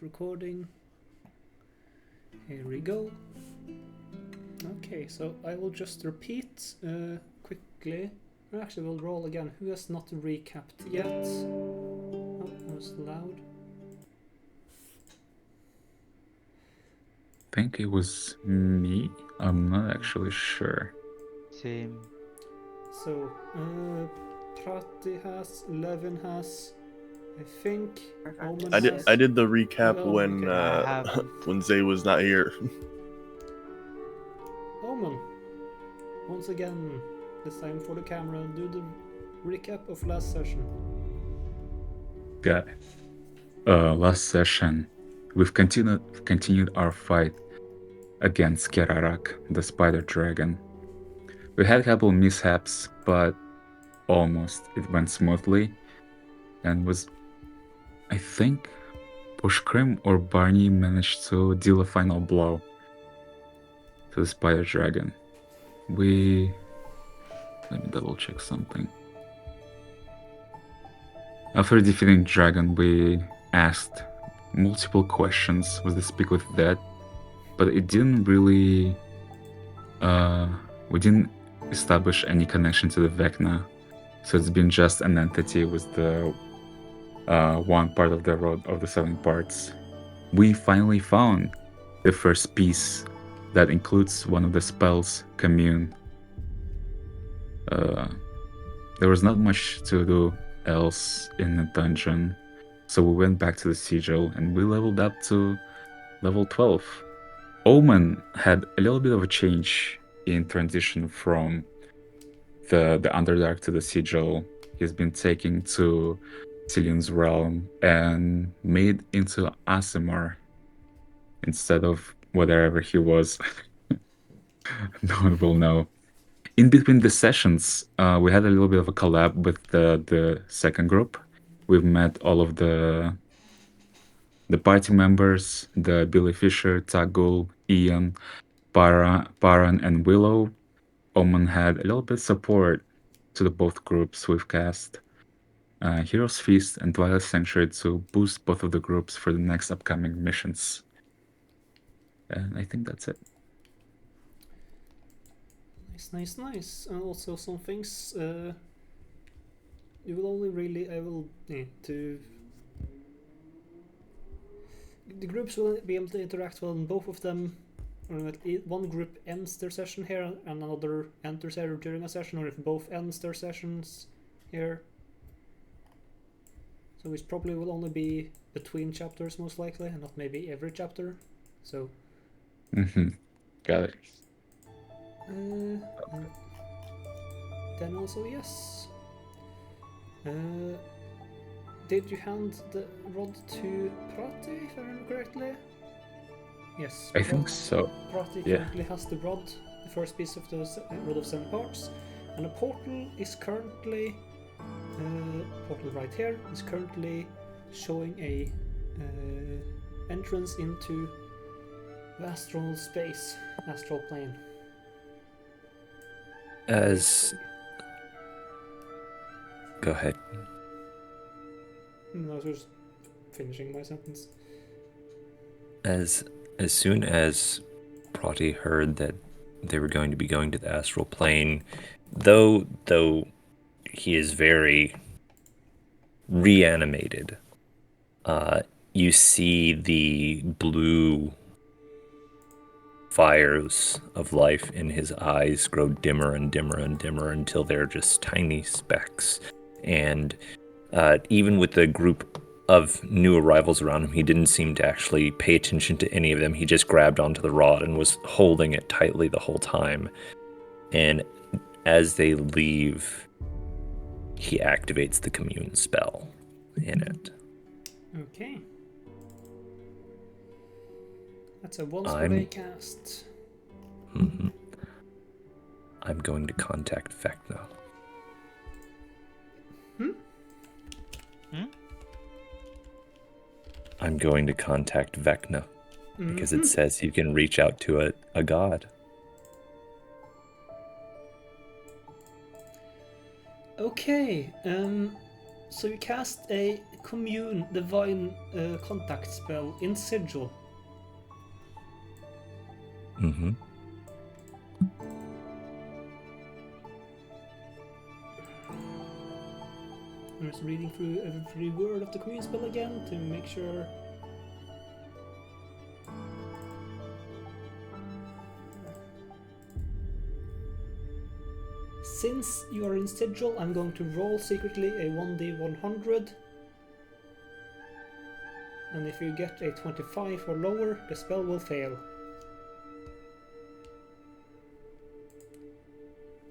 recording. Here we go. Okay, so I will just repeat quickly. Actually, we'll roll again. Who has not recapped yet? Oh, that was loud. I think it was me. I'm not actually sure. Same. So, Prati has, Levin has, I think. Omen I has. did the recap Oh, when okay. I haven't. when Zay was not here. Omen, once again, this time for the camera, do the recap of last session. Got it. Last session, we've continued our fight against Kerarak, the spider dragon. We had a couple of mishaps, but almost it went smoothly, and was, I think, Pushkrim or Barney managed to deal a final blow to the spider dragon. Let me double check something. After defeating Dragon, we asked multiple questions with the Speak with Dead, but it didn't really... we didn't establish any connection to the Vecna, so it's been just an entity with the one part of the road of the 7 parts. We finally found the first piece that includes one of the spells, Commune. There was not much to do else in the dungeon, so we went back to the sigil and we leveled up to level 12. Omen had a little bit of a change in transition from the Underdark to the sigil. He's been taken to Cillian's realm and made into Asimar instead of whatever he was. No one will know. In between the sessions, we had a little bit of a collab with the second group. We've met all of the party members, the Billy Fisher, Tagul, Ian, Paran, and Willow. Omen had a little bit of support to the both groups we've cast. Heroes Feast and Twilight Sanctuary to boost both of the groups for the next upcoming missions. And I think that's it. Nice. And also some things. You will only really to. The groups will be able to interact when both of them, or one group ends their session here and another enters here during a session, or if both ends their sessions here. So it probably will only be between chapters most likely, and not maybe every chapter. So. Got it. Then also yes. Did you hand the rod to Prati, if I remember correctly? Yes. I think so. Prati currently has the rod, the first piece of the rod of 7 parts, and a portal is currently portal right here is currently showing a entrance into the astral space, astral plane. Go ahead. I was just finishing my sentence. As soon as Prati heard that they were going to be going to the astral plane, though he is very reanimated, you see the blue fires of life in his eyes grow dimmer and dimmer and dimmer until they're just tiny specks. And even with the group of new arrivals around him, he didn't seem to actually pay attention to any of them. He just grabbed onto the rod and was holding it tightly the whole time. And as they leave, he activates the commune spell in it. Okay. That's a once per day cast. Mm-hmm. I'm going to contact Vecna. I'm going to contact Vecna because it says you can reach out to a god. Okay. So you cast a commune divine contact spell in Sigil. Mm-hmm. I'm just reading through every word of the commune spell again to make sure. Since you are in Sigil, I'm going to roll secretly a 1d100. And if you get a 25 or lower, the spell will fail.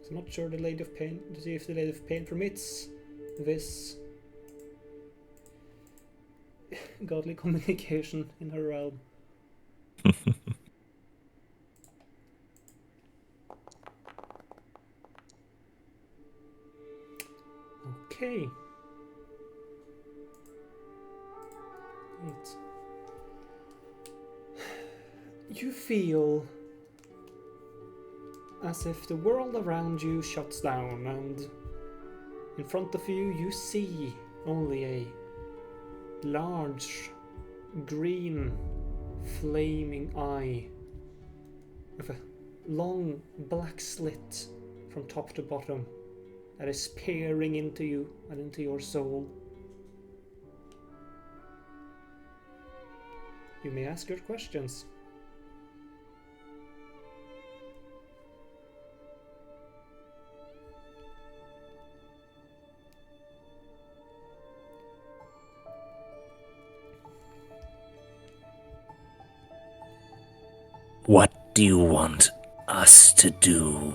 So not sure the Lady of Pain, to see if the Lady of Pain permits this godly communication in her realm. Okay. Right. You feel as if the world around you shuts down, and in front of you you see only a large green flaming eye with a long black slit from top to bottom that is peering into you and into your soul. You may ask your questions. What do you want us to do?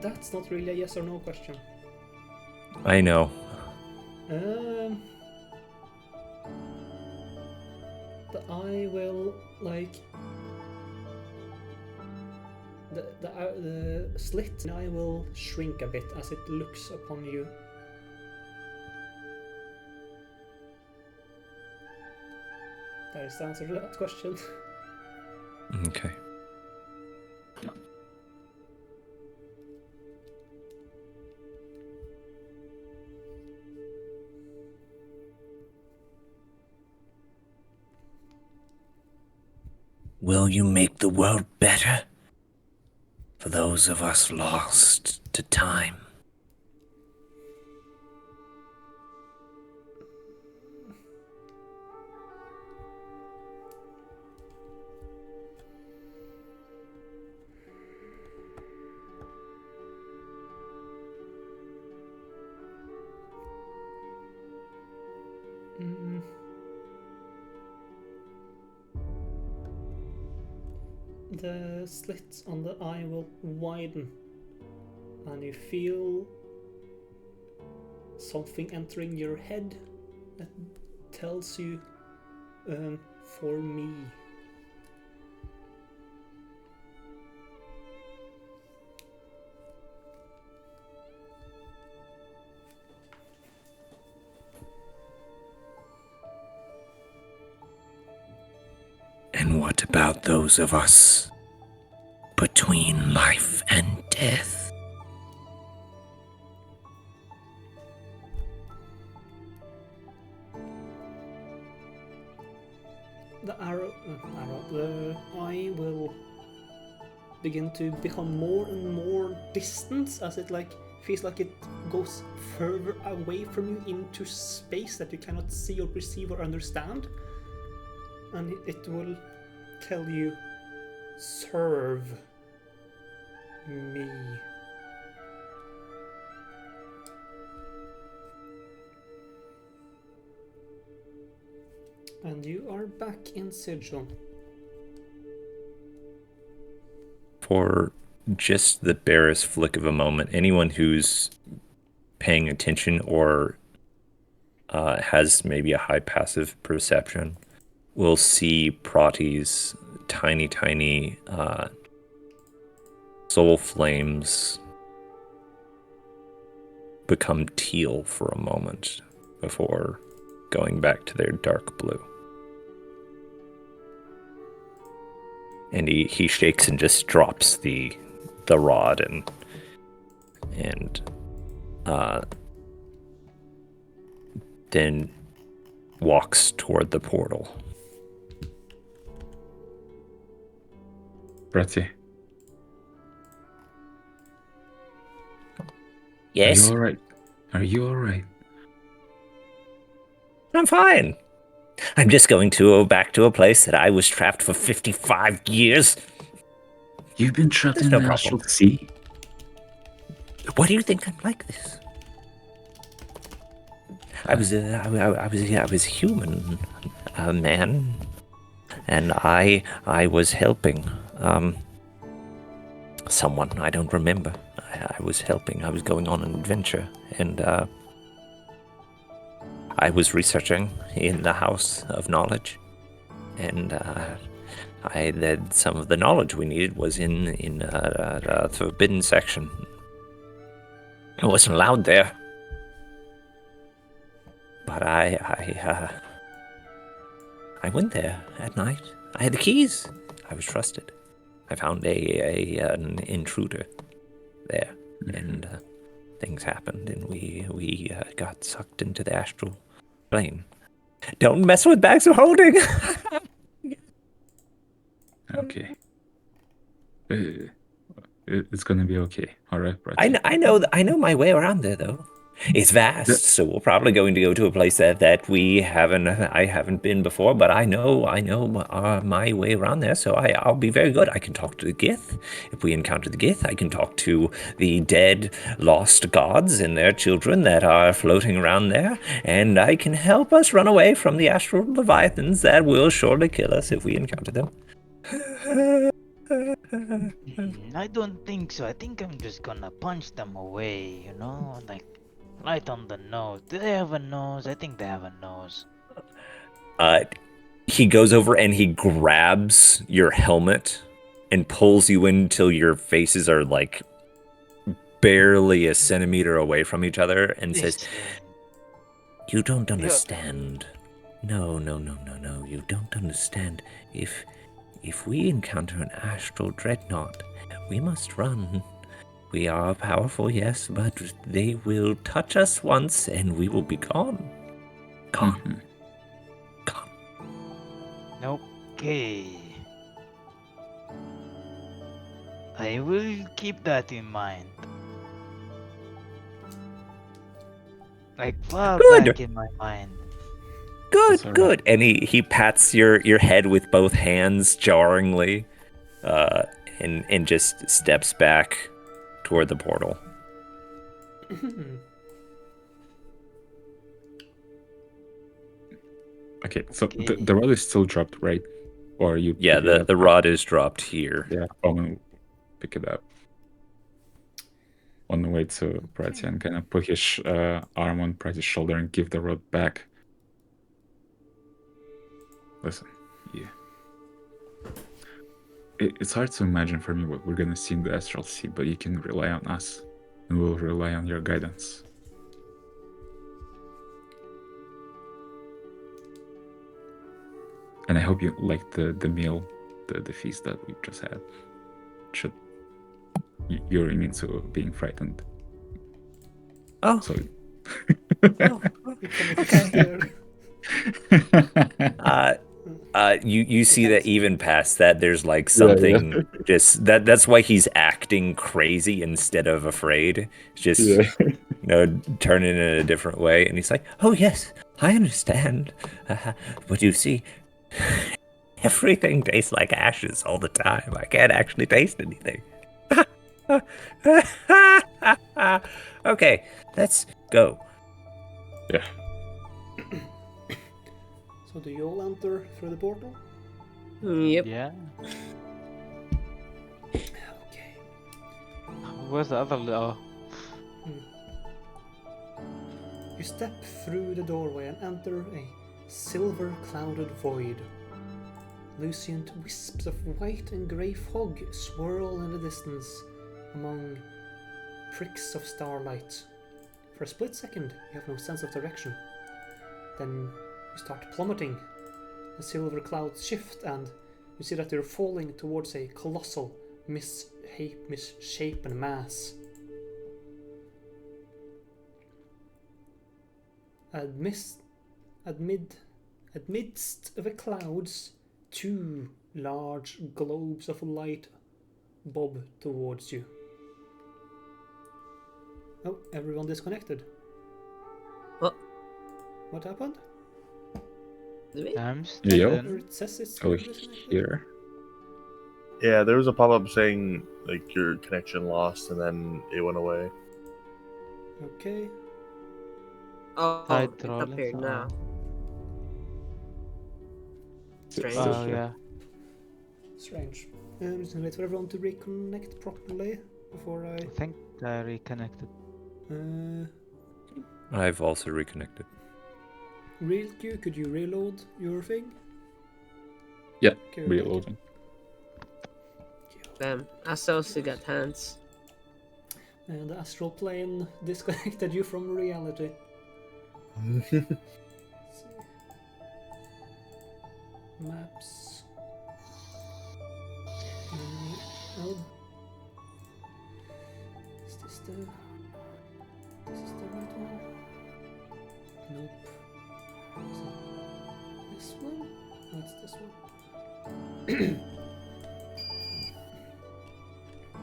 That's not really a yes or no question. I know. The eye will the slit in the eye will shrink a bit as it looks upon you. That is the answer to that question. Okay. Will you make the world better for those of us lost to time? The slits on the eye will widen, and you feel something entering your head that tells you, for me. And what about those of us between life and death? The eye will begin to become more and more distant as it feels like it goes further away from you into space that you cannot see or perceive or understand. And it will tell you, serve me. And you are back in Sigil. For just the barest flick of a moment, anyone who's paying attention or has maybe a high passive perception will see Prati's tiny soul flames become teal for a moment before going back to their dark blue. And he shakes and just drops the the rod and then walks toward the portal. Bratty, Yes, are you alright? Are you alright? I'm fine. I'm just going to go back to a place that I was trapped for 55 years. You've been trapped There's in no the problem. astral sea? What do you think I'm like this? I was a human, a man, and I was helping someone. I don't remember. I was helping. I was going on an adventure, and I was researching in the House of Knowledge, and some of the knowledge we needed was in the forbidden section. It wasn't allowed there. But I went there at night. I had the keys. I was trusted. I found an intruder there, and things happened, and we got sucked into the astral plane. Don't mess with bags of holding. Okay. It's gonna be okay. Alright, Bratty. I know my way around there though. It's vast, so we're probably going to go to a place that I haven't been before, but I know my way around there, so I'll be very good. I can talk to the Gith. If we encounter the Gith, I can talk to the dead, lost gods and their children that are floating around there, and I can help us run away from the astral leviathans that will surely kill us if we encounter them. I don't think so. I think I'm just gonna punch them away, you know? Like, right on the nose. Do they have a nose? I think they have a nose. He goes over and he grabs your helmet and pulls you in until your faces are like barely a centimeter away from each other and says, "You don't understand. No, you don't understand. If we encounter an astral dreadnought, we must run. We are powerful, yes, but they will touch us once and we will be gone. Gone. Mhm. Gone." Okay. I will keep that in mind. Like far Good. back in my mind. That's all Good. And he pats your head with both hands jarringly, and just steps back toward the portal. Okay, so Okay. the rod is still dropped, right? Or you Yeah, pick it up? the rod is dropped here. Yeah, Omen will pick it up on the way to Bratty and kind of put his arm on Bratty's shoulder and give the rod back. Listen, yeah. It's hard to imagine for me what we're gonna see in the Astral Sea, but you can rely on us, and we'll rely on your guidance. And I hope you like the meal, the feast that we just had. Should you're immune to being frightened. Oh, So you see that even past that, there's like something just that's why he's acting crazy instead of afraid. Just turning in a different way, and he's like, "Oh yes, I understand, but you see, everything tastes like ashes all the time. I can't actually taste anything." Okay, let's go. Yeah. So do you all enter through the portal? Yep. Yeah. Okay. Where's the other little? You step through the doorway and enter a silver-clouded void. Lucient wisps of white and grey fog swirl in the distance among pricks of starlight. For a split second, you have no sense of direction. Then you start plummeting. The silver clouds shift and you see that you're falling towards a colossal misshapen mass. Amidst the clouds, 2 large globes of light bob towards you. Oh, everyone disconnected. What? What happened? Did we? I'm still Yo. in. Or it says it's Oh, disconnected. here. Yeah, there was a pop-up saying like your connection lost, and then it went away. Okay. Oh, Tide it trolling. appeared now. Strange. Oh yeah. Strange. I'm just gonna wait for everyone to reconnect properly before I think I reconnected. I've also reconnected. Real Q, could you reload your thing? Yeah, Okay, reloading. Damn, I also got hands. And the astral plane disconnected you from reality. Let's see. Maps. Oh. Is this the right one? Nope. Is it this one? No, it's this one.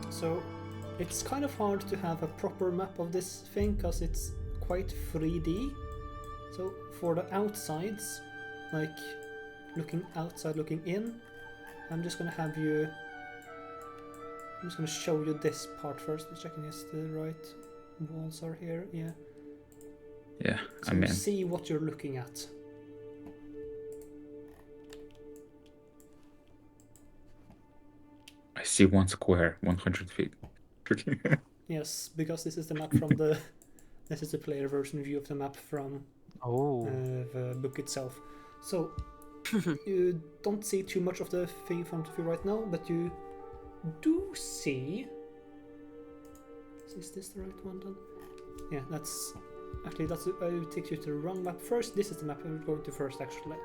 So it's kind of hard to have a proper map of this thing because it's quite 3D. So for the outsides, like looking outside, looking in, I'm just gonna show you this part first. I'm checking if the right walls are here. Yeah. Yeah, So I'm you in. see what you're looking at. I see 1 square, 100 feet. Yes, because this is the map from the. This is the player version view of the map from Oh. the book itself. So you don't see too much of the thing in front of you right now, but you do see. Is this the right one then? Yeah, that's actually I will take you to the wrong map first. This is the map we're going to first, actually.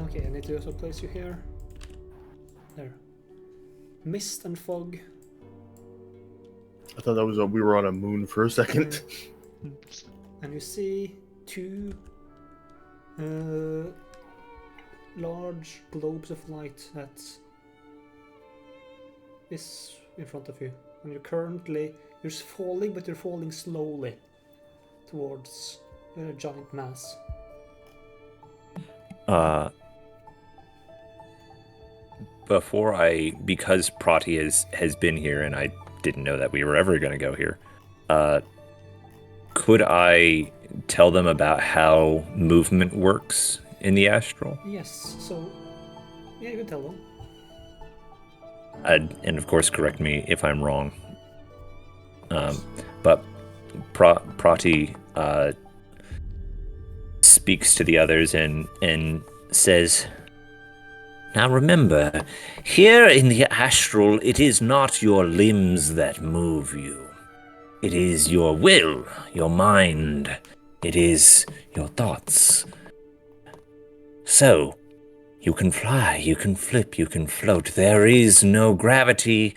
Okay, I need to also place you here. There. Mist and fog. I thought that was we were on a moon for a second. And you see 2 large globes of light that is in front of you. And you're falling, but you're falling slowly towards a giant mass. Because Prati has been here and I didn't know that we were ever going to go here, could I tell them about how movement works in the astral? Yes, so yeah, you can tell them. And of course, correct me if I'm wrong. But Prati speaks to the others and says, "Now remember, here in the astral, it is not your limbs that move you. It is your will, your mind. It is your thoughts. So, you can fly, you can flip, you can float. There is no gravity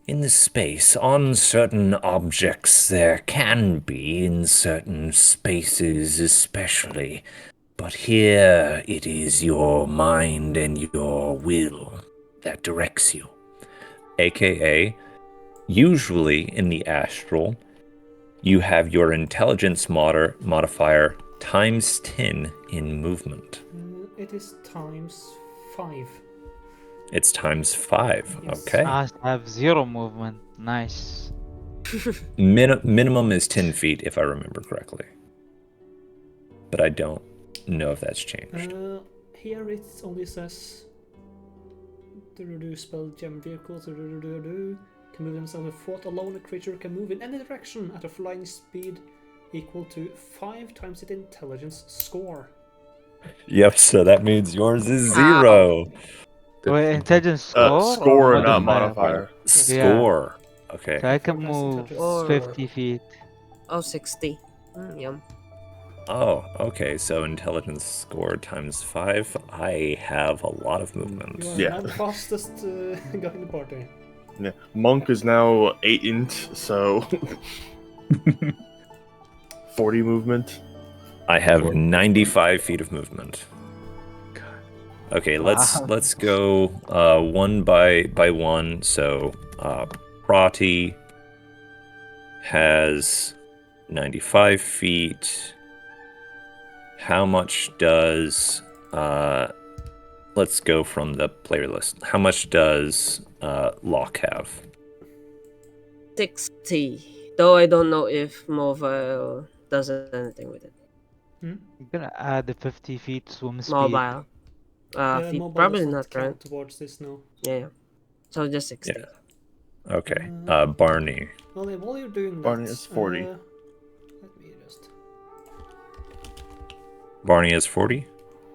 in the space. On certain objects, there can be, in certain spaces especially. But here, it is your mind and your will that directs you. AKA, usually in the astral, you have your intelligence modifier times 10 in movement. It is times 5. It's times 5. Yes. Okay. I have 0 movement. Nice. Minimum is 10 feet, if I remember correctly. But I don't know if that's changed. Here it only says spell gem vehicles can move themselves with thought alone. A creature can move in any direction at a flying speed equal to 5 times its intelligence score. Yep, so that means yours is 0. Wait, intelligence score? Score, or not modifier? modifier. Score. Okay. So I can That's move intelligence score. 50 feet. Oh, 60. Yum. Oh, okay. So intelligence score times 5. I have a lot of movement. You are Yeah. now the fastest guy in the party. Yeah. Monk is now 8 int, so 40 movement. I have Four. 95 feet of movement. Okay, let's Wow. go one by one. So Prati has 95 feet. How much does let's go from the player list. How much does Locke have? 60. Though I don't know if mobile does anything with it. I'm gonna add the 50 feet swim speed. Mobile. Feet Mobile probably does not, right? count towards this, no. Yeah. So just 60. Yeah. Okay. Uh, Barney. Well, while you're doing that, Barney is 40. Let me just. Barney is 40?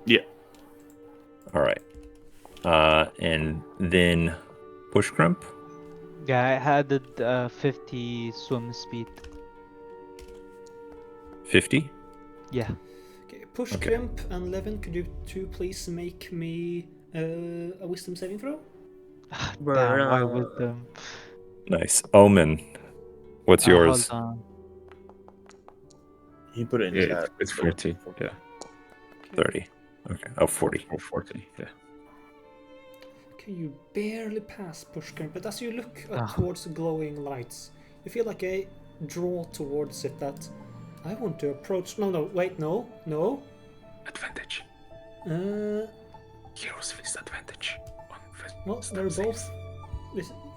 Yeah. All right. And then Push Crimp. Yeah, I added 50 swim speed. 50? Yeah. Okay, Push Okay. Crimp and Levin, could you two please make me a wisdom saving throw? Damn, why Bruh. with them? Nice. Omen. What's Hold yours? on. He put it in Yeah, chat. it's 40. Yeah. 30. Okay. Oh, 40. Or 40. Yeah. Okay, you barely pass Push Crimp, but as you look up Ah. towards the glowing lights, you feel like a draw towards it that I want to approach. No, wait, no. Advantage. Uh, Heroes with advantage. well, they're both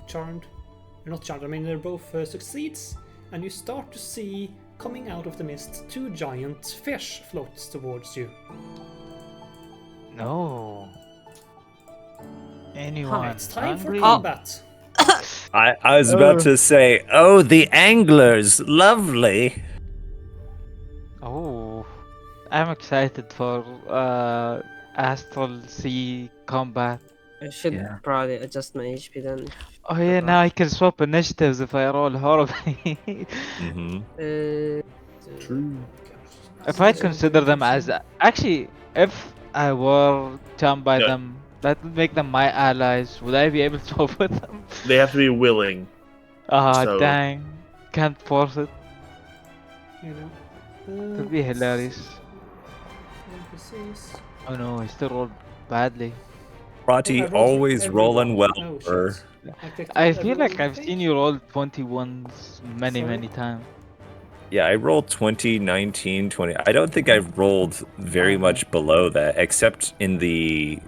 charmed. They're not charmed, I mean, they're both succeeds, and you start to see, coming out of the mist, 2 giant fish floats towards you. No. Anyone It's time for hungry? combat. I was about to say, oh, the anglers. Lovely. Oh, I'm excited for Astral Sea combat. I should Yeah. probably adjust my HP then. Oh yeah, now I can swap initiatives if I roll horribly. Mm-hmm. True. If I consider them as actually, if I were charmed by Yeah. them, that would make them my allies. Would I be able to swap with them? They have to be willing. Ah, So- dang! Can't force it. You know. Could be hilarious. NPCs. Oh no, I still rolled badly. Prati I rolled always every rolling one. well. Oh, for- shit. clicked I on feel everyone, like I've think? seen you roll 21s many Sorry? times. Yeah, I rolled 20, 19, 20. I don't think I've rolled very Uh-huh. much below that, except in the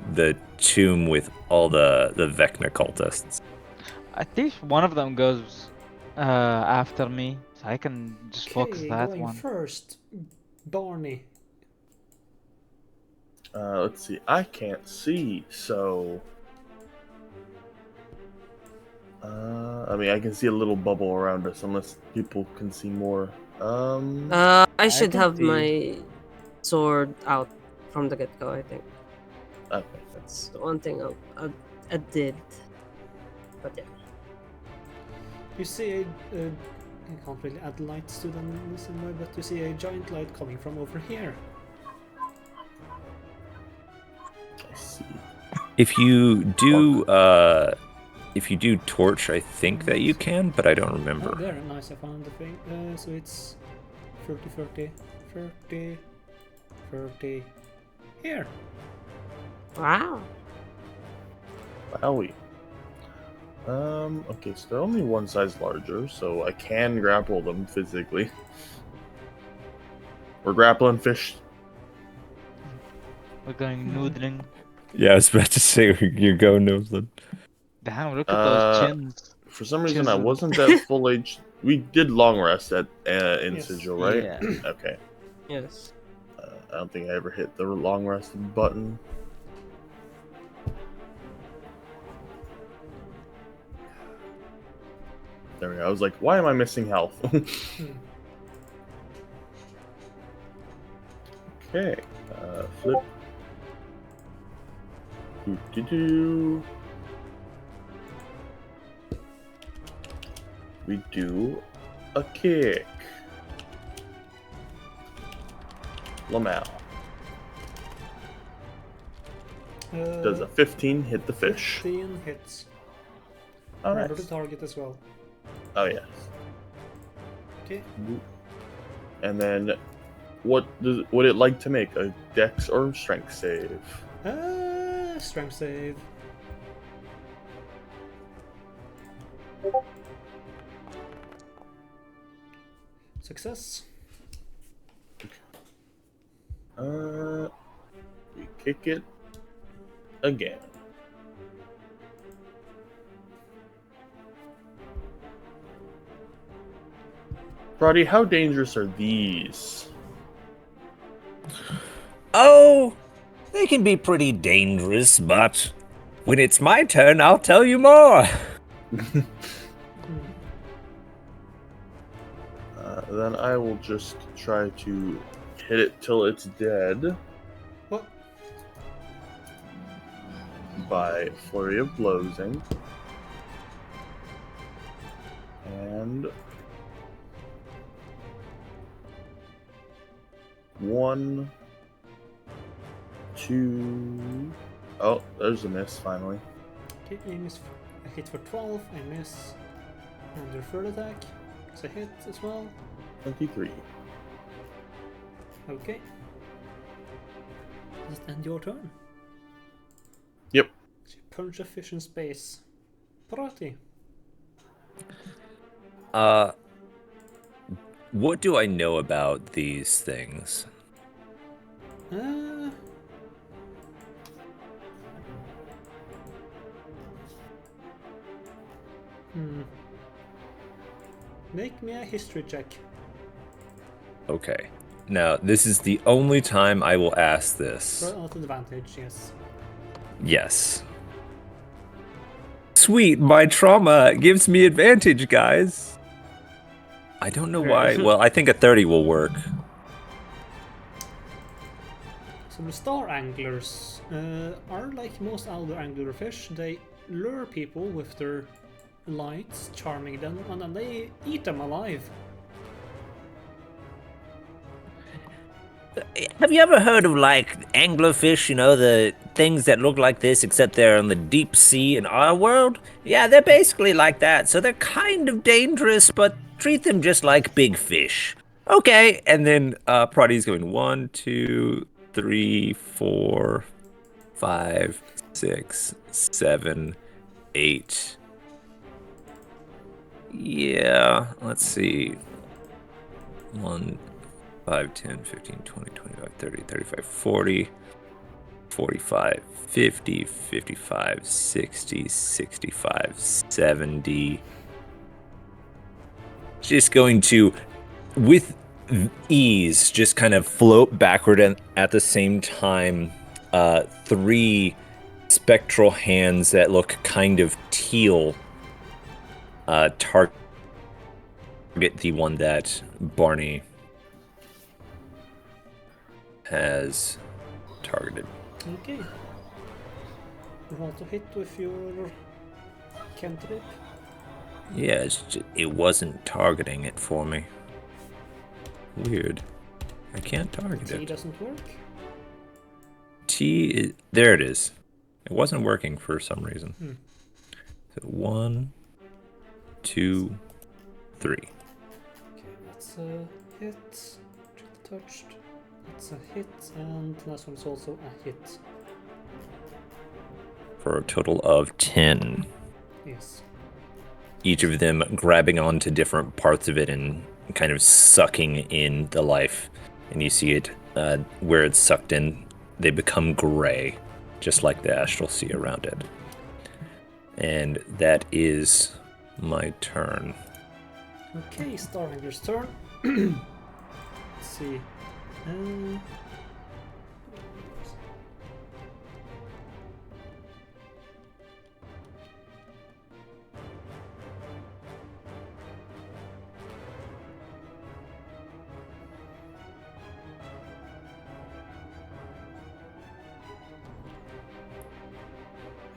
tomb with all the Vecna cultists. At least one of them goes after me, so I can just focus Okay, that going one. first, Barney. Let's see. I can't see, so. I mean, I can see a little bubble around us, unless people can see more. I should can have see. my sword out from the get-go, I think. Okay. That's the one thing I did. But yeah. You see I can't really add lights to them in the same way, but you see a giant light coming from over here. I see. If you do torch, I think that you can, but I don't Oh, remember. there, nice, I found the thing. So it's 30, 30, 30, 30. Here. Wow. Wowie. Okay, so they're only one size larger, so I can grapple them physically. We're grappling fish. We're going noodling. Yeah, I was about to say you go Nolan. Damn, look at those chins. For some reason, I Chisel. wasn't at full age. We did long rest in Yes. Sigil, right? Yeah. Okay. Yes. I don't think I ever hit the long rest button. There we go. I was like, why am I missing health? Okay. Flip. Do. We do a kick. Lamal. Does a Uh, 15 hit the fish? 15 hits. Oh, Remember nice. the target as well. Oh, yes. Okay. And then, what would it like to make? A dex or strength save? Strength save. Success. We kick it again. Brody, how dangerous are these? Oh, they can be pretty dangerous, but when it's my turn, I'll tell you more. Then I will just try to hit it till it's dead What? by Flurry of Blowsing. And 1, 2. Oh, there's a miss finally. Okay, I miss. I hit for 12. I miss. And your third attack. It's a hit as well. 23. Okay. Does it end your turn? Yep. So you punch a fish in space. Parati. What do I know about these things? Uh, Make me a history check. Okay. Now, this is the only time I will ask this. Roll at advantage, yes. Yes. Sweet, my trauma gives me advantage, guys. I don't know why. Well, I think a 30 will work. So the star anglers are like most other angler fish. They lure people with their lights, charming them, and then they eat them alive. Have you ever heard of, like, anglerfish, you know, the things that look like this except they're in the deep sea in our world? Yeah, they're basically like that, so they're kind of dangerous, but treat them just like big fish. Okay, and then Prodigy's going 1, 2, 3, 4, 5, 6, 7, 8. Yeah, let's see. 1, 5, 10, 15, 20, 25, 30, 35, 40, 45, 50, 55, 60, 65, 70. Just going to, with ease, just kind of float backward and at the same time, 3 spectral hands that look kind of teal target the one that Barney has targeted. Okay. Roll to hit with your cantrip. Yeah, it wasn't targeting it for me. Weird. I can't target T it. doesn't work. T is, there it is. It wasn't working for some reason. So 1, 2, 3. Okay, that's a hit. Touched. That's a hit, and the last one is also a hit. For a total of 10. Yes. Each of them grabbing onto different parts of it and kind of sucking in the life. And you see it where it's sucked in, they become gray, just like the astral sea around it. And that is my turn. Okay, Starhanger's turn. Let's see.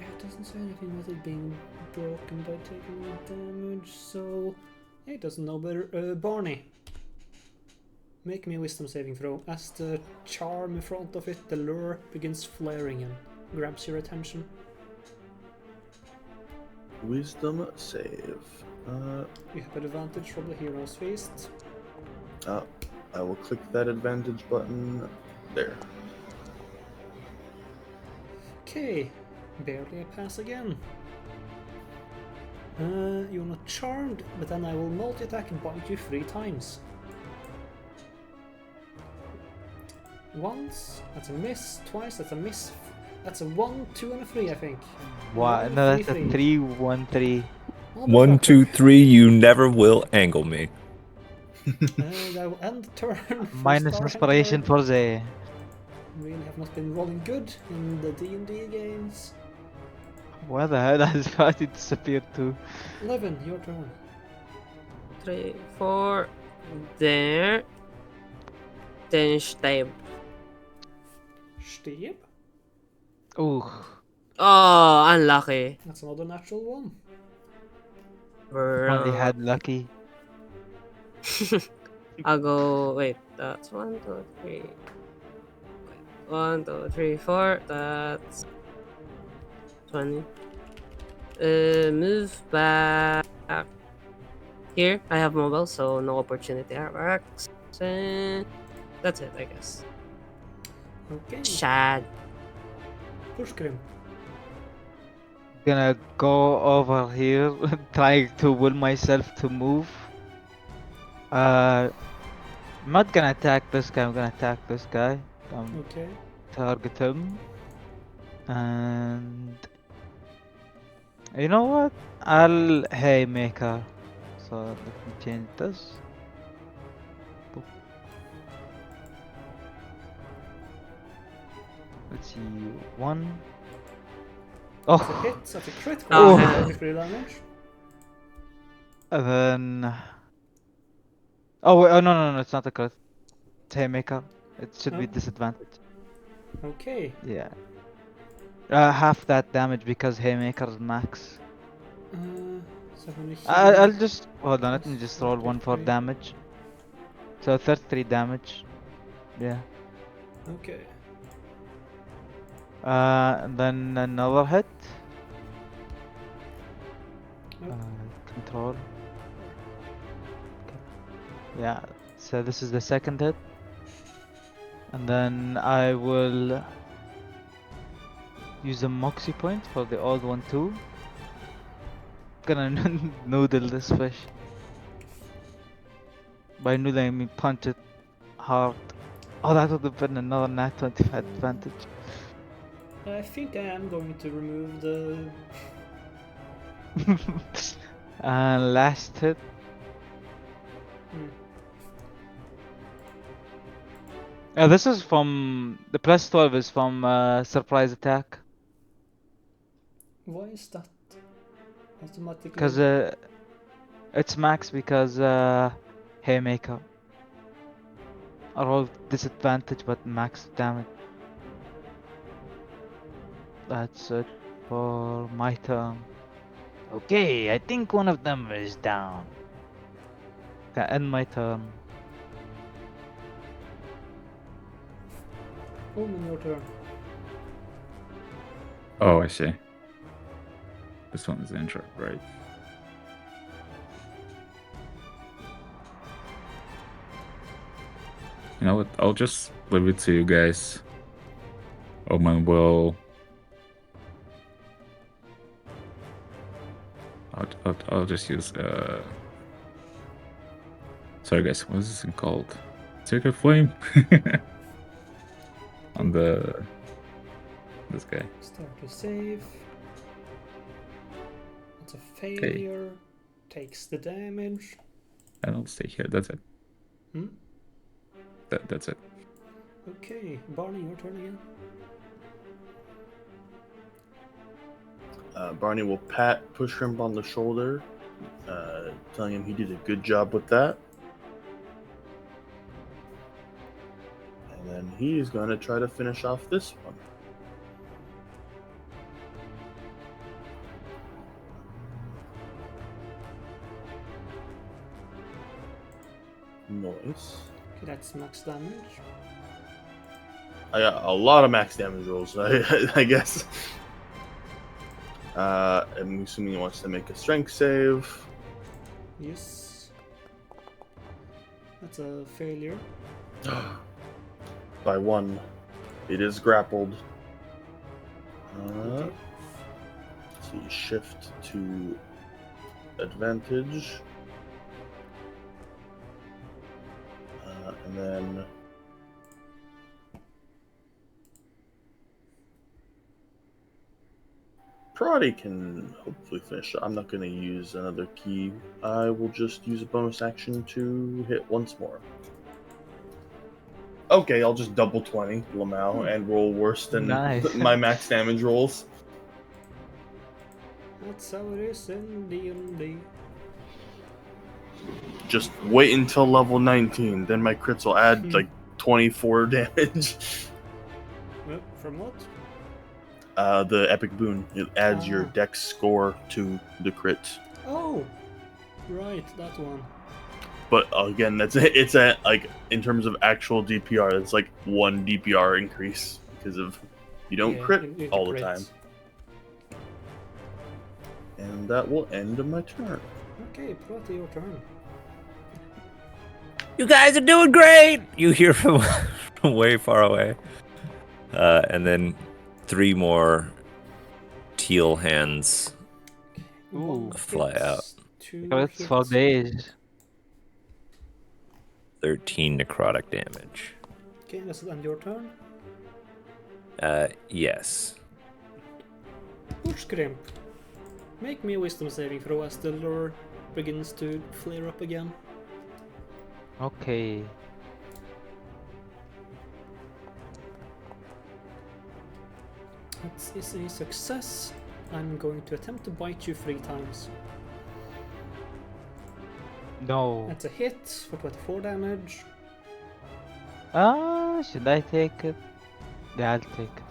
It doesn't say anything about it being broken by taking damage, so it doesn't know better. Barney. Make me a wisdom saving throw. As the charm in front of it, the lure, begins flaring and grabs your attention. Wisdom save. You have advantage from the hero's feast. I will click that advantage button there. Okay, barely a pass again. You're not charmed, but then I will multi-attack and bite you 3 times. Once, that's a miss. Twice, that's a miss. That's a 1, 2, and a 3, I think. Wow, One, no, three, that's a three. 3, 1, 3. 1, 2, 3. You never will angle me. And I will end the turn. for Minus Star inspiration Hunter. for the. Really have not been rolling good in the D&D games. Where the hell has Fatty disappeared to? 11, your turn. 3, 4. There. Then stab. Stieb. Ooh. Oh, unlucky. That's another natural one. Only Bro. had lucky. I'll go. Wait, that's 1, 2, 3. Wait, 1, 2, 3, 4. That's 20. Move back. Here, I have mobile, so no opportunity attacks. And that's it, I guess. Okay. Shad. Push Grim. Gonna go over here, trying to will myself to move. I'm not gonna attack this guy. I'm gonna attack this guy. Okay. Target him. And you know what? I'll haymaker. So let me change this. Boop. Let's see, 1. That's a Oh, hit. That's a critical. Oh. 33 damage. and then. Oh, wait, oh no, it's not a crit. It's haymaker. It should be Oh. disadvantage. Okay. Yeah. Half that damage because haymaker's max. So when you I'll heal. just hold on. Let me Plus just roll 1 for 33. damage. So 33 damage. Yeah. Okay. And then another hit. Nope. Control. Okay. Yeah. So this is the second hit. And then I will use a Moxie point for the old one too. Gonna noodle this fish. By noodle I mean punch it hard. Oh, that would have been another nat 20 advantage. I think I am going to remove the. And last hit. Hmm. This is from the plus 12 is from surprise attack Why is that automatically? because it's max because haymaker. I rolled disadvantage but max damage. That's it for my turn. Okay, I think one of them is down. Okay, end my turn. Omen, your turn. Oh, I see. This one is injured, right? You know what? I'll just leave it to you guys. Omen will. I'll just use. Sorry, guys. What is this thing called? Sacred Flame. On this guy. Start to save. That's a failure. Takes the damage. And I'll stay here. That's it. Hmm? That's it. Okay, Barney, your turn again. Barney will pat Pushrimp on the shoulder, telling him he did a good job with that. And then he is going to try to finish off this one. Nice. Okay, that's max damage. I got a lot of max damage rolls, I guess. I'm assuming he wants to make a strength save. Yes. That's a failure. By 1. It is grappled. Okay. So you shift to advantage. And then Prody can hopefully finish. I'm not going to use another key. I will just use a bonus action to hit once more. Okay, I'll just double 20 Lamau and roll worse than Nice. my max damage rolls. That's how it is in D&D. Just wait until level 19, then my crits will add like 24 damage. Well, from what? The epic boon. It adds your Ah. dex score to the crit. Oh! Right, that one. But again, it's a like in terms of actual DPR, it's like 1 DPR increase because of you don't Yeah, crit you all crit. the time. And that will end my turn. Okay, Prati, your turn. You guys are doing great! You hear from, from way far away. And then 3 more teal hands. One Ooh. hit, Fly out. 2 That's hit. for days. 13 necrotic damage. Okay, does it end your turn? Yes. Bushcrimp. Make me a wisdom saving throw as the lure begins to flare up again. Okay. That is a success. I'm going to attempt to bite you 3 times. No. That's a hit for 24 damage. Should I take it? Yeah, I'll take it.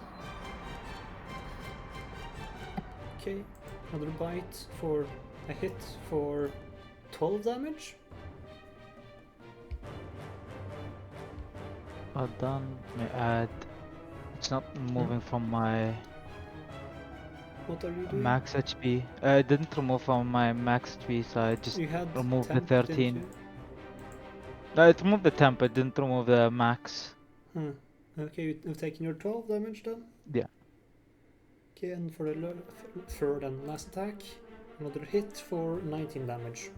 Okay, another bite for a hit for 12 damage. Done. May add. It's not moving from my What are you doing? max HP. I didn't remove from my max HP, so I just You had removed the temp, didn't 13. you? No, it removed the temp, it didn't remove the max. Huh. Okay, you've taken your 12 damage then? Yeah. Okay, and for the third and last attack, another hit for 19 damage.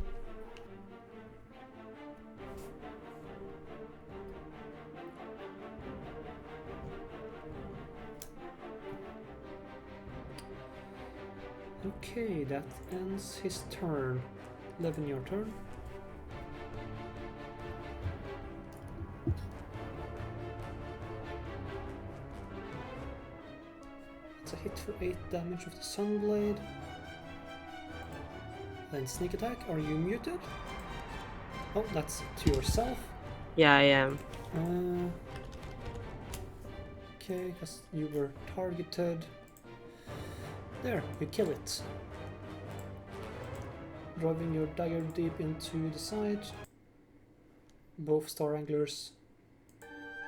Okay, that ends his turn. Levin, your turn. It's a hit for 8 damage with the Sunblade. Then sneak attack, are you muted? Oh, that's to yourself. Yeah, I am. Okay, because you were targeted. There, you kill it. Driving your dagger deep into the side. Both star anglers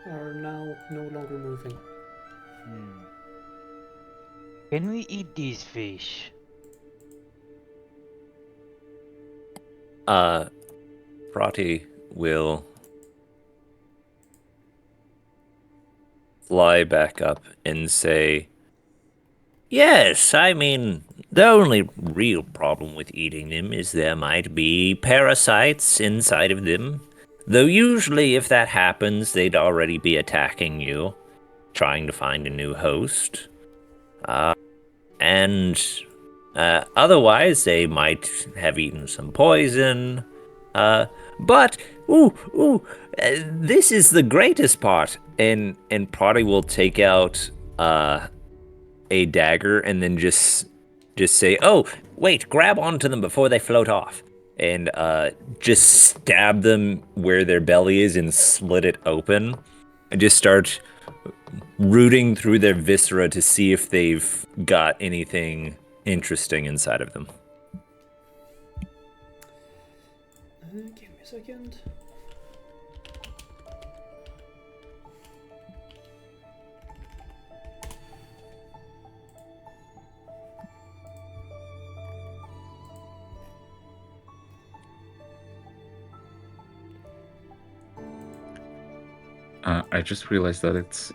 are now no longer moving. Can we eat these fish? Prati will fly back up and say, Yes, I mean, the only real problem with eating them is there might be parasites inside of them. Though usually if that happens, they'd already be attacking you, trying to find a new host. And otherwise, they might have eaten some poison. But, this is the greatest part. And Prati will take out a dagger and then just say, "Oh, wait, grab onto them before they float off." And just stab them where their belly is and slit it open. And just start rooting through their viscera to see if they've got anything interesting inside of them. Give me a second. I just realized that it's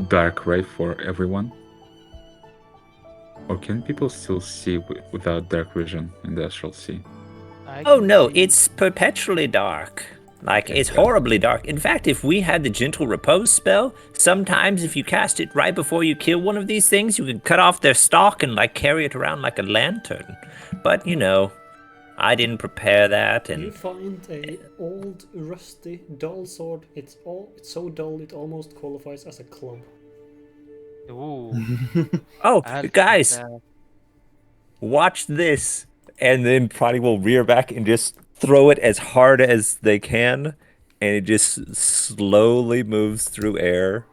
dark, right, for everyone? Or can people still see without dark vision in the Astral Sea? I Oh can no, see- it's perpetually dark. Like, Okay, it's good. horribly dark. In fact, if we had the Gentle Repose spell, sometimes if you cast it right before you kill one of these things, you can cut off their stalk and, like, carry it around like a lantern. But, you know, I didn't prepare that, You and find a old, rusty, dull sword. It's so dull it almost qualifies as a club. Ooh, oh, I'll take guys, that. watch this. And then Prodigy will rear back and just throw it as hard as they can, and it just slowly moves through air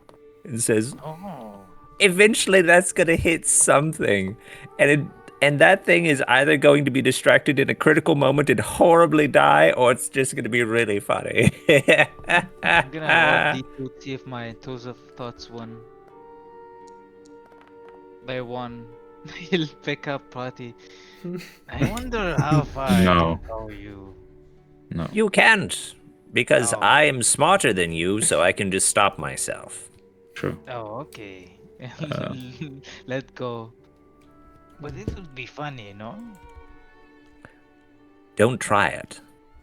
and says, Oh, eventually that's gonna hit something, and that thing is either going to be distracted in a critical moment and horribly die, or it's just gonna be really funny. I'm gonna roll D2 to see if my Tools of Thoughts won. By one, he'll pick up party. I wonder how far I No. can throw you. No. You can't, because Oh. I am smarter than you, so I can just stop myself. True. Oh, okay. Uh. Let go. But it would be funny, no? Don't try it,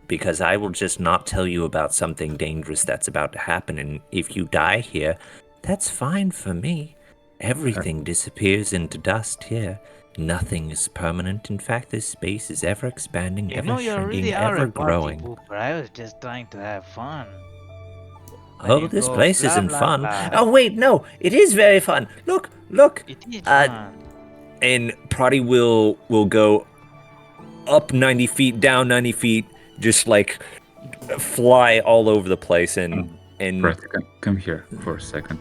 because I will just not tell you about something dangerous that's about to happen, and if you die here, that's fine for me. Everything disappears into dust here. Nothing is permanent. In fact, this space is ever expanding, You ever know, you shrinking, already are ever a party growing. pooper. I was just trying to have fun. When Oh, you this go place blah, isn't blah, fun. blah, Oh, wait, no, it is very fun. Look, look. it is Uh, fun. And Prodi will go up 90 feet, down 90 feet, just like fly all over the place, and Brett, come here for a second.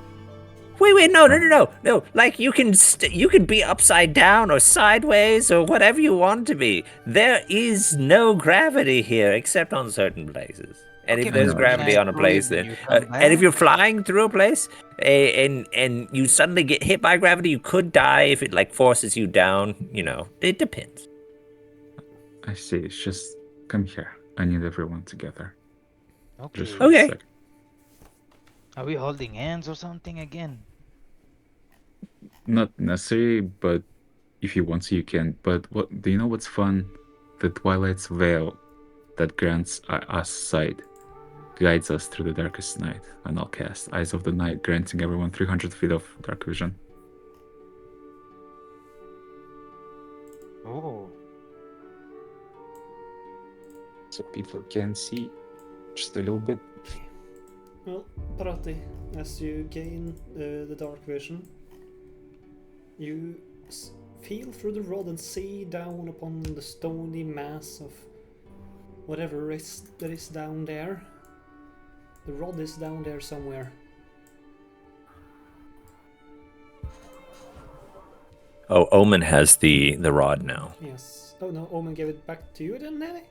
Wait, no. Like, you can be upside down or sideways or whatever you want to be. There is no gravity here except on certain places. And Okay, if but there's can gravity I on a throw you place, when then you come and if back? you're flying through a place and you suddenly get hit by gravity, you could die if it like forces you down. You know, it depends. I see. It's just come here. I need everyone together. Just for Okay. a Okay. second. Are we holding hands or something again? Not necessary, but if you want to, you can. But what do you know? What's fun? The Twilight's veil that grants us sight guides us through the darkest night. And I'll cast Eyes of the Night, granting everyone 300 feet of dark vision. Oh. So people can see just a little bit. Well, Parati, as you gain the dark vision, you feel through the rod and see down upon the stony mass of whatever that is down there. The rod is down there somewhere. Oh, Omen has the rod now. Yes. Oh no, Omen gave it back to you then, Nelly?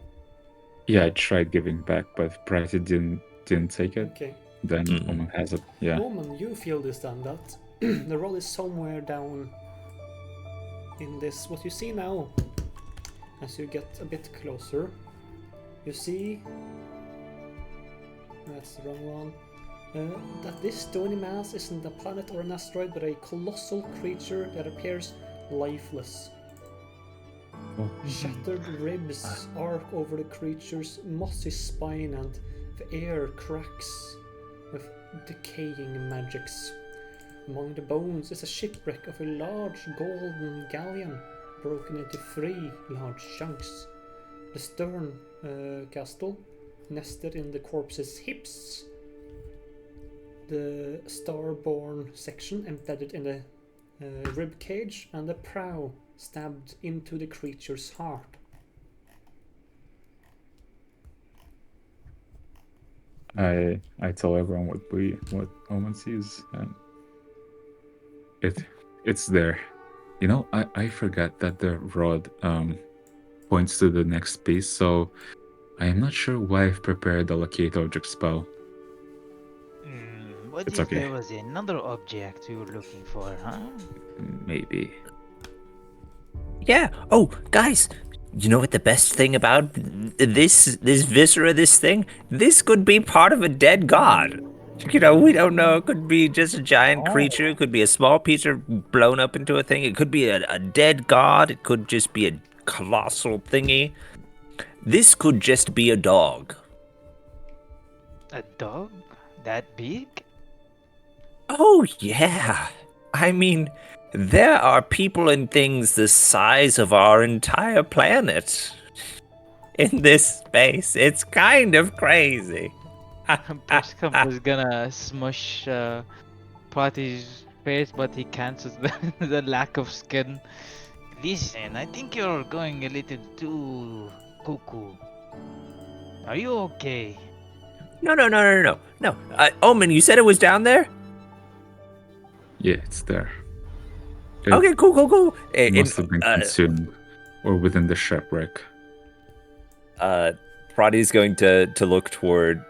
Yeah, I tried giving back, but Prati didn't take it. Okay. Then Mm-mm. Omen has it. Yeah. Omen, you feel this then, that the rod is somewhere down in this. What you see now, as you get a bit closer, you see. That's the wrong one. That this stony mass isn't a planet or an asteroid, but a colossal creature that appears lifeless. Oh. Shattered ribs arc over the creature's mossy spine, and the air cracks with decaying magics. Among the bones is a shipwreck of a large golden galleon, broken into 3 large chunks. The stern castle, nested in the corpse's hips. The starborn section embedded in the rib cage, and the prow stabbed into the creature's heart. I tell everyone what Omen sees, and it's there. You know, I forgot that the rod points to the next piece, so I am not sure why I've prepared the locate object spell. What It's if okay. there was another object we were looking for, huh? Maybe. Yeah. Oh, guys, you know what the best thing about this viscera, this thing? This could be part of a dead god. You know, we don't know. It could be just a giant Oh. creature. It could be a small piece blown up into a thing. It could be a dead god. It could just be a colossal thingy. This could just be a dog. A dog? That big? Oh, yeah. I mean, there are people and things the size of our entire planet in this space. It's kind of crazy. Persicum was gonna smush Party's face, but he cancels the lack of skin. Listen, I think you're going a little too cuckoo. Are you okay? No. Omen, you said it was down there? Yeah, it's there. It Okay, cool. must have been consumed or within the shipwreck. Prade's going to look toward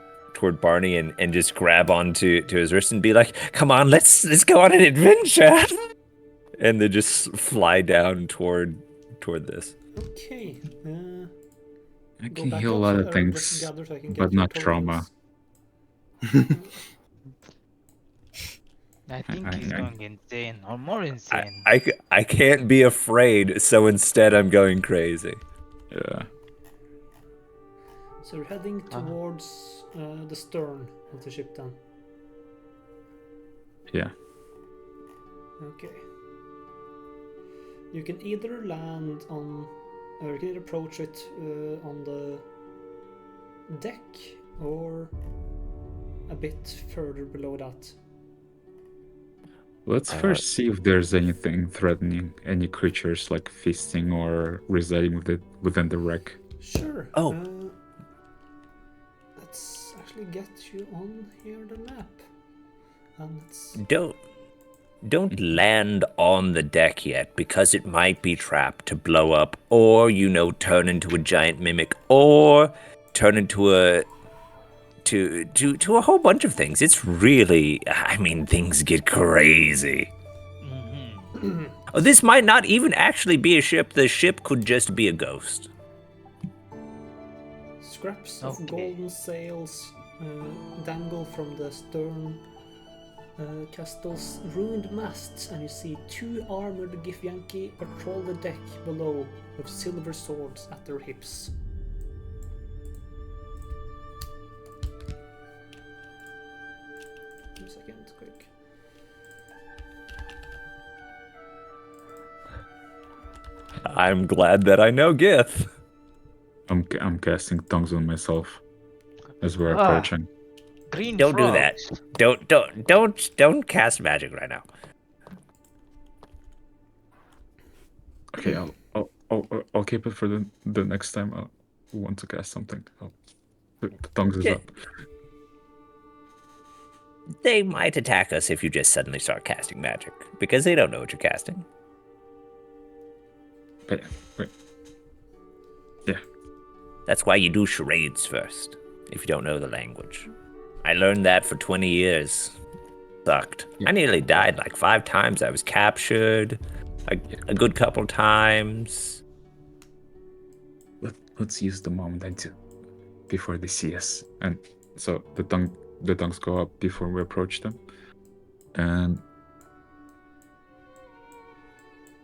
Barney and just grab onto his wrist and be like, "Come on, let's go on an adventure." And then just fly down toward this. Okay. I Go can back heal a up, lot so of everyone things, just gather so I can get but your not trauma. potions. I think he's I- going insane, or more insane. I can't be afraid, so instead I'm going crazy. Yeah. So you're heading towards the stern of the ship then. Yeah. Okay. You can either land on, or you can either approach it on the deck or a bit further below that. Let's first see if there's anything threatening, any creatures like feasting or residing within the wreck. Sure. Oh. Let's actually get you on here the map. And let's Don't land on the deck yet, because it might be trapped to blow up, or turn into a giant mimic, or turn into a whole bunch of things. It's really, I mean, things get crazy. Mm-hmm. Oh, this might not even actually be a ship. The ship could just be a ghost. scraps of Okay. golden sails dangle from the stern castle's ruined masts, and you see two armored Githyanki patrol the deck below with silver swords at their hips. Give me a second, quick. I'm glad that I know Gith. I'm casting tongues on myself as we're Ah. approaching. Green Don't do frogs. that. Don't cast magic right now. Okay, I'll keep it for the next time I want to cast something. The tongues is Yeah. up. They might attack us if you just suddenly start casting magic, because they don't know what you're casting. Wait. Yeah. That's why you do charades first, if you don't know the language. I learned that for 20 years. Sucked. Yeah. I nearly died like 5 times. I was captured a good couple times. Let's use the moment before they see us, and so the tongues go up before we approach them. And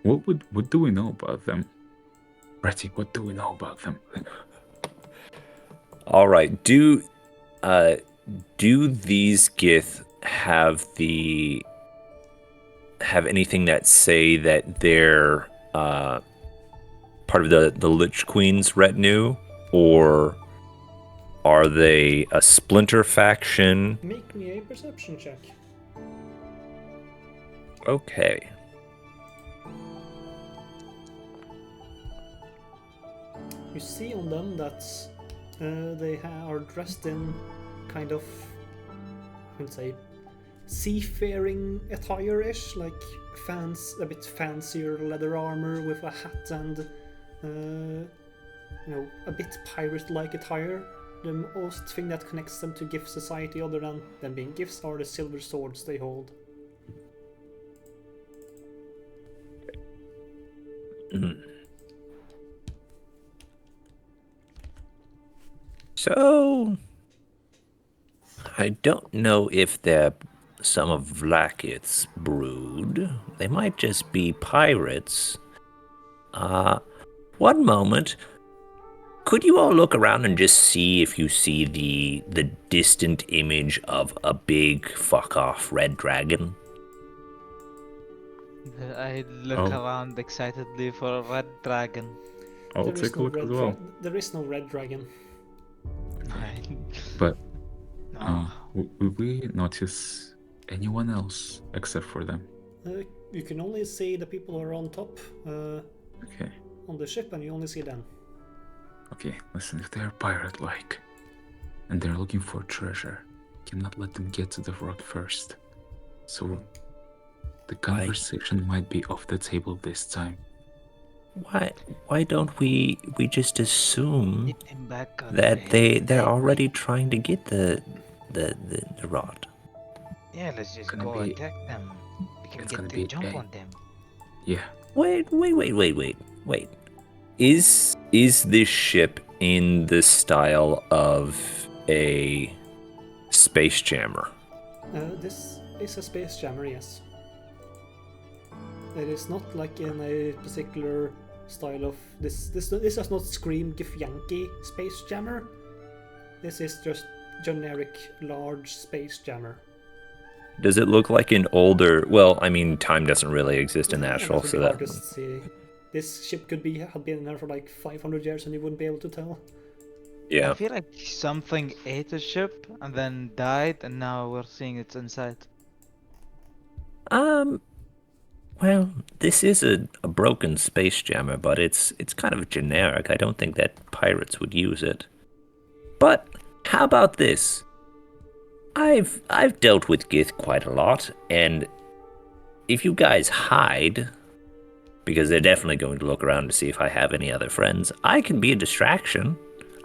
what do we know about them? Retty, what do we know about them? All right. Do these Gith have anything that say that they're part of the Lich Queen's retinue, or are they a splinter faction? Make me a perception check. Okay. You see on them that they are dressed in kind of, I would say, seafaring attire-ish, like a bit fancier leather armor with a hat and a bit pirate-like attire. The most thing that connects them to Gith society, other than them being Giths, are the silver swords they hold. So, I don't know if they're some of Vlaakith's brood. They might just be pirates. One moment. Could you all look around and just see if you see the distant image of a big fuck off red dragon? I look Oh. around excitedly for a red dragon. I'll There is take a no look as red well. There is no red dragon. But No. will we notice anyone else except for them? You can only see the people who are on top Okay. on the ship, and you only see them. Okay, listen, if they're pirate-like and they're looking for treasure, cannot let them get to the rock first. So the conversation might be off the table this time. Why don't we just assume Hit him back on that the they're head. already trying to get the rod? Yeah, let's just Gonna go be- attack them. We can it's get gonna the be jump a- on them. Yeah. Wait. Is this ship in the style of a space jammer? This is a space jammer, yes. It is not like in a particular style of this. This does not scream Githyanki space jammer. This is just generic large space jammer. Does it look like an older? Well, I mean, time doesn't really exist in And Asheville, would so be that. hard to see. This ship could have been there for like 500 years, and you wouldn't be able to tell. Yeah. I feel like something ate the ship and then died, and now we're seeing its inside. Well, this is a broken space jammer, but it's kind of generic. I don't think that pirates would use it. But how about this? I've dealt with Gith quite a lot, and if you guys hide, because they're definitely going to look around to see if I have any other friends, I can be a distraction.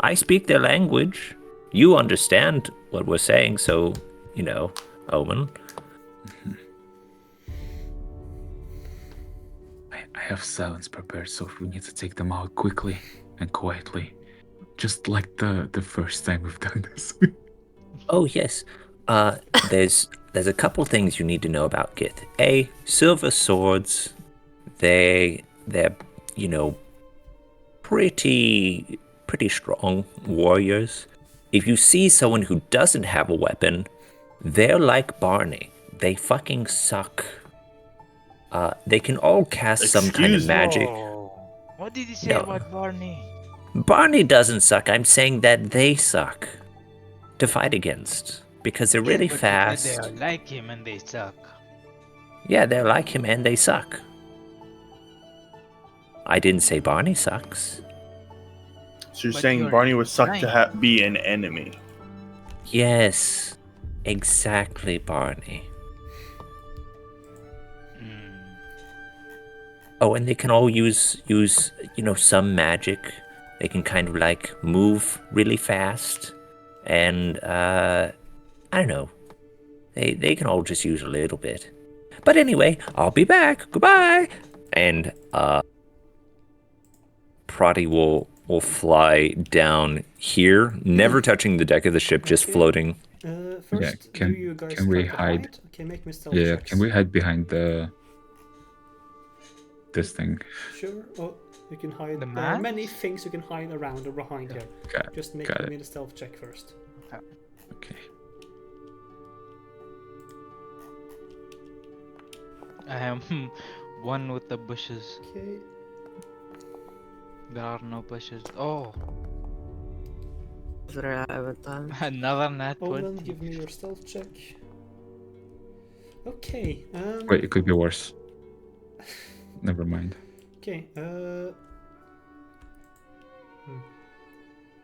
I speak their language. You understand what we're saying, so, Omen. I have silence prepared, so if we need to take them out quickly and quietly, just like the first time we've done this. Oh, yes. There's a couple things you need to know about Gith. A, silver swords, they're pretty strong warriors. If you see someone who doesn't have a weapon, they're like Barney. They fucking suck. They can all cast some kind of Excuse me? magic. Whoa. What did you say No. about Barney? Barney doesn't suck. I'm saying that they suck to fight against because they're really but fast. They are like him and they suck. Yeah, they're like him and they suck. I didn't say Barney sucks. So you're But saying you're Barney would suck to lying. be an enemy? Yes, exactly, Barney. Oh, and they can all use some magic. They can kind of like move really fast, and I don't know. They can all just use a little bit. But anyway, I'll be back. Goodbye. And Prati will fly down here, never touching the deck of the ship, just Okay. floating. First, can- do you guys can we try to hide? Okay, make me stealth Yeah, checks. can we hide behind this thing? Sure. Oh, you can hide. The There are mat? many things you can hide around or behind here. Just make got me the stealth check first. Okay. I am one with the bushes. Okay. There are no bushes. Oh, That's what I haven't done. another nat Owen, 20. give me your stealth check. Okay. Wait, it could be worse. Never mind. Okay.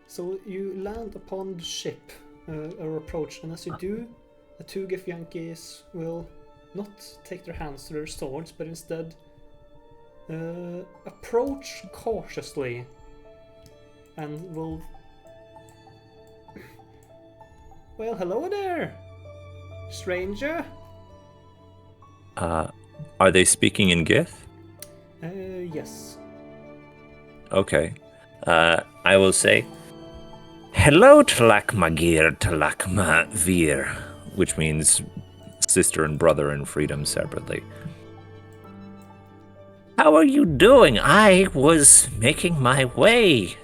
So you land upon the ship or approach, and as you do, the two Githyankies will not take their hands to their swords, but instead approach cautiously and will. Well, hello there, stranger. Are they speaking in Gith? Yes. Okay. I will say, Hello, Tlakmagir Tlakmavir, which means sister and brother in freedom separately. How are you doing? I was making my way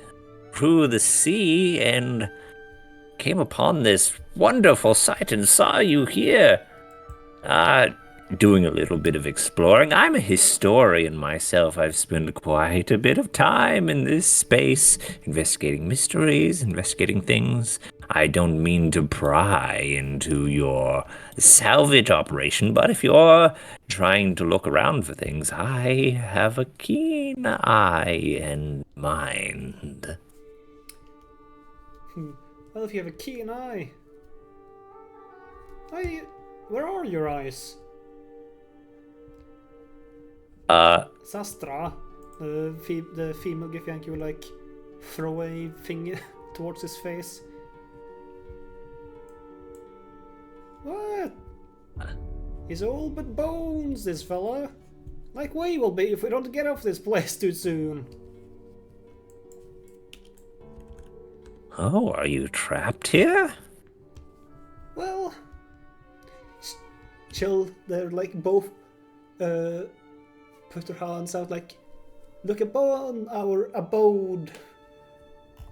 through the sea and came upon this wonderful sight and saw you here. Doing a little bit of exploring. I'm a historian myself. I've spent quite a bit of time in this space, investigating mysteries, investigating things. I don't mean to pry into your salvage operation, but if you're trying to look around for things, I have a keen eye and mind. Well, if you have a keen eye. Where are your eyes? Sastra, the female Githyanki will like throw a finger towards his face. What? He's all but bones, this fella. Like we will be if we don't get off this place too soon. Oh, are you trapped here? Well, chill. They're like both put their hands out like, look upon our abode,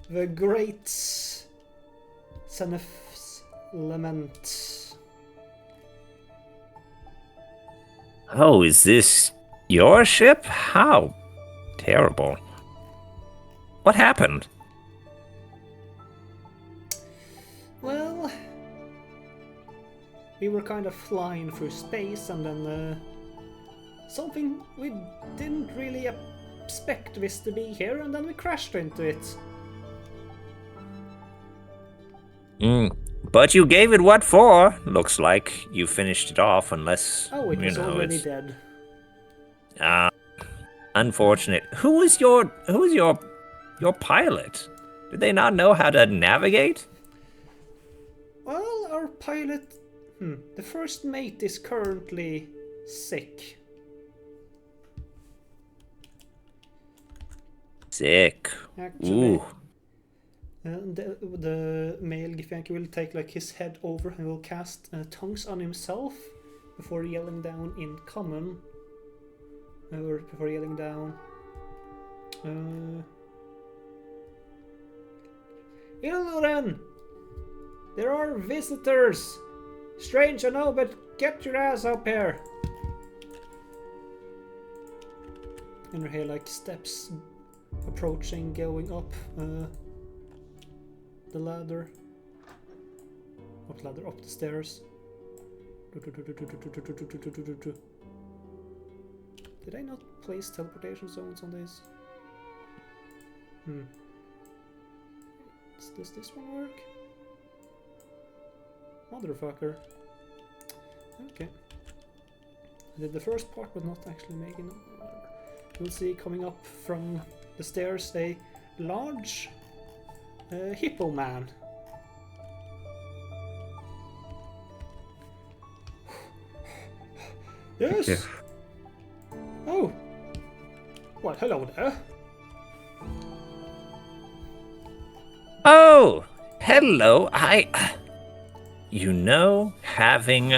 the great Senef's lament. Oh, is this your ship? How terrible. What happened? Well, we were kind of flying through space and then something we didn't really expect this to be here and then we crashed into it. But you gave it what for? Looks like you finished it off unless, Oh, it was already it's... dead. Unfortunate. Who was your pilot? Did they not know how to navigate? Well, our pilot, the first mate is currently sick. Sick. Actually, Ooh. the male Githyanki will take like his head over and will cast tongues on himself before yelling down in common. Or before yelling down. Illuren! There are visitors! Strange I know, but get your ass up here! And you hear like steps approaching, going up the ladder. Up the stairs. Did I not place teleportation zones on this? Does this one work? Motherfucker. Okay. I did the first part but not actually making it. We'll see coming up from the stairs a large hippo man. Yes! Yeah. Oh! Well, hello there. Oh, hello. Having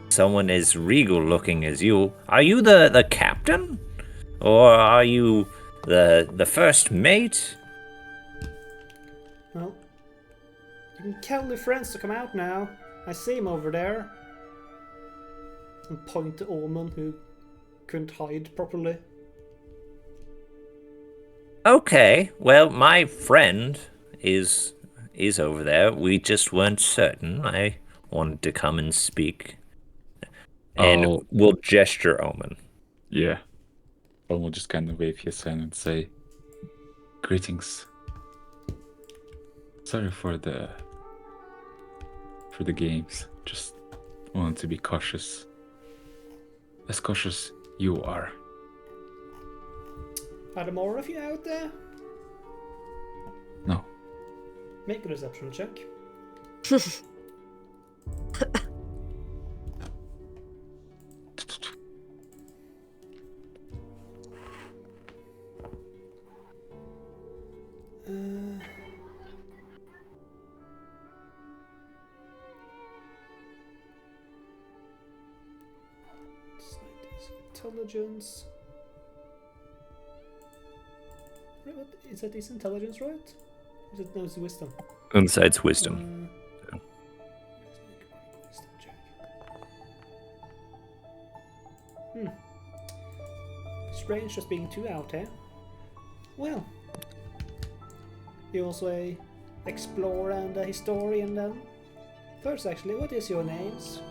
someone as regal looking as you, are you the captain? Or are you the first mate? Well, you can tell your friends to come out now. I see him over there. And point to Ormond, who couldn't hide properly. Okay, well, my friend is over there. We just weren't certain. I wanted to come and speak. And Oh. we'll gesture Omen. Yeah. Owen will just kind of wave his hand and say, "Greetings. Sorry for the games. Just wanted to be cautious. As cautious you are." Are there more of you out there? No. Make a reception check. Intelligence. What is that? Is intelligence right? Is it no? It's wisdom. Insight's wisdom. Wisdom check. Hmm. Strange just being 2 out here. Well, you're also a explorer and a historian then. First, actually, what is your names?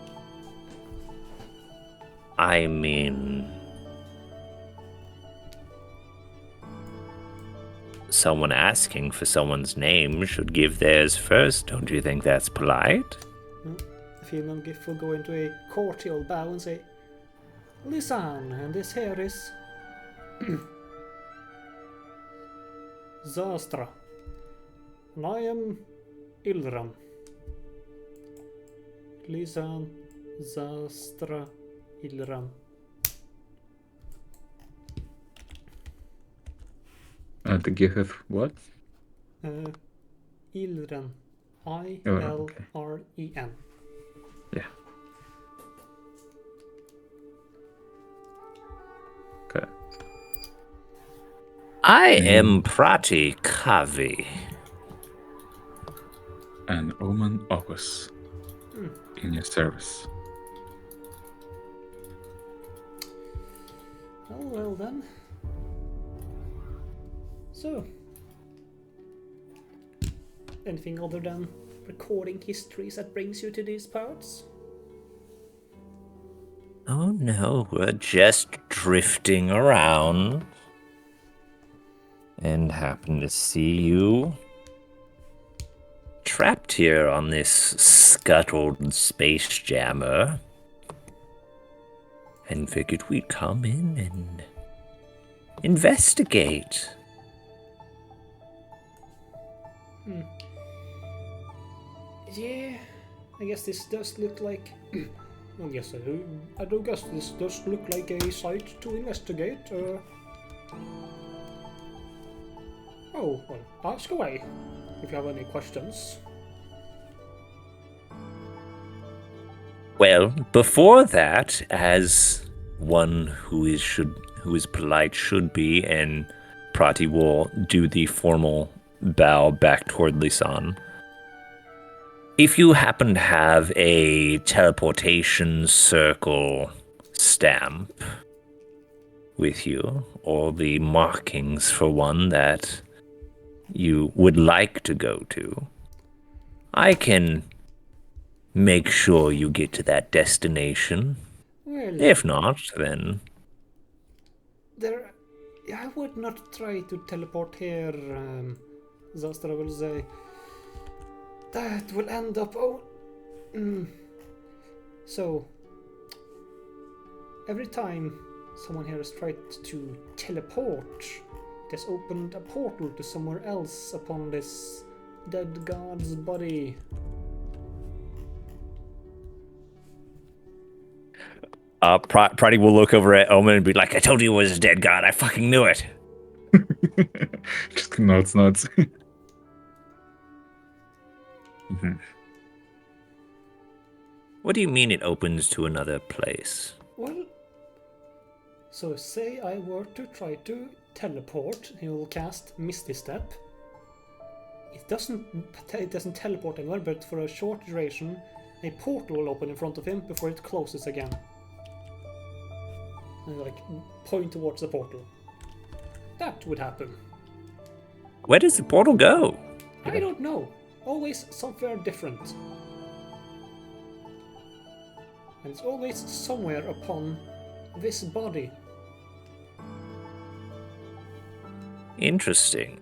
I mean, someone asking for someone's name should give theirs first. Don't you think that's polite? The female gift will go into a courtier bow and say, Lisan, and this here is Zastra, and I am Ilram. Lisan, Zastra, Ilram. The gift of what? Ilren. okay. I-L-R-E-N. Yeah. Okay. I am Prati Kavi. And Omen August in your service. Oh, well then. So, anything other than recording histories that brings you to these parts? Oh no, we're just drifting around. And happen to see you trapped here on this scuttled space jammer. And figured we'd come in and investigate. Yeah, I guess this does look like. Well, yes, I do guess this does look like a site to investigate. Oh, well, ask away if you have any questions. Well, before that, as one who is polite should be, and Prati will do the formal bow back toward Lisan. If you happen to have a teleportation circle stamp with you, or the markings for one that you would like to go to, I can make sure you get to that destination. Well, If not, then I would not try to teleport here, Zastra will say. That will end up. So, every time someone here has tried to teleport, it has opened a portal to somewhere else upon this dead god's body. Prati will look over at Omen and be like, I told you it was a dead god. I fucking knew it. Just nods. What do you mean it opens to another place? Well, so say I were to try to teleport, he will cast Misty Step. It doesn't teleport anywhere, but for a short duration, a portal will open in front of him before it closes again. And like point towards the portal. That would happen. Where does the portal go? I don't know. Always somewhere different. And it's always somewhere upon this body. Interesting.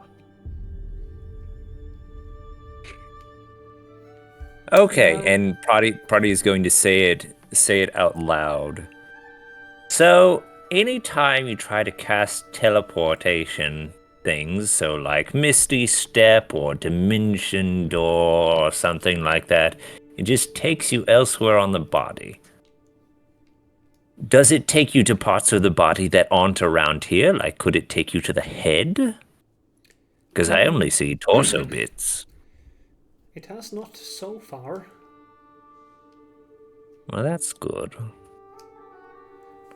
Okay, and Prati is going to say it out loud. So, anytime you try to cast teleportation things, so like Misty Step or Dimension Door or something like that, it just takes you elsewhere on the body. Does it take you to parts of the body that aren't around here? Like, could it take you to the head? Because I only see torso bits. It has not so far. Well, that's good.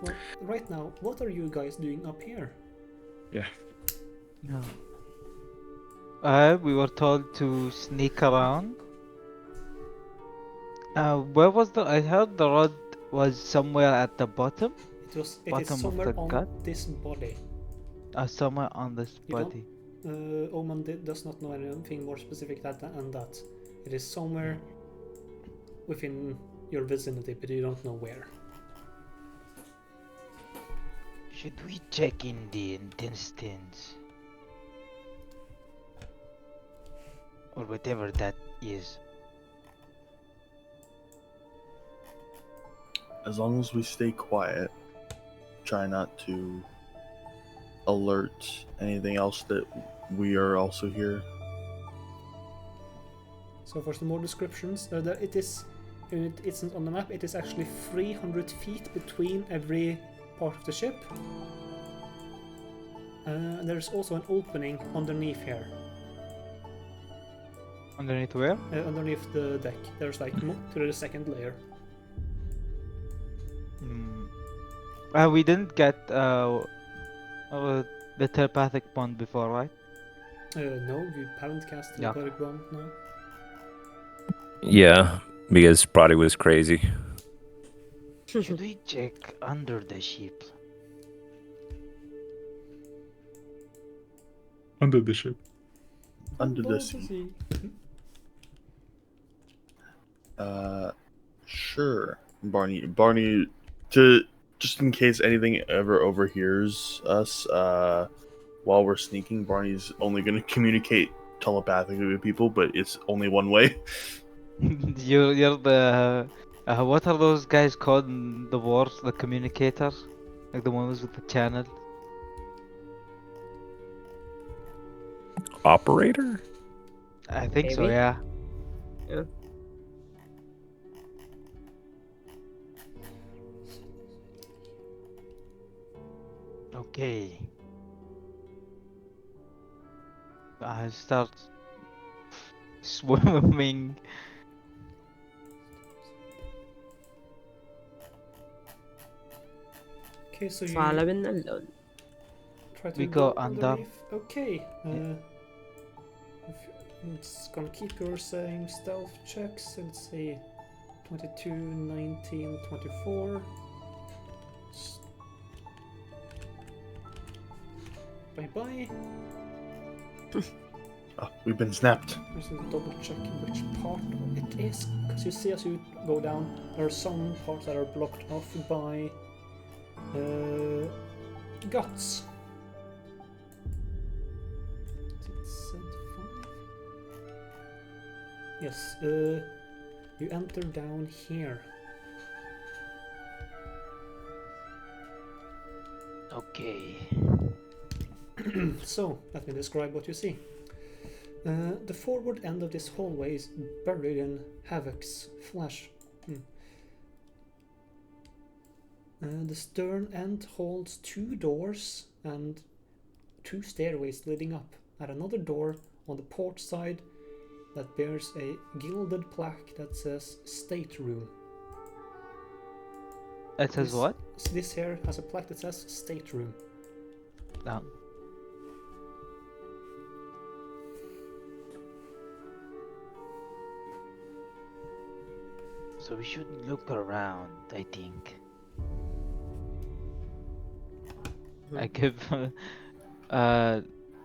Well, right now, what are you guys doing up here? Yeah. No. We were told to sneak around. Where was the? I heard the rod was somewhere at the bottom. It is Bottom of somewhere the on gut? this body. Somewhere on this You don't- body. Oman does not know anything more specific than that. It is somewhere within your vicinity, but you don't know where. Should we check in the intestines? Or whatever that is. As long as we stay quiet, try not to alert anything else that we are also here. So for some more descriptions, it isn't on the map. It is actually 300 feet between every part of the ship. There's also an opening underneath here. Underneath where? Underneath the deck. There's like to the second layer. We didn't get the telepathic bond before, right? No, we haven't cast the Yeah. Cleric Bond, no. Yeah, because Prodi was crazy. Should we check under the ship? Under the ship. Under the sea. Sure. Barney, to just in case anything ever overhears us, while we're sneaking, Barney's only going to communicate telepathically with people, but it's only one way. You're the what are those guys called in the wars? The communicators, like the ones with the channel. Operator? I think so. Maybe. Yeah. Yeah. Okay. I start swimming. Okay, so you Following alone. try to We go under- under. underneath. Okay. It's gonna keep your same stealth checks. Let's see. 22, 19, 24. Bye bye. We've been snapped. Just double check which part it is, because you see as you go down, there are some parts that are blocked off by guts. It said 5. Yes, you enter down here. Okay. So, let me describe what you see. The forward end of this hallway is buried in Havoc's flesh. The stern end holds 2 doors and 2 stairways leading up. At another door on the port side that bears a gilded plaque that says Stateroom. It says what? This here has a plaque that says Stateroom. No. So we should look around, I think. I give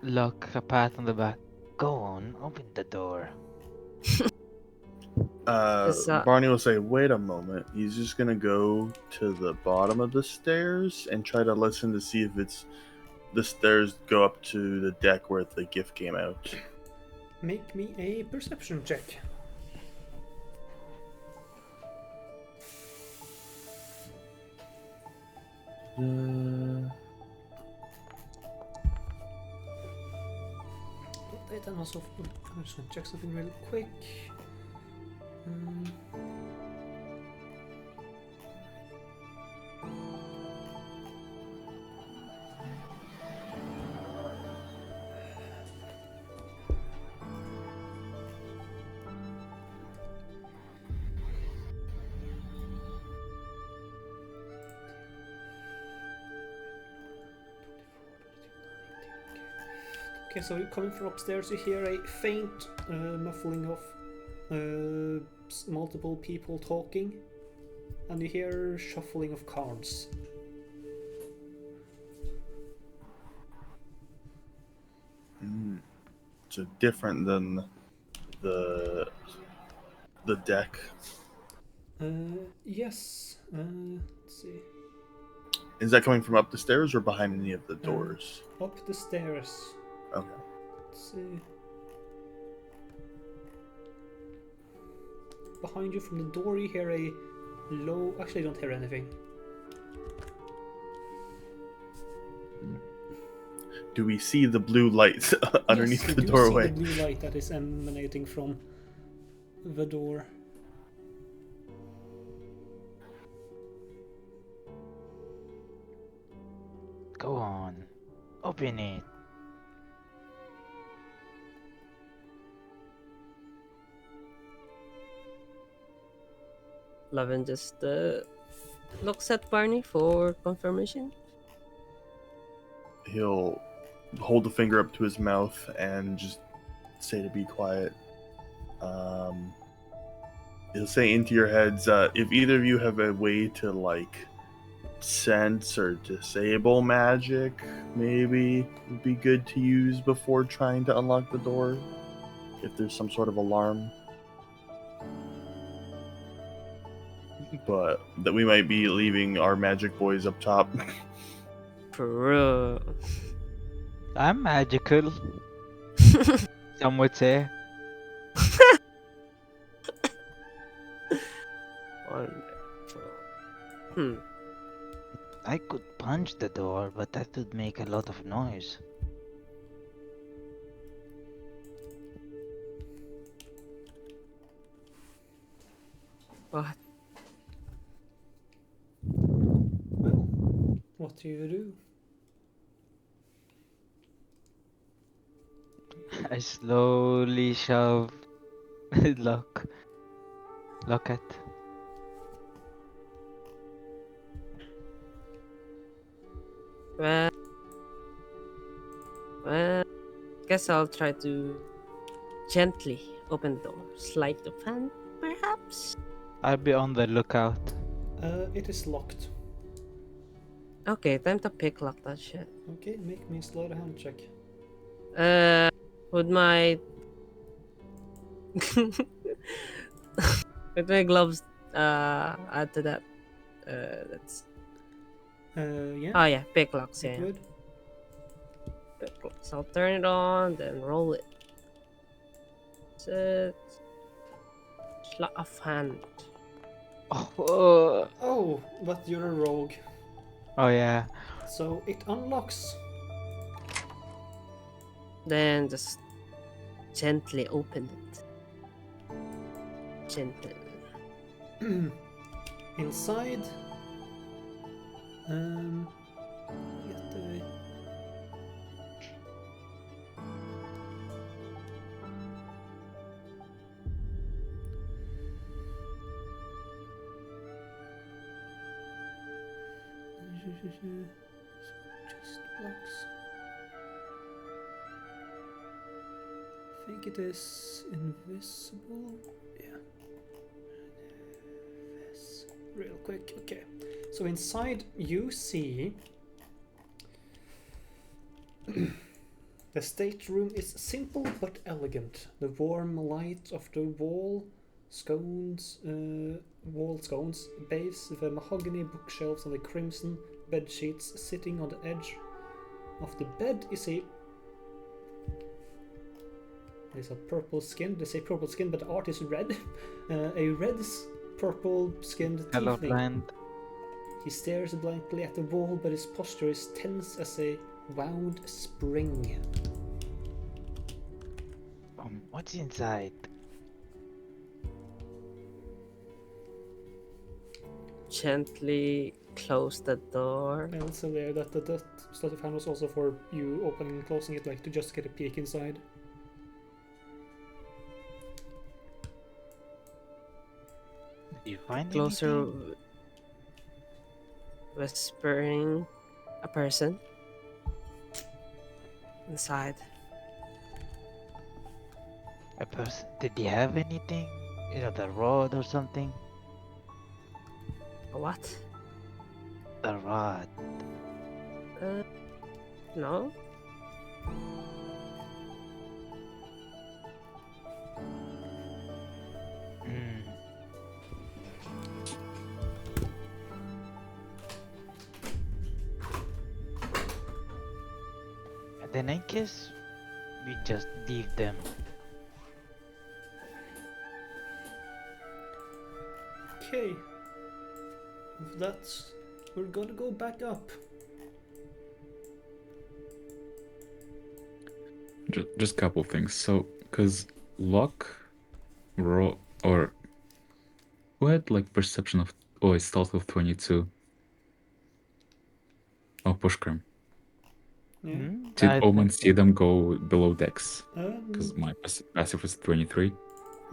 Luck a pat on the back. Go on, open the door. Barney will say, "Wait a moment." He's just gonna go to the bottom of the stairs and try to listen to see if it's the stairs go up to the deck where the gift came out. Make me a perception check. Data and also, I'm just gonna check something real quick. Okay, so you're coming from upstairs, you hear a faint muffling of multiple people talking, and you hear shuffling of cards. So different than the deck. Yes. Let's see. Is that coming from up the stairs or behind any of the doors? Up the stairs. Okay. Let's see. Behind you from the door, you hear a low. Actually, you don't hear anything. Do we see the blue light underneath Yes, you the do doorway? see the blue light that is emanating from the door. Go on. Open it. Levin just looks at Barney for confirmation. He'll hold the finger up to his mouth and just say to be quiet. He'll say into your heads, if either of you have a way to like sense or disable magic, maybe would be good to use before trying to unlock the door. If there's some sort of alarm. But that we might be leaving our magic boys up top. Bro. I'm magical. Some would say. Wonderful. I could punch the door, but that would make a lot of noise. What? Well, what do you do? I slowly shove locket. Well, guess I'll try to gently open the door. Sleight of hand, perhaps? I'll be on the lookout. It is locked. Okay, time to pick lock that shit. Okay, make me a sleight of hand check. Would my with my gloves add to that? That's Yeah. oh yeah, pick locks. It Yeah, would. pick locks. I'll turn it on, then roll it. Set. Sleight of hand. Oh, but you're a rogue. Oh yeah. So it unlocks. Then just gently open it. Gently. Inside. Get the. Just blocks. I think it is invisible. Yeah. This real quick. Okay. So inside you see the stateroom is simple but elegant. The warm light of the wall scones bathes the mahogany bookshelves and the crimson bed sheets. Sitting on the edge of the bed is a purple skin. They say purple skin, but the art is red. A red purple skinned Hello, tiefling. friend. He stares blankly at the wall, but his posture is tense as a wound spring. What's inside? Gently close the door. I also there that the sleight of hand was also for you opening and closing it, like to just get a peek inside. Did you find Closer, anything? whispering a person inside. A person? Did he have anything? You know, the rod or something? What? The rod. No? Hmm. Then I guess we just leave them. Okay. With that, we're gonna go back up. Just a couple things. So, because Locke, or who had like perception of, it's stealth of 22. Oh, Pushkram. Yeah. Hmm? Did I Omen think see them go below decks? Because Um, my passive was 23.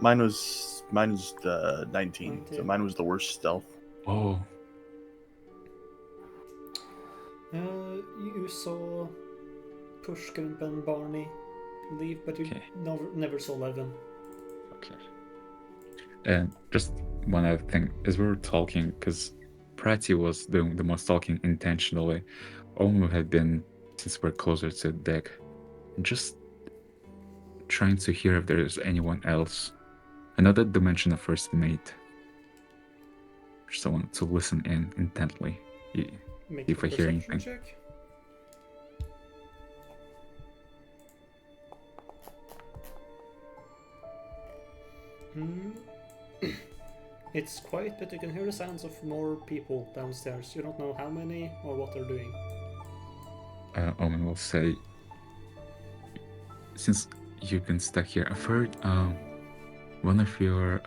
Mine was 19, so 19. mine was the worst stealth. Oh, You saw Pushkin and Barney leave, but you okay. never saw Levin. Okay. And just one other thing, as we were talking, because Prati was doing the most talking intentionally, Omu had been, since we're closer to the deck, just trying to hear if there's anyone else. Another dimension of first mate. Just want to listen in intently. Make If a I hear perception anything. check. Hmm. It's quiet, but you can hear the sounds of more people downstairs. You don't know how many or what they're doing. Omen will say, since you've been stuck here, I've heard one of your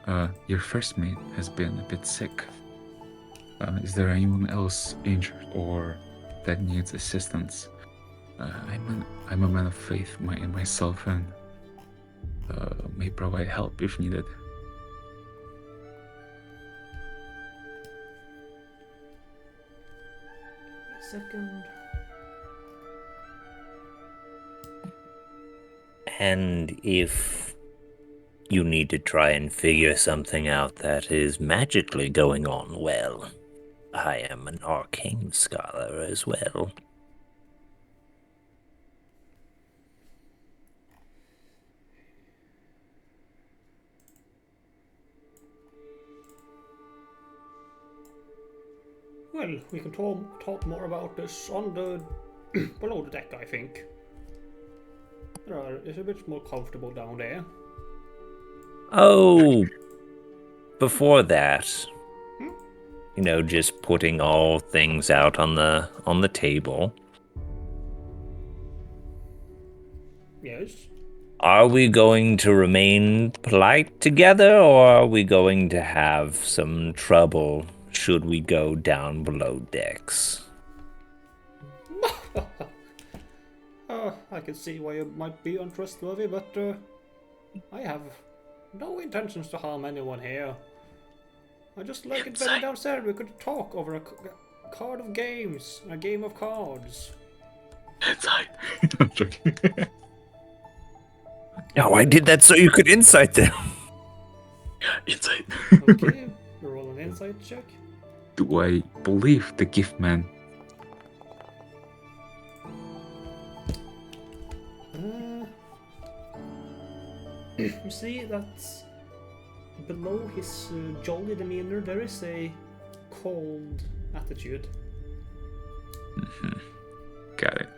first mate has been a bit sick. Is there anyone else injured or that needs assistance? I'm a man of faith myself and may provide help if needed. Second. And if you need to try and figure something out that is magically going on, well, I am an arcane scholar as well. Well, we can talk more about this on the below the deck, I think. It's a bit more comfortable down there. Oh, before that, just putting all things out on the table. Yes. Are we going to remain polite together, or are we going to have some trouble should we go down below decks? I can see why you might be untrustworthy, but I have no intentions to harm anyone here. I just like it better downstairs. We could talk over a card of games, a game of cards. Inside. I'm joking. Oh, I did that so you could insight them. Inside. Okay, roll an insight check. Do I believe the gift man? You see that below his jolly demeanor there is a cold attitude. Got it.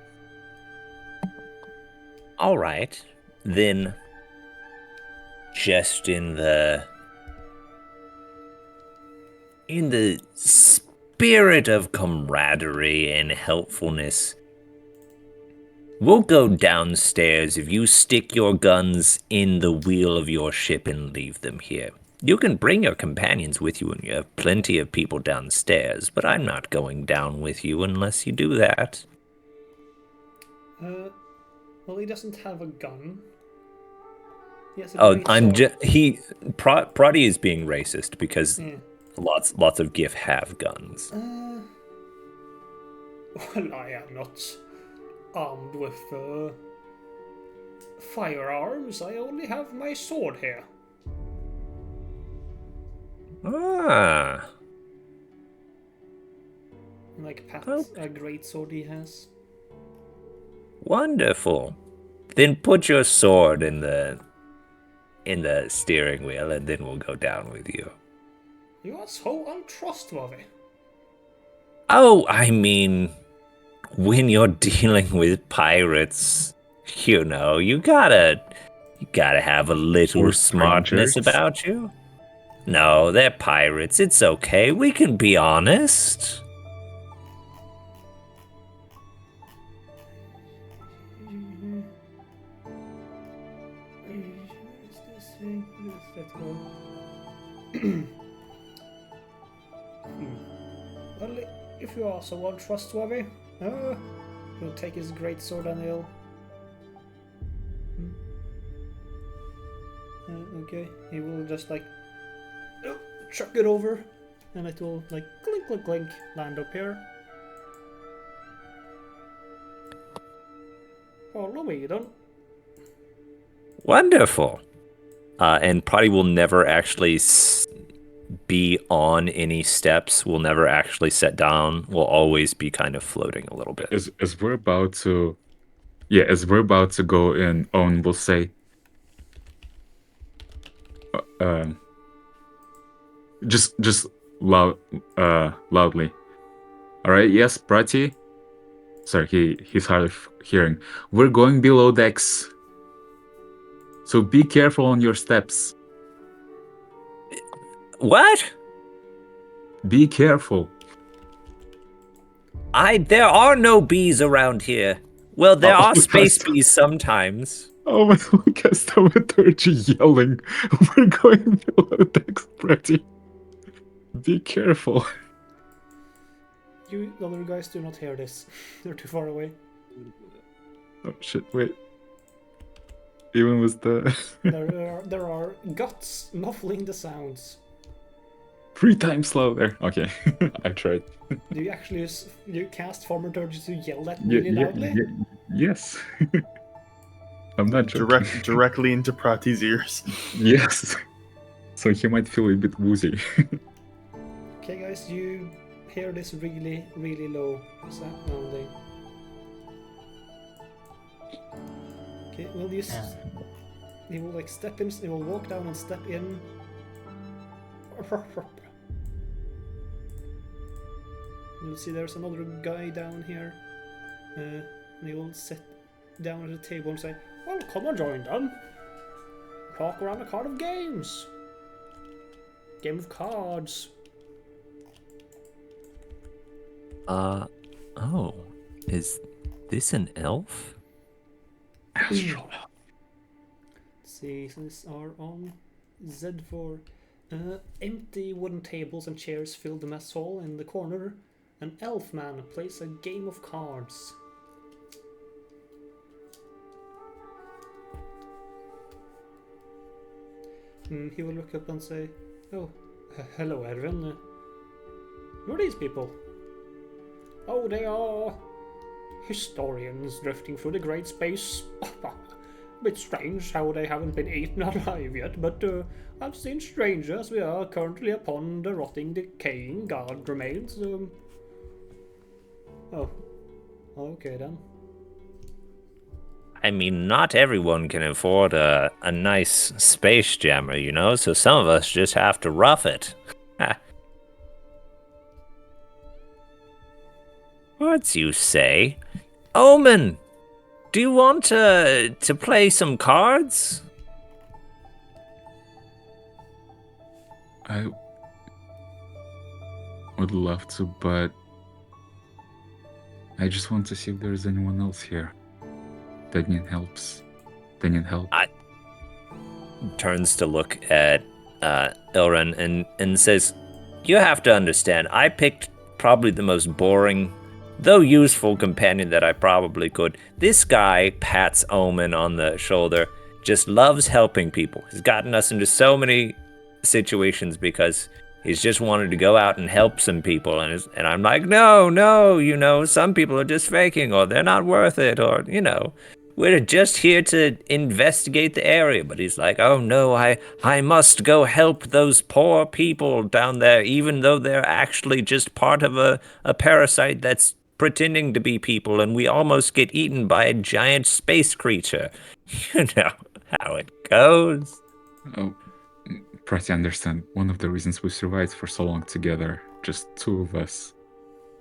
All right, then. Just in the spirit of camaraderie and helpfulness, we'll go downstairs if you stick your guns in the wheel of your ship and leave them here. You can bring your companions with you, and you have plenty of people downstairs, but I'm not going down with you unless you do that. Well, he doesn't have a gun. He has a Oh, great I'm sword. Prati is being racist because Yeah. lots of GIF have guns. Well, I am not armed with firearms. I only have my sword here. Ah. Like Pat, Oh. a great sword he has. Wonderful. Then put your sword in the steering wheel, and then we'll go down with you. You are so untrustworthy. Oh, I mean, when you're dealing with pirates, you know, you gotta have a little Or smartness strangers. about you. No, they're pirates. It's okay. We can be honest. Well, if you are so untrustworthy, he'll take his great sword and he'll. Okay, he will just like chuck it over, and it will like clink, clink, clink, land up here. Follow me, then. Wonderful. And Prati will never actually be on any steps. Will never actually sit down. Will always be kind of floating a little bit. As we're about to, as we're about to go in, Owen will say, just loudly. All right, yes, Prati. Sorry, he's hard of hearing. We're going below decks, so be careful on your steps. What? Be careful. There are no bees around here. Well, there Oh, are space that's- bees sometimes. Oh my gosh, thaumaturgy yelling. We're going below decks, Prati. Be careful. You other guys do not hear this. They're too far away. Oh shit, wait. Even with the... There are guts muffling the sounds. 3 times louder. Okay, I tried. Do you actually you cast thaumaturgy to yell that really loudly? Yes. I'm not joking. Directly into Prati's ears. Yes. So he might feel a bit woozy. Okay, guys, you hear this really, really low sounding. Okay, will you? He will like step in. He will walk down and step in. You'll see there's another guy down here. And he will sit down at the table and say, "Well, come and join them. Talk around a card of games. Game of cards." Oh, is this an elf? Astral. See, so these are on Z4. Empty wooden tables and chairs fill the mess hall. In the corner, an elf man plays a game of cards. He will look up and say, "Oh, hello, Erwin. Who are these people?" "Oh, they are historians drifting through the great space. Bit strange how they haven't been eaten alive yet, but I've seen strangers. We are currently upon the rotting, decaying guard remains. Oh, okay then." I mean, not everyone can afford a nice space jammer, you know, so some of us just have to rough it. What you say? Omen, do you want to play some cards? I would love to, but I just want to see if there's anyone else here that need help. Turns to look at Ilren and says, "You have to understand, I picked probably the most boring, though useful companion that I probably could. This guy pats Omen on the shoulder, just loves helping people. He's gotten us into so many situations because he's just wanted to go out and help some people. And I'm like, no, you know, some people are just faking, or they're not worth it, or, you know, we're just here to investigate the area. But he's like, oh no, I must go help those poor people down there, even though they're actually just part of a parasite that's pretending to be people, and we almost get eaten by a giant space creature. You know how it goes. Oh, try to understand. One of the reasons we survived for so long together, just two of us,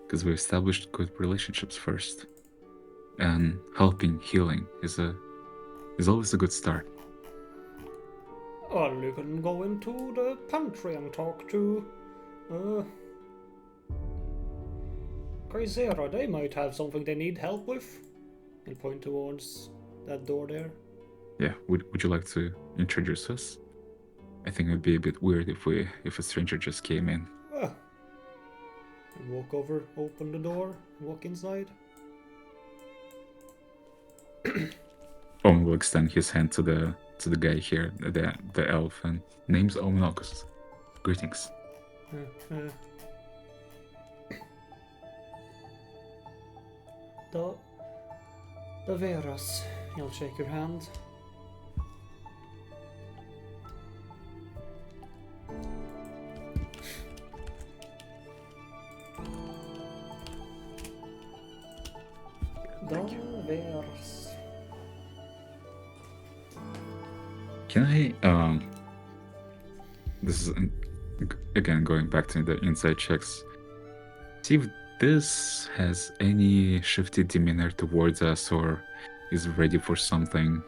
because we established good relationships first, and helping, healing is always a good start. Well, you can go into the pantry and talk to Kaisera. They might have something they need help with. He'll point towards that door there. Yeah, would you like to introduce us? I think it would be a bit weird if a stranger just came in. Ah. And walk over, open the door, walk inside. Owen will extend his hand to the guy here, the elf, and name's Omenocus. Greetings. The Veras. He'll shake your hand. The Veras. Can I this is again going back to the inside checks. See if this has any shifty demeanor towards us or is ready for something.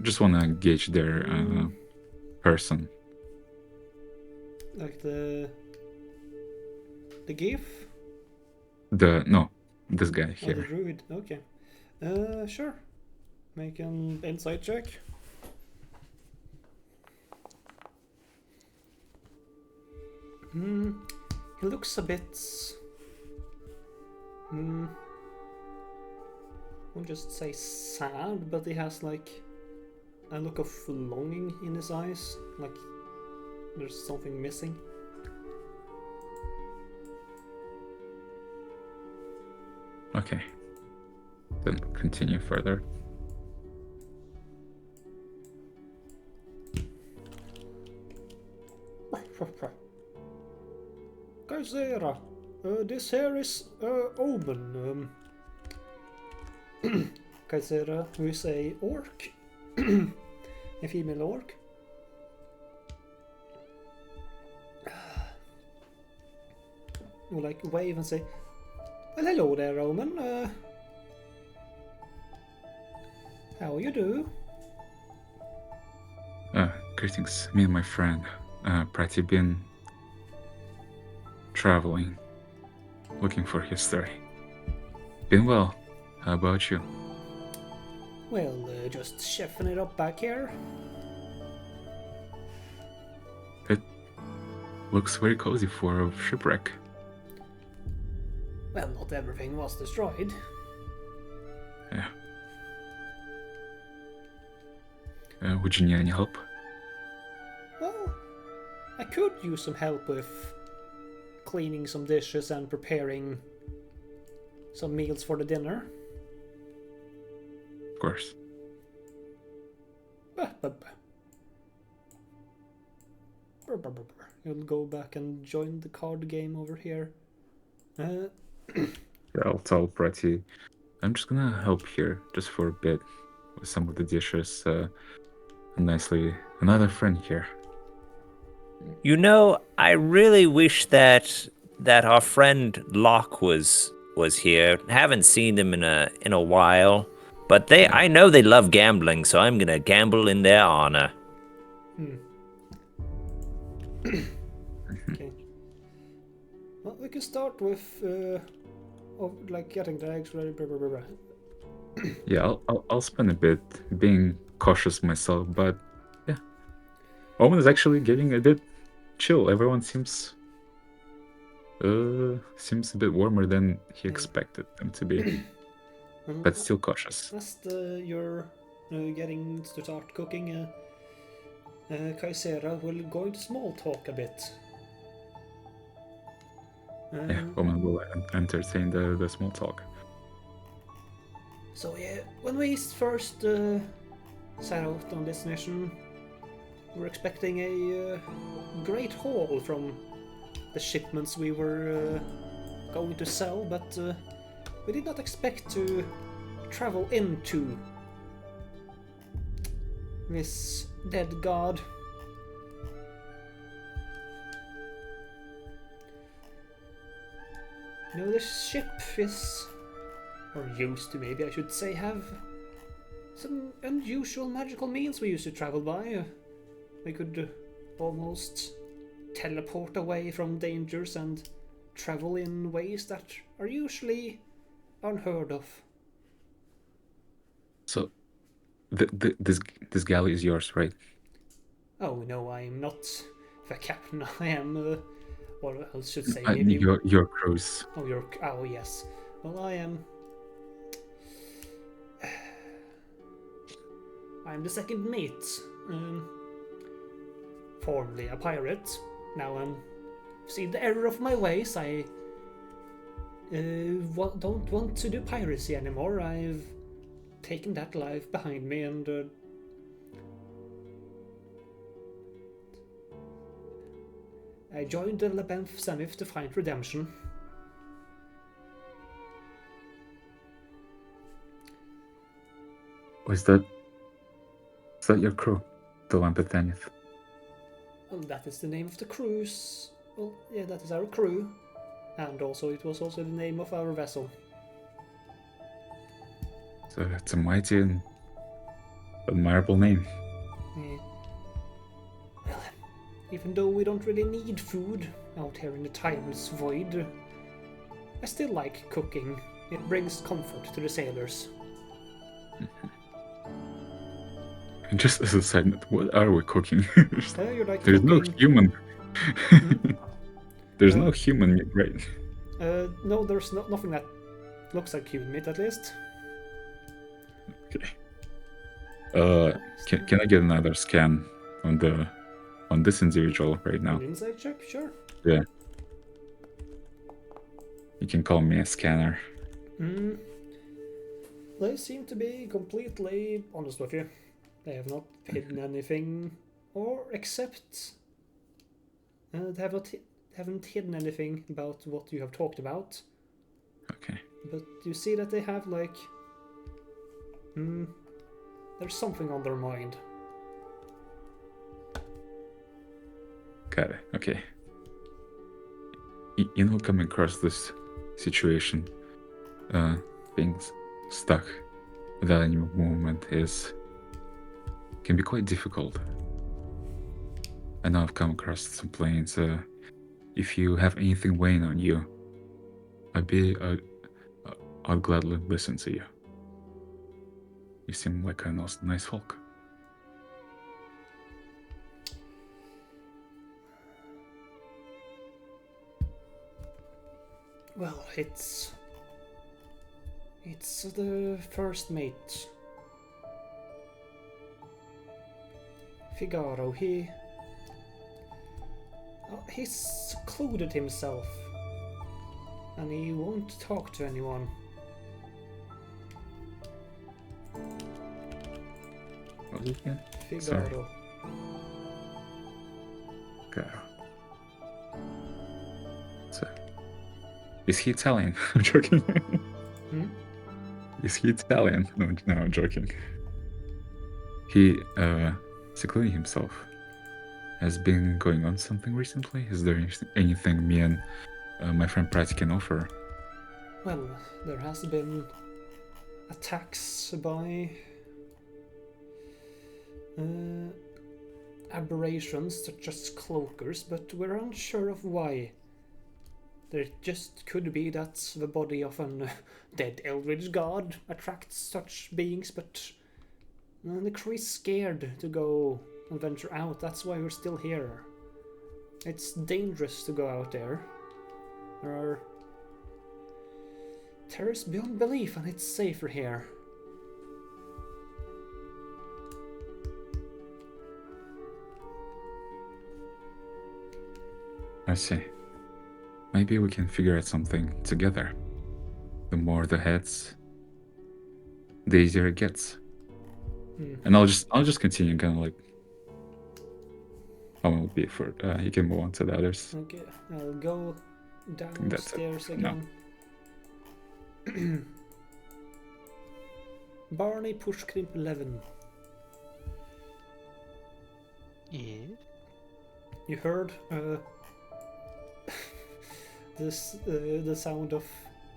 Just want to gauge their person. Like the GIF? No, this guy Oh, the here. druid. Okay. Sure. Make an insight check. He looks a bit. I won't just say sad, but he has like a look of longing in his eyes, like there's something missing. Okay. Then continue further. Kaisera, this here is Omen. Kaisera, who is a orc, a female orc. Will like wave and say, "Well, hello there, Omen. How you do?" Greetings. Me and my friend, Prati, been traveling, looking for history. Been well. How about you? Well, just chefing it up back here. It looks very cozy for a shipwreck. Well, not everything was destroyed. Yeah. Would you need any help? Well, I could use some help with cleaning some dishes and preparing some meals for the dinner. Of course. You'll go back and join the card game over here. Yeah, I'll tell Prati. I'm just gonna help here, just for a bit, with some of the dishes. Nicely, another friend here. You know, I really wish that our friend Locke was here. Haven't seen them in a while, but I know they love gambling, so I'm gonna gamble in their honor. Okay. Well, we can start with like getting the eggs ready. Blah, blah, blah, blah. Yeah, I'll spend a bit being cautious myself, but yeah, Omen is actually getting a bit chill. Everyone seems a bit warmer than he expected them to be, but still cautious. As you're getting to start cooking, Kaisera will go into small talk a bit. Yeah, Omen will entertain the small talk. So yeah, when we first set out on this mission, we were expecting a great haul from the shipments we were going to sell, but we did not expect to travel into this dead god. You know, this ship is, or used to maybe I should say, have some unusual magical means we used to travel by. We could almost teleport away from dangers and travel in ways that are usually unheard of. So, this galley is yours, right? Oh no, I'm not the captain. I am, or I should say, I maybe. mean, your cruise. Oh, you're. Oh yes. Well, I am. I'm the second mate. Formerly a pirate. Now I'm. See the error of my ways. I don't want to do piracy anymore. I've taken that life behind me and. I joined the Labanth Zenith to find redemption. Is that your crew, the Lampethanith? Well, that is the name of the cruise. Well, yeah, that is our crew. And also, it was also the name of our vessel. So it's a mighty and admirable name. Well, even though we don't really need food out here in the timeless void, I still like cooking. It brings comfort to the sailors. And just as a side note, what are we cooking? You're like There's no cooking. human. There's no human meat, right? No, there's nothing that looks like human meat, at least. Okay. Can I get another scan on this individual right now? An insight check, sure. Yeah. You can call me a scanner. They seem to be completely honest with you. They have not hidden anything, or except they haven't hidden anything about what you have talked about. Okay. But you see that they have like, there's something on their mind. Got it. Okay. You know, coming across this situation, being stuck without any movement can be quite difficult. I know I've come across some planes. If you have anything weighing on you, I'll gladly listen to you. You seem like a nice folk. Well, it's the first mate. Figaro, he's secluded himself and he won't talk to anyone. What was it again? Figaro. Figaro. So, is he Italian? I'm joking. Is he Italian? No, I'm joking. He secluding himself. Has been going on something recently? Is there anything me and my friend Prati can offer? Well, there has been attacks by aberrations such as cloakers, but we're unsure of why. There just could be that the body of an dead eldritch god attracts such beings, but the crew is scared to go and venture out. That's why we're still here. It's dangerous to go out there. There are terrors beyond belief, and it's safer here. I see. Maybe we can figure out something together. The more the heads, the easier it gets. And I'll just continue kind of like. I won't be for. You can move on to the others. Okay, I'll go That's it downstairs for now. again. Barney push crimp 11. Yeah. You heard this the sound of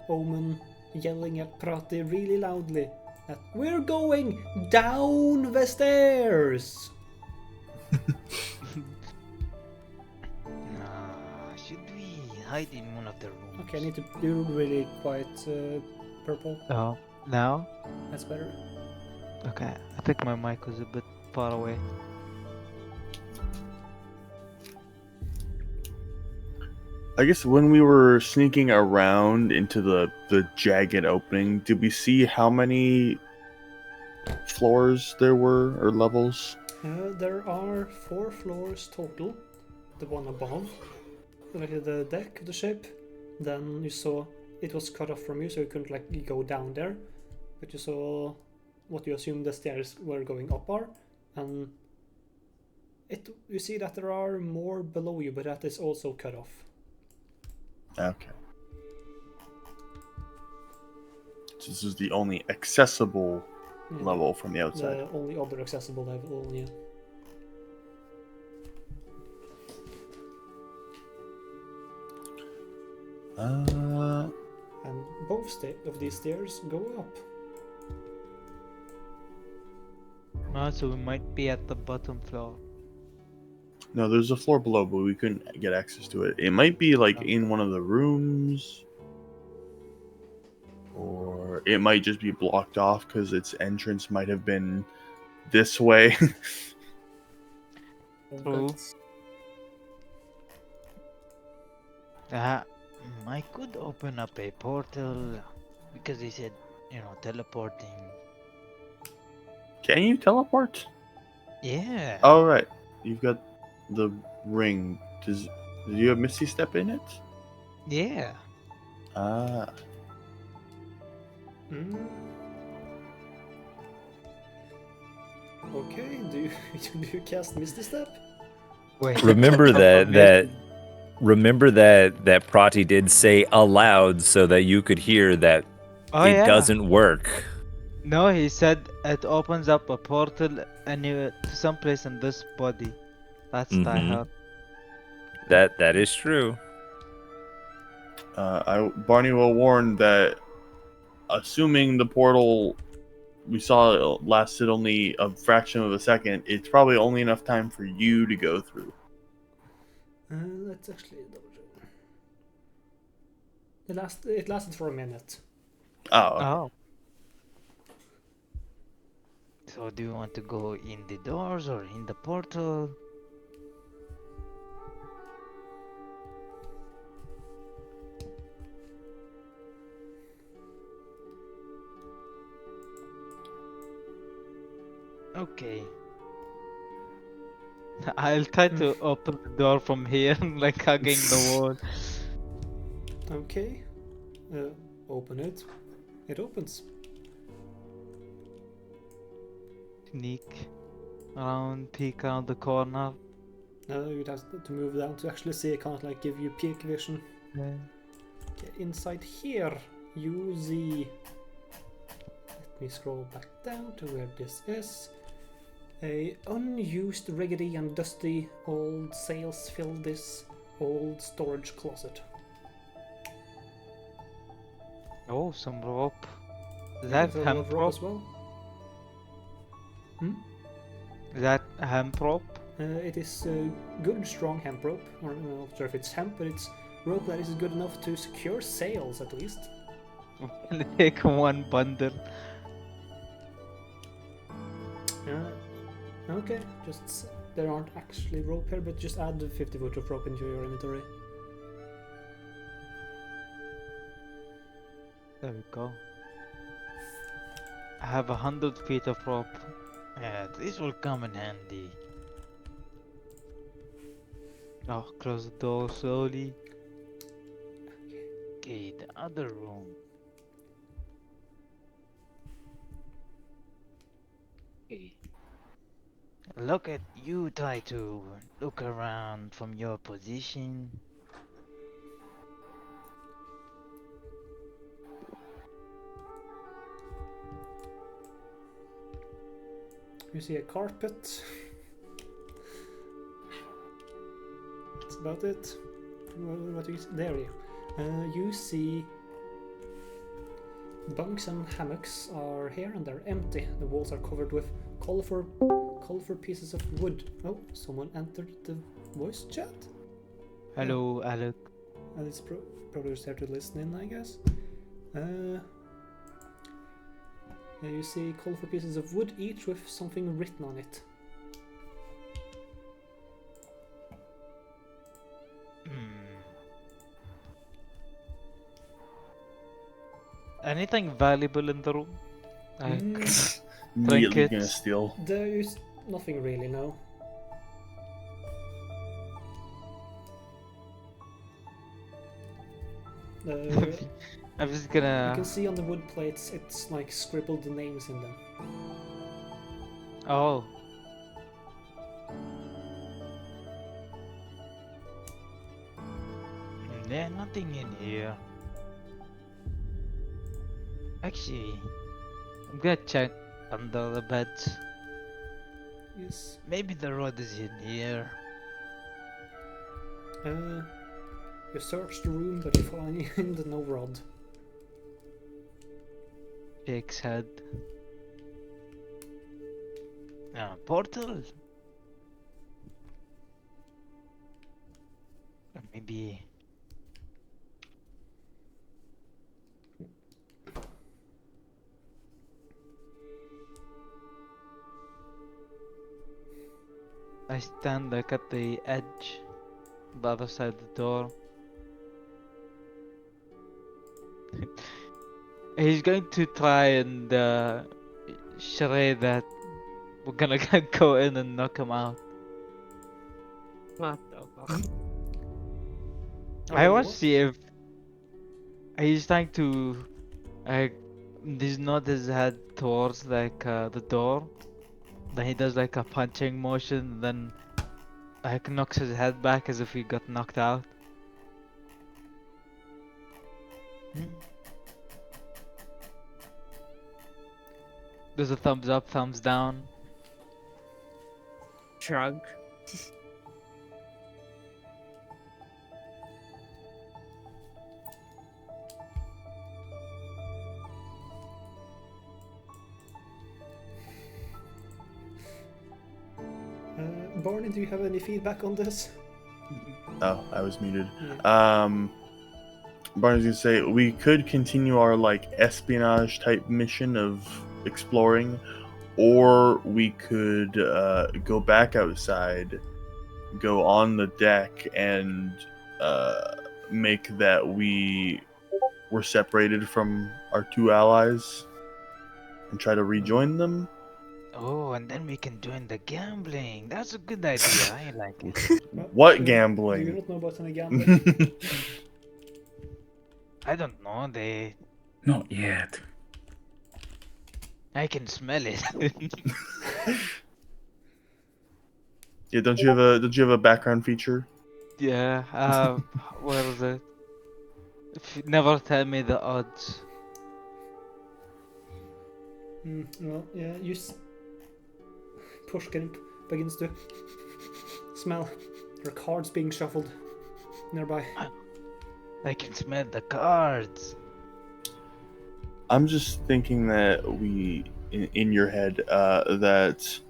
Omen yelling at Prati really loudly that we're going down the stairs. Should we hide in one of the rooms? Okay, I need to do really quiet, purple. Oh, now? That's better. Okay, I think my mic was a bit far away. I guess when we were sneaking around into the jagged opening, did we see how many floors there were or levels? There are 4 floors total. The one above, like the deck of the ship. Then you saw it was cut off from you, so you couldn't like go down there. But you saw what you assume the stairs were going up are, and you see that there are more below you, but that is also cut off. Okay. So this is the only accessible level from the outside. The only other accessible level, yeah. And both of these stairs go up. So we might be at the bottom floor. No, there's a floor below, but we couldn't get access to it. It might be like in one of the rooms, or it might just be blocked off because its entrance might have been this way. True. I could open up a portal because they said, teleporting. Can you teleport? Yeah. Oh, right. You've got the ring. Do you have Misty Step in it? Yeah. Ah. Okay, do you cast Misty Step? Wait. Remember that Prati did say aloud so that you could hear that it doesn't work. No, he said it opens up a portal to someplace in this body. That's what I heard. That is true. Barney will warn that, assuming the portal we saw lasted only a fraction of a second, it's probably only enough time for you to go through. Let's actually double check. It lasted for a minute. Oh. Okay. Oh. So do you want to go in the doors or in the portal? Okay. I'll try to open the door from here, like hugging the wall. Okay. Open it. It opens. Sneak around, peek around the corner. You'd have to move down to actually see. I can't like give you peak vision. Yeah. Okay, inside here, use the. Let me scroll back down to where this is. A unused, rickety, and dusty old sails fill this old storage closet. Oh, some rope. Is that There's a hemp rope rope? as well. Is that hemp rope? It is good, strong hemp rope. Or I'm not sure if it's hemp, but it's rope that is good enough to secure sails at least. Take one bundle. Okay, just there aren't actually rope here, but just add 50 foot of rope into your inventory. There we go. I have 100 feet of rope. Yeah, this will come in handy. Oh, close the door slowly. Okay, the other room. Look at you try to look around from your position. You see a carpet. That's about it. What do you see? There you see bunks and hammocks are here and they're empty. The walls are covered with colorful pieces of wood. Oh, someone entered the voice chat? Hello, Alec. And it's probably just here to listen in, I guess. You see colorful pieces of wood, each with something written on it. Anything valuable in the room? Immediately gonna Trinkets. steal. There is nothing really, no. I'm just You gonna. can see on the wood plates, it's like scribbled the names in them. Oh. Yeah, nothing in here. Actually, I'm gonna check under the beds. Yes. Maybe the rod is in here. You search the room, but you find no rod. Jake's head. Portal? Or maybe. I stand like at the edge, the other side of the door. He's going to try and charade that we're gonna go in and knock him out. What the fuck? I want to What? see if he's trying to just nod his head towards like the door. Then he does like a punching motion, then like knocks his head back as if he got knocked out. There's a thumbs up, thumbs down. Shrug. Barney, do you have any feedback on this? Oh, I was muted. Yeah. Barney's gonna say we could continue our like espionage type mission of exploring, or we could go back outside, go on the deck, and make that we were separated from our two allies and try to rejoin them. Oh, and then we can join the gambling. That's a good idea. I like it. Well, What do you gambling? not know about any gambling? I don't know. Not yet. I can smell it. Yeah, don't you have a background feature? Yeah. Where is it? Never tell me the odds. Well, yeah, Pushkin begins to smell. There are cards being shuffled nearby. I can smell the cards. I'm just thinking that we, in your head, that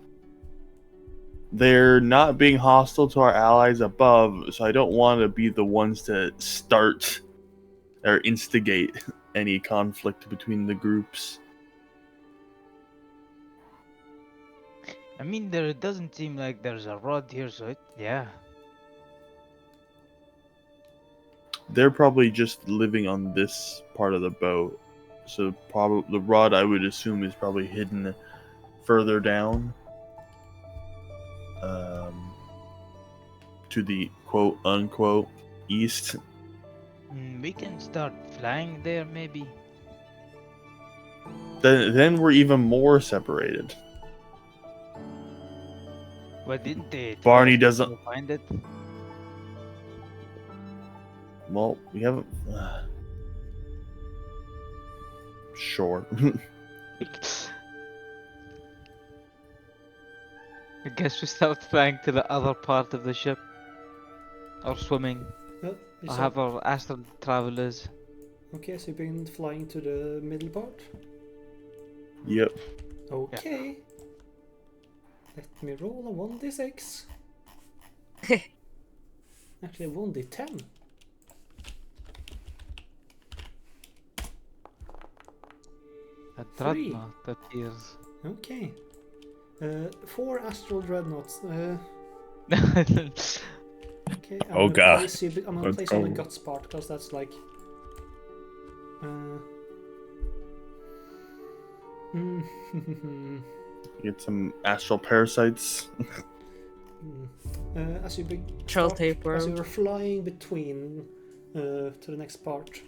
they're not being hostile to our allies above, so I don't want to be the ones to start or instigate any conflict between the groups. I mean, there doesn't seem like there's a rod here, so yeah. They're probably just living on this part of the boat, so probably the rod I would assume is probably hidden further down, to the quote unquote east. We can start flying there, maybe. Then we're even more separated. But didn't they? tell Barney us doesn't- to find it. Well, we haven't. Sure. I guess we start flying to the other part of the ship, or swimming, Oh, you or saw- have our astral travelers. Okay, so you've been flying to the middle part. Yep. Okay. Let me roll a 1d6. Actually, a 1d10. A Three. dreadnought appears. Okay. 4 astral dreadnoughts. Okay. I'm Oh, gonna God. Place you, I'm gonna place on the guts part because that's like. Get some astral parasites. As you Troll as you tapeworm. were flying between to the next part.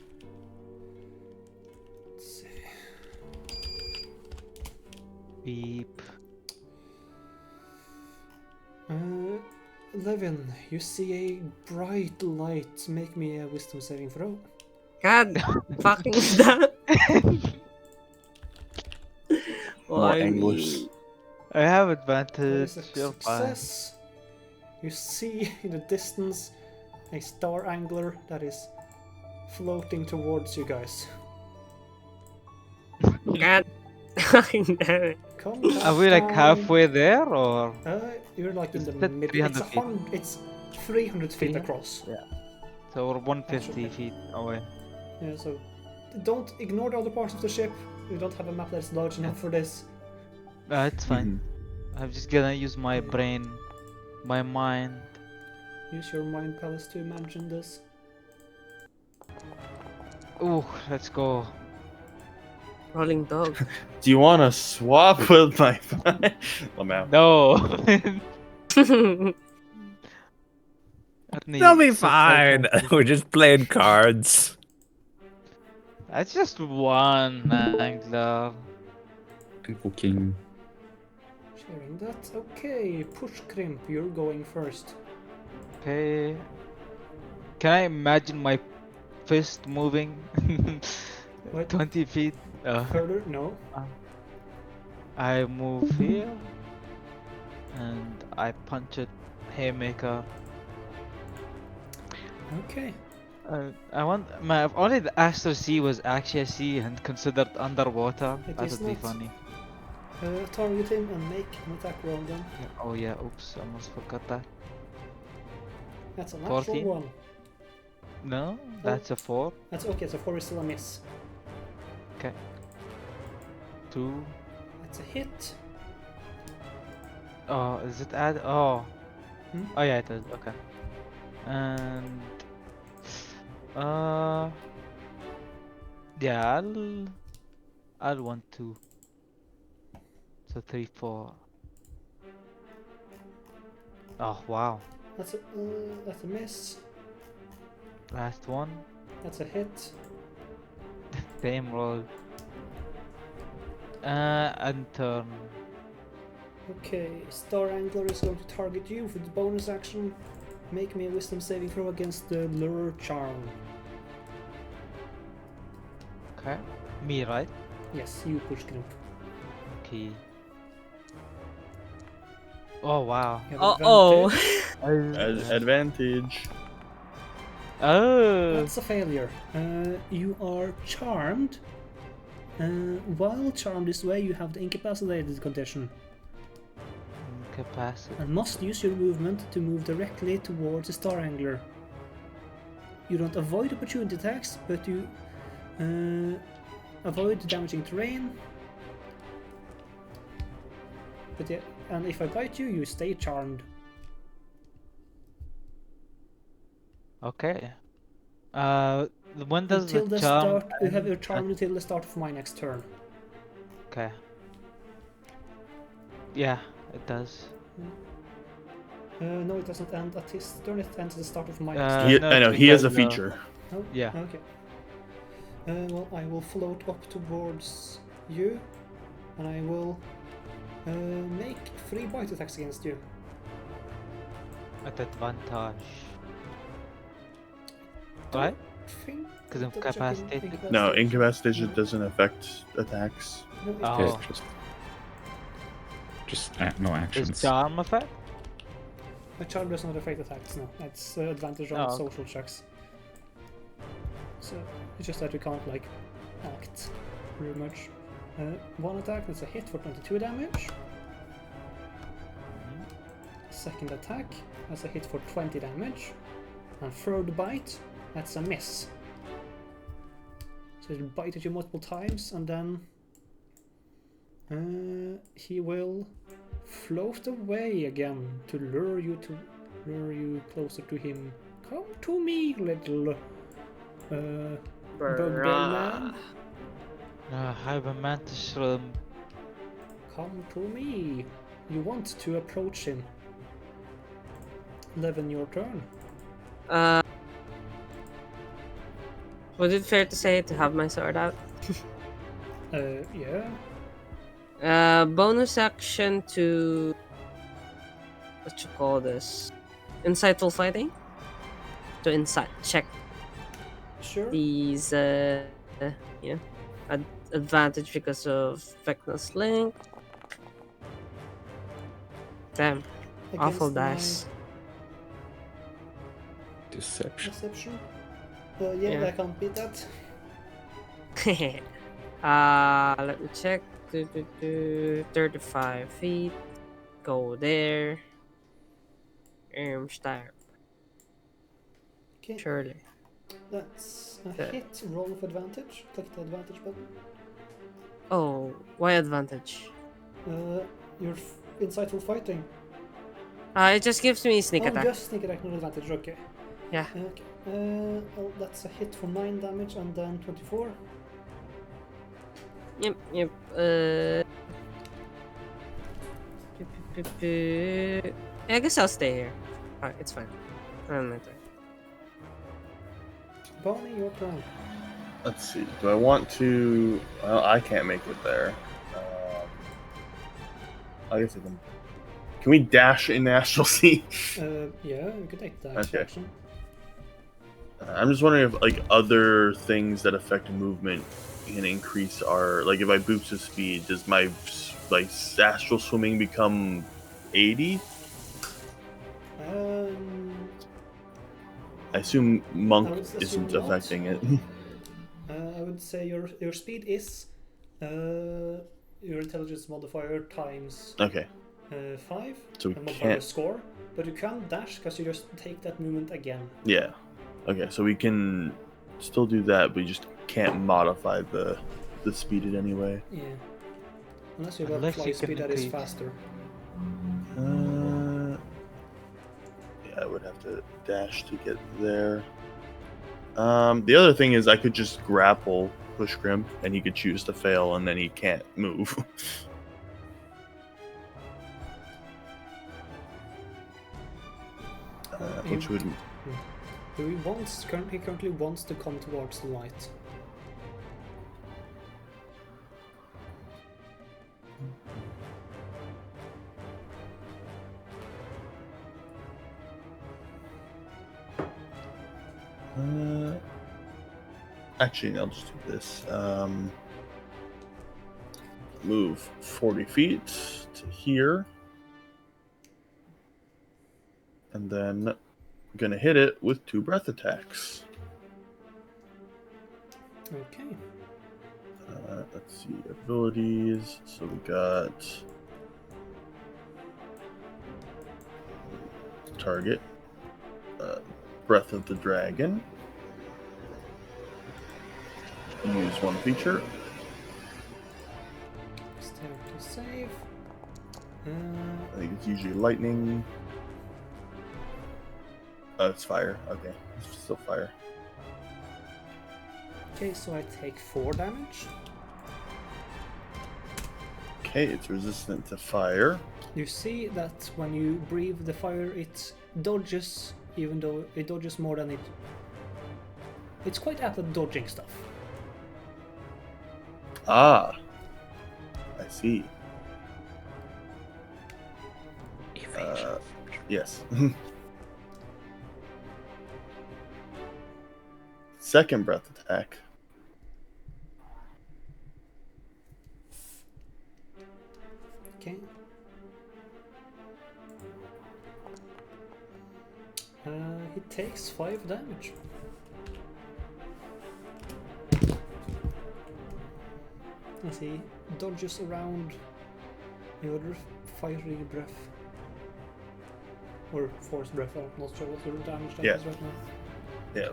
Let's see. Beep. Levin, you see a bright light. Make me a wisdom saving throw. God fucking that. More anglers. I have That advantage. is a You're fine. success. You see in the distance a star angler that is floating towards you guys. God fucking damn it. Come Are we like down. halfway there, or? You're like in Is the that middle. It's 300 feet? It's 300 feet 300? across. So we're 150 Actually. feet away. Yeah, so don't ignore the other parts of the ship. We don't have a map that's large enough for this. It's fine. I'm just gonna use my brain, my mind. Use your mind palace to imagine this. Ooh, let's go. Rolling dog. Do you want to swap with my? Lamau. No. They'll be fine. We're just playing cards. That's just one angler. Invoking. Sharing that. Okay, push crimp. You're going first. Okay. Can I imagine my fist moving? What? 20 feet. Further? No. I move here. And I punch it. Haymaker. Okay. I want my only the Astral Sea was actually a sea and considered underwater. It That is would be not. funny. Target him and make an attack roll then. Yeah. Oh yeah, oops, almost forgot that. That's a natural 14? one. No, that's a 4. That's okay, so 4 is still a miss. Okay. 2. That's a hit. Oh, is it add? Oh. Hmm? Oh yeah, it is. Okay. And yeah, I'll want to. So 3, 4. Oh wow. That's a miss. Last one. That's a hit. Same roll. And turn. Okay, Star Angler is going to target you for the bonus action. Make me a wisdom saving throw against the lure charm. Okay. Me, right? Yes, you push crimp. Okay. Oh wow. You have Oh. advantage. Advantage. Oh. That's a failure. You are charmed. While charmed this way, you have the incapacitated condition Capacity. and must use your movement to move directly towards the Star Angler. You don't avoid opportunity attacks, but you avoid damaging terrain. But yeah, and if I bite you, you stay charmed. Okay. When does Until the the charm start, you have end? your charm until the start of my next turn. Okay. Yeah, it does. No, it doesn't end at his turn. It ends at the start of my next Uh, turn. He, no, I know it's he has a because, feature. Oh, yeah. Okay. Well, I will float up towards you, and I will make 3 bite attacks against you. At advantage. Don't Right? think Because of double checking capacity. No, incapacitation. incapacitation No. doesn't affect attacks. No, it Oh. Yeah, does. just no Does actions. charm effect? The charm does not affect attacks, no. That's advantage on Oh, okay. social checks. So it's just that you can't like act very much. One attack, that's a hit for 22 damage. Second attack, that's a hit for 20 damage. And third bite, that's a miss. So he'll bite at you multiple times, and then he will float away again to lure you closer to him. Come to me, little bugbear man. Have a mantis room. Come to me. You want to approach him. Levin, your turn. Was it fair to say to have my sword out? Yeah. Bonus action to what you call this? Insightful fighting. To insight check Sure. these advantage because of Vecna's link. Damn, awful Against my dice. Deception. Deception. Yeah. I can't beat that. Let me check. 35 feet. Go there. Start. Okay. Surely. That's a Okay. hit. Roll with advantage. Click the advantage button. Oh, why advantage? Your insightful fighting. It just gives me sneak Oh, attack. just sneak attack, no advantage. Okay. Yeah. Okay. Well, that's a hit for 9 damage and then 24. Yep. I guess I'll stay here. Alright, it's fine. I'm not there. Bonnie, your turn. Let's see. Do I want to? Well, I can't make it there. I guess I can. Can we dash in Astral Sea? Yeah, you could take that Okay. action. I'm just wondering if like other things that affect movement can increase our like if I boost the speed, does my like astral swimming become 80? I assume monk I would assume isn't not. affecting it. I would say your speed is your intelligence modifier times Okay, 5. so we and modifier can't. score, but you can't dash because you just take that movement again. Yeah. Okay, so we can still do that, but you just can't modify the speed in any way. Yeah. Unless you have a Unless fly you can speed that is increase. faster. Yeah, I would have to dash to get there. The other thing is I could just grapple Push Grim, and he could choose to fail, and then he can't move. Which would He currently wants to come towards the light. actually, I'll just do this. Move 40 feet to here. And then I'm gonna hit it with 2 breath attacks. Okay. Let's see, abilities. So we got target, Breath of the Dragon. Use 1 feature. Stare to save. I think it's usually lightning. Oh, it's fire. Okay, it's still fire. Okay, so I take 4 damage. Okay, it's resistant to fire. You see that when you breathe the fire, it dodges, even though it dodges more than it. It's quite apt at dodging stuff. Ah, I see. Evasion. Yes. second breath attack. Okay. He takes 5 damage. As he dodges around your fiery breath. Or force breath, I'm not sure what the damage that is right now. Yeah,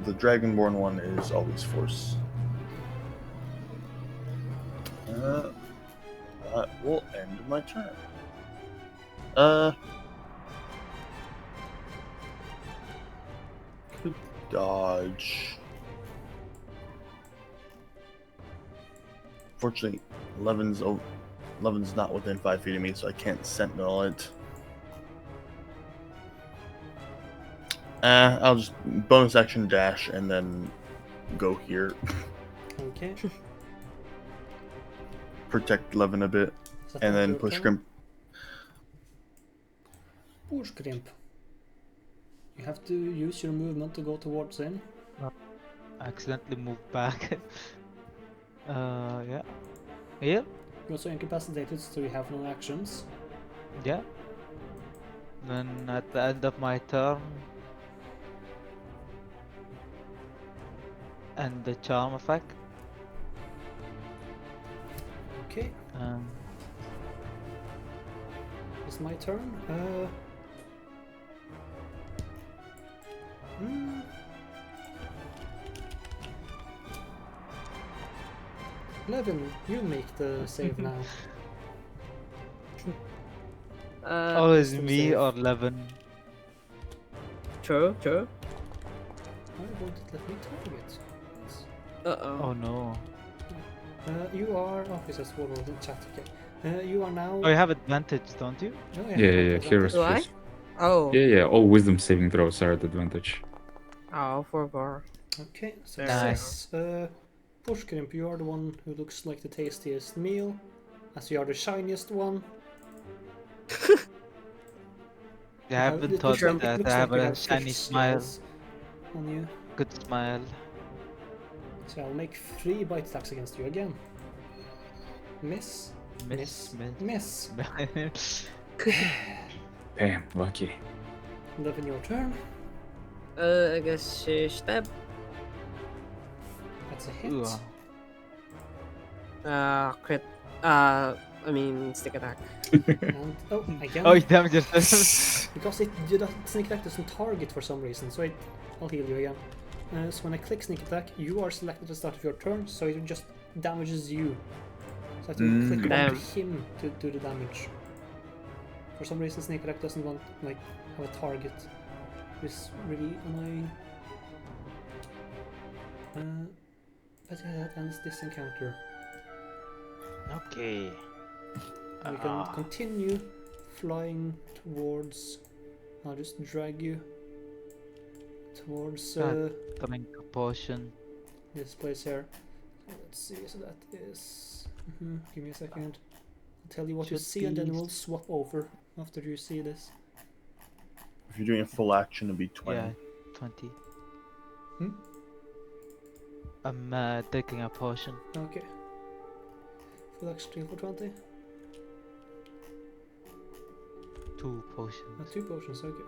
the dragonborn one is always force. That will end my turn. Could dodge. Fortunately, Levin's not within 5 feet of me, so I can't sentinel it. I'll just bonus action dash and then go here. Okay. Protect Levin a bit, Is that and not then your push turn? Grimp. Push Grimp. You have to use your movement to go towards him. Accidentally moved back. Yeah. Yeah. You're also incapacitated, so you have no actions. Yeah. Then at the end of my turn, and the charm effect. Okay, it's my turn. Hmm. Levin, you make the save now. Oh, is wisdom me save. or Levin? True, true. Why won't it let me target? Uh-oh. Oh no. You are. Oh, it says Warlord in chat. Okay. You are now. Oh, you have advantage, don't you? Oh, Yeah, advantage. heroes Do I? first. Oh. Yeah, all wisdom saving throws are at advantage. Oh, forgot. Okay, Nice. success. Pushgrimp, you are the one who looks like the tastiest meal, as you are the shiniest one. Yeah, I have been It taught looks like, that. it looks I like have you a have shiny fish smile. scales on you. Good smile. So I'll make 3 bite attacks against you again. Miss. Miss. Miss. Damn, lucky. Levin, your turn. I guess she stab. That's a hit. Ooh. Crit. I mean, stick attack. And, oh, again. Oh, you damaged yourself. Because sneak attack doesn't target for some reason, so I'll heal you again. So when I click sneak attack, you are selected at the start of your turn, so it just damages you. So I have to click Damn. onto him to do the damage. For some reason, sneak attack doesn't want have a target. It's really annoying. But yeah, that ends this encounter. Okay. We can continue flying towards. I'll just drag you towards Drink a potion. this place here. Let's see. So that is. Give me a second. I'll tell you what you Should see, and then be- we'll swap over after you see this. If you're doing a full action, it'd be 20. Yeah, 20. Hmm? I'm taking a potion. Okay. Full action for 20. 2 potions. 2 potions. Okay.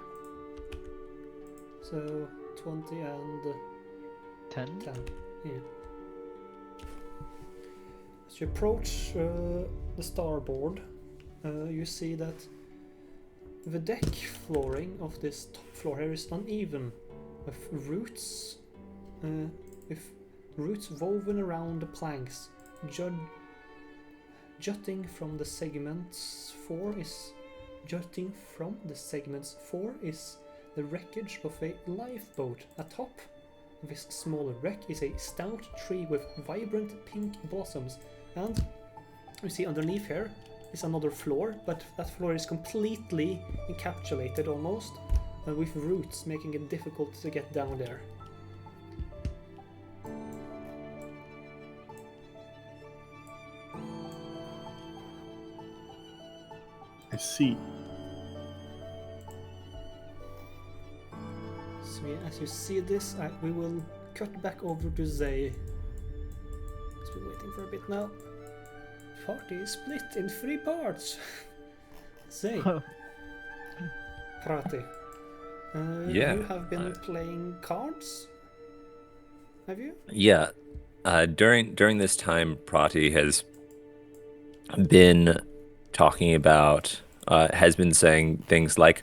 So 20 and 10? 10. Yeah. As you approach the starboard, you see that the deck flooring of this top floor here is uneven, with roots woven around the planks, jutting from the segments. 4 is the wreckage of a lifeboat. Atop this smaller wreck is a stout tree with vibrant pink blossoms, and you see underneath here is another floor, but that floor is completely encapsulated almost with roots, making it difficult to get down there. I see. So as you see this, we will cut back over to Zay. He's been waiting for a bit now. Party is split in 3 parts. Zay. Prati. Yeah, You have been playing cards? Have you? Yeah. During this time, Prati has been talking about, has been saying things like,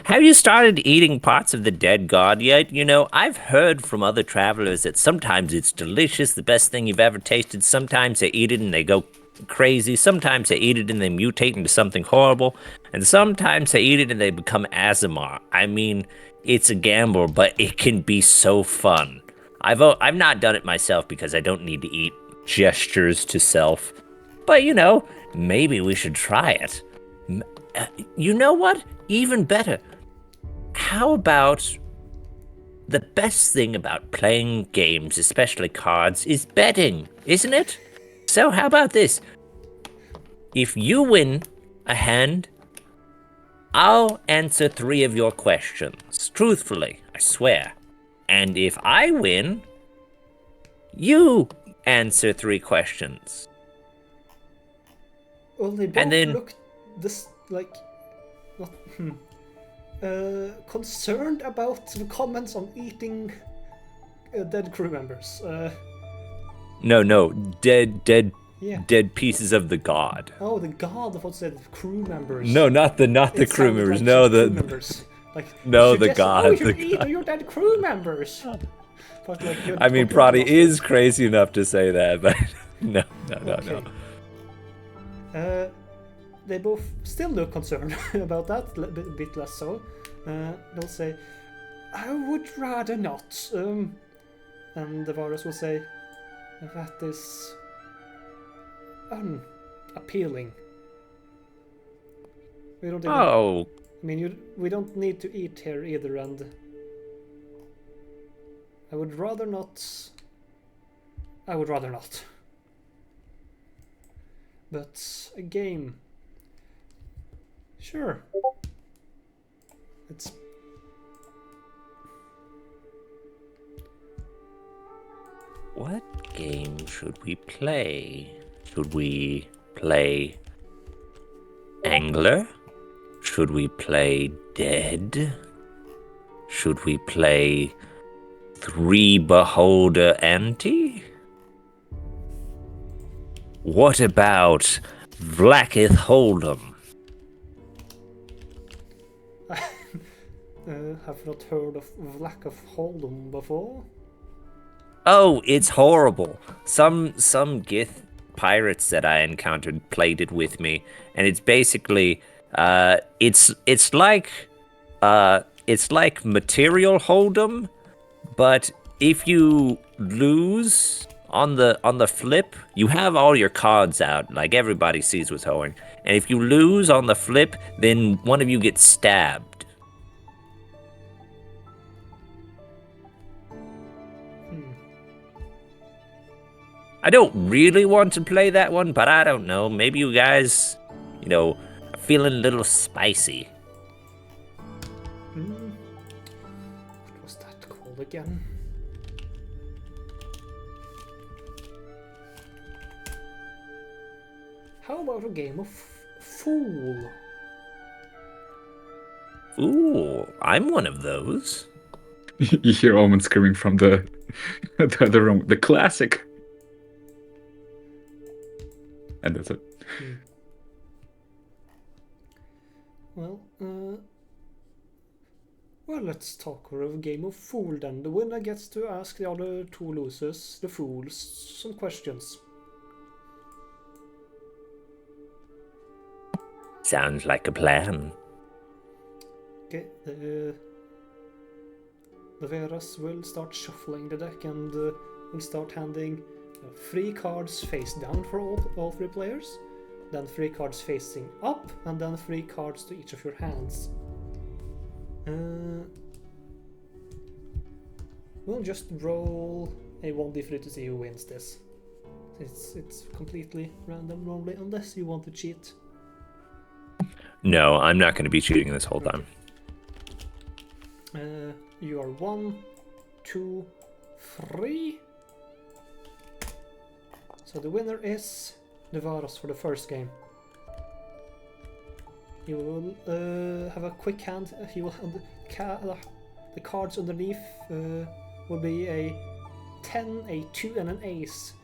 "Have you started eating parts of the dead god yet? You know, I've heard from other travelers that sometimes it's delicious, the best thing you've ever tasted. Sometimes they eat it and they go crazy. Sometimes they eat it and they mutate into something horrible. And sometimes they eat it and they become Azamar. I mean, it's a gamble, but it can be so fun. I've not done it myself because I don't need to eat gestures to self. But, you know, maybe we should try it. You know what? Even better. How about the best thing about playing games, especially cards, is betting, isn't it? So how about this? If you win a hand, I'll answer 3 of your questions. Truthfully, I swear. And if I win, you answer 3 questions. Well, they both And then- look this like not concerned about the comments on eating dead crew members. No, dead Yeah. pieces of the god. Oh, the god of what said crew members. No, not the It crew sounded members. like No, crew the members. Like No, you the suggest, god, Oh, you should the eat your dead crew members. But, like, you're I mean, talking Prati about is crazy enough to say that, but no. Okay. They both still look concerned about that, a bit less so. They'll say, I would rather not. And the virus will say, that is unappealing. We don't even, Oh, I mean, we don't need to eat here either, and I would rather not. But a game. Sure. It's What game should we play? Should we play Angler? Should we play Dead? Should we play 3 Beholder Ante? What about Vlacketh Hold'em? have not heard of Lack of Hold'em before. Oh, it's horrible. Some Gith pirates that I encountered played it with me, and it's basically it's like material hold'em, but if you lose on the flip, you have all your cards out, like everybody sees what's going. And if you lose on the flip, then one of you gets stabbed. I don't really want to play that one, but I don't know. Maybe you guys, are feeling a little spicy. What was that called again? How about a game of Fool? ooh, I'm one of those. You hear Omen screaming from the other room. The classic. And that's it. Well, let's talk over a game of Fool then. The winner gets to ask the other 2 losers, the fools, some questions. Sounds like a plan. Okay, the Veras will start shuffling the deck and will start handing 3 cards face down for all 3 players, then 3 cards facing up, and then 3 cards to each of your hands. We'll just roll a 1d3 to see who wins this. It's completely random normally, unless you want to cheat. No, I'm not going to be cheating this whole time. You are 1, 2, 3. So the winner is Nevaros for the first game. He will have a quick hand. He will the cards underneath will be a 10, a 2, and an ace.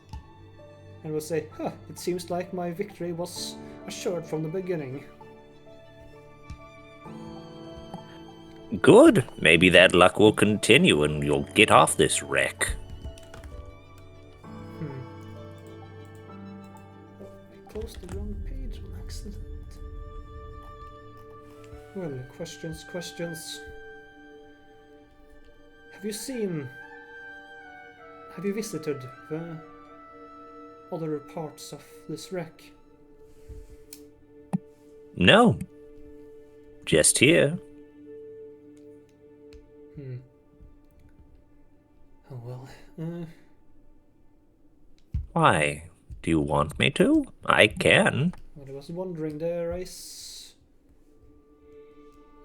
And will say, huh, it seems like my victory was assured from the beginning. Good. Maybe that luck will continue and you'll get off this wreck. I closed the wrong page on accident. Well, questions. Have you visited the other parts of this wreck? No. Just here. Oh well. Why? Do you want me to? I can. What I was wondering there, I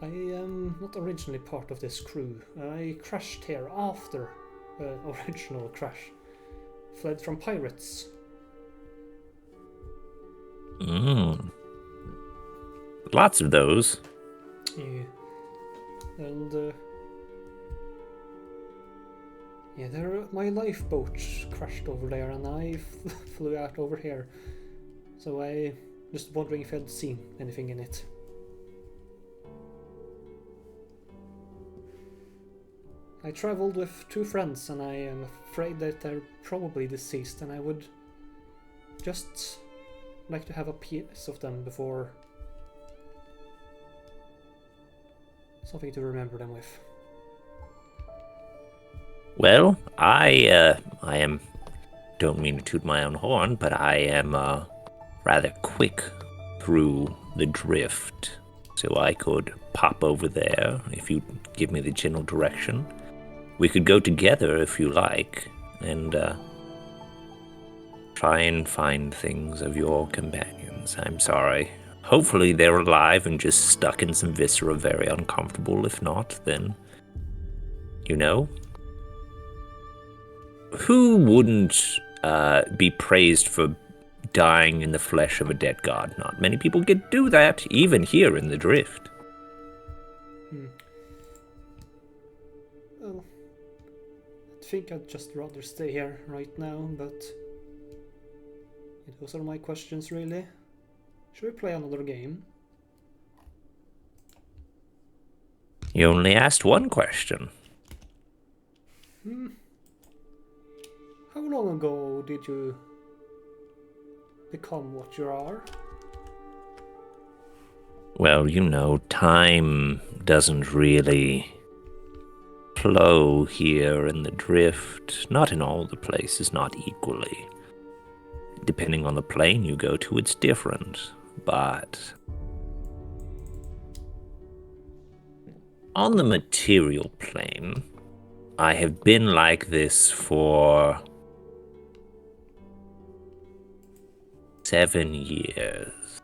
am not originally part of this crew. I crashed here after original crash. Fled from pirates. Lots of those. Yeah. And my lifeboat crashed over there, and I flew out over here. So I just wondering if I'd seen anything in it. I traveled with 2 friends, and I am afraid that they're probably deceased, and I would just like to have a piece of them before something to remember them with. Well, I don't mean to toot my own horn, but I am rather quick through the drift, so I could pop over there if you give me the general direction. We could go together if you like, and try and find things of your companions. I'm sorry. Hopefully they're alive and just stuck in some viscera, very uncomfortable. If not, then, you know, who wouldn't be praised for dying in the flesh of a dead god? Not many people get to do that, even here in the drift. Well, I think I'd just rather stay here right now, but those are my questions, really. Should we play another game? You only asked one question. How long ago did you become what you are? Well, you know, time doesn't really flow here in the drift. Not in all the places, not equally. Depending on the plane you go to, it's different. But on the material plane, I have been like this for 7 years.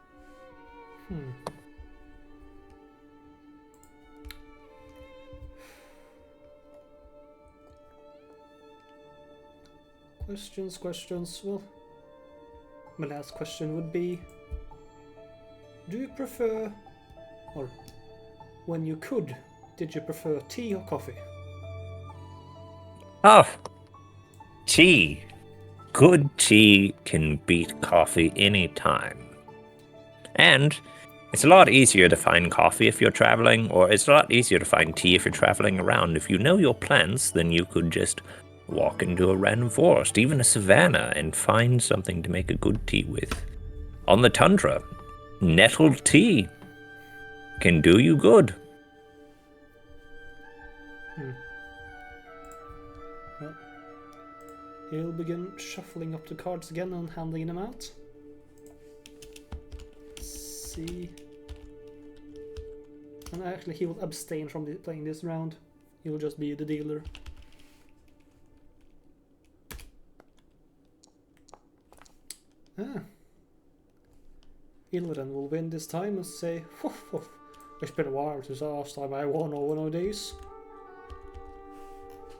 Questions. Well, my last question would be, do you prefer, or when you could, did you prefer tea or coffee? Oh, tea. Good tea can beat coffee any time. And it's a lot easier to find coffee if you're traveling, or it's a lot easier to find tea if you're traveling around. If you know your plants, then you could just walk into a random forest, even a savanna, and find something to make a good tea with. On the tundra, nettled tea can do you good. Well, he'll begin shuffling up the cards again and handing them out. Let's see. And actually, he will abstain from playing this round. He will just be the dealer. Ilren will win this time and say, "It's been a while since the last time I won one of these."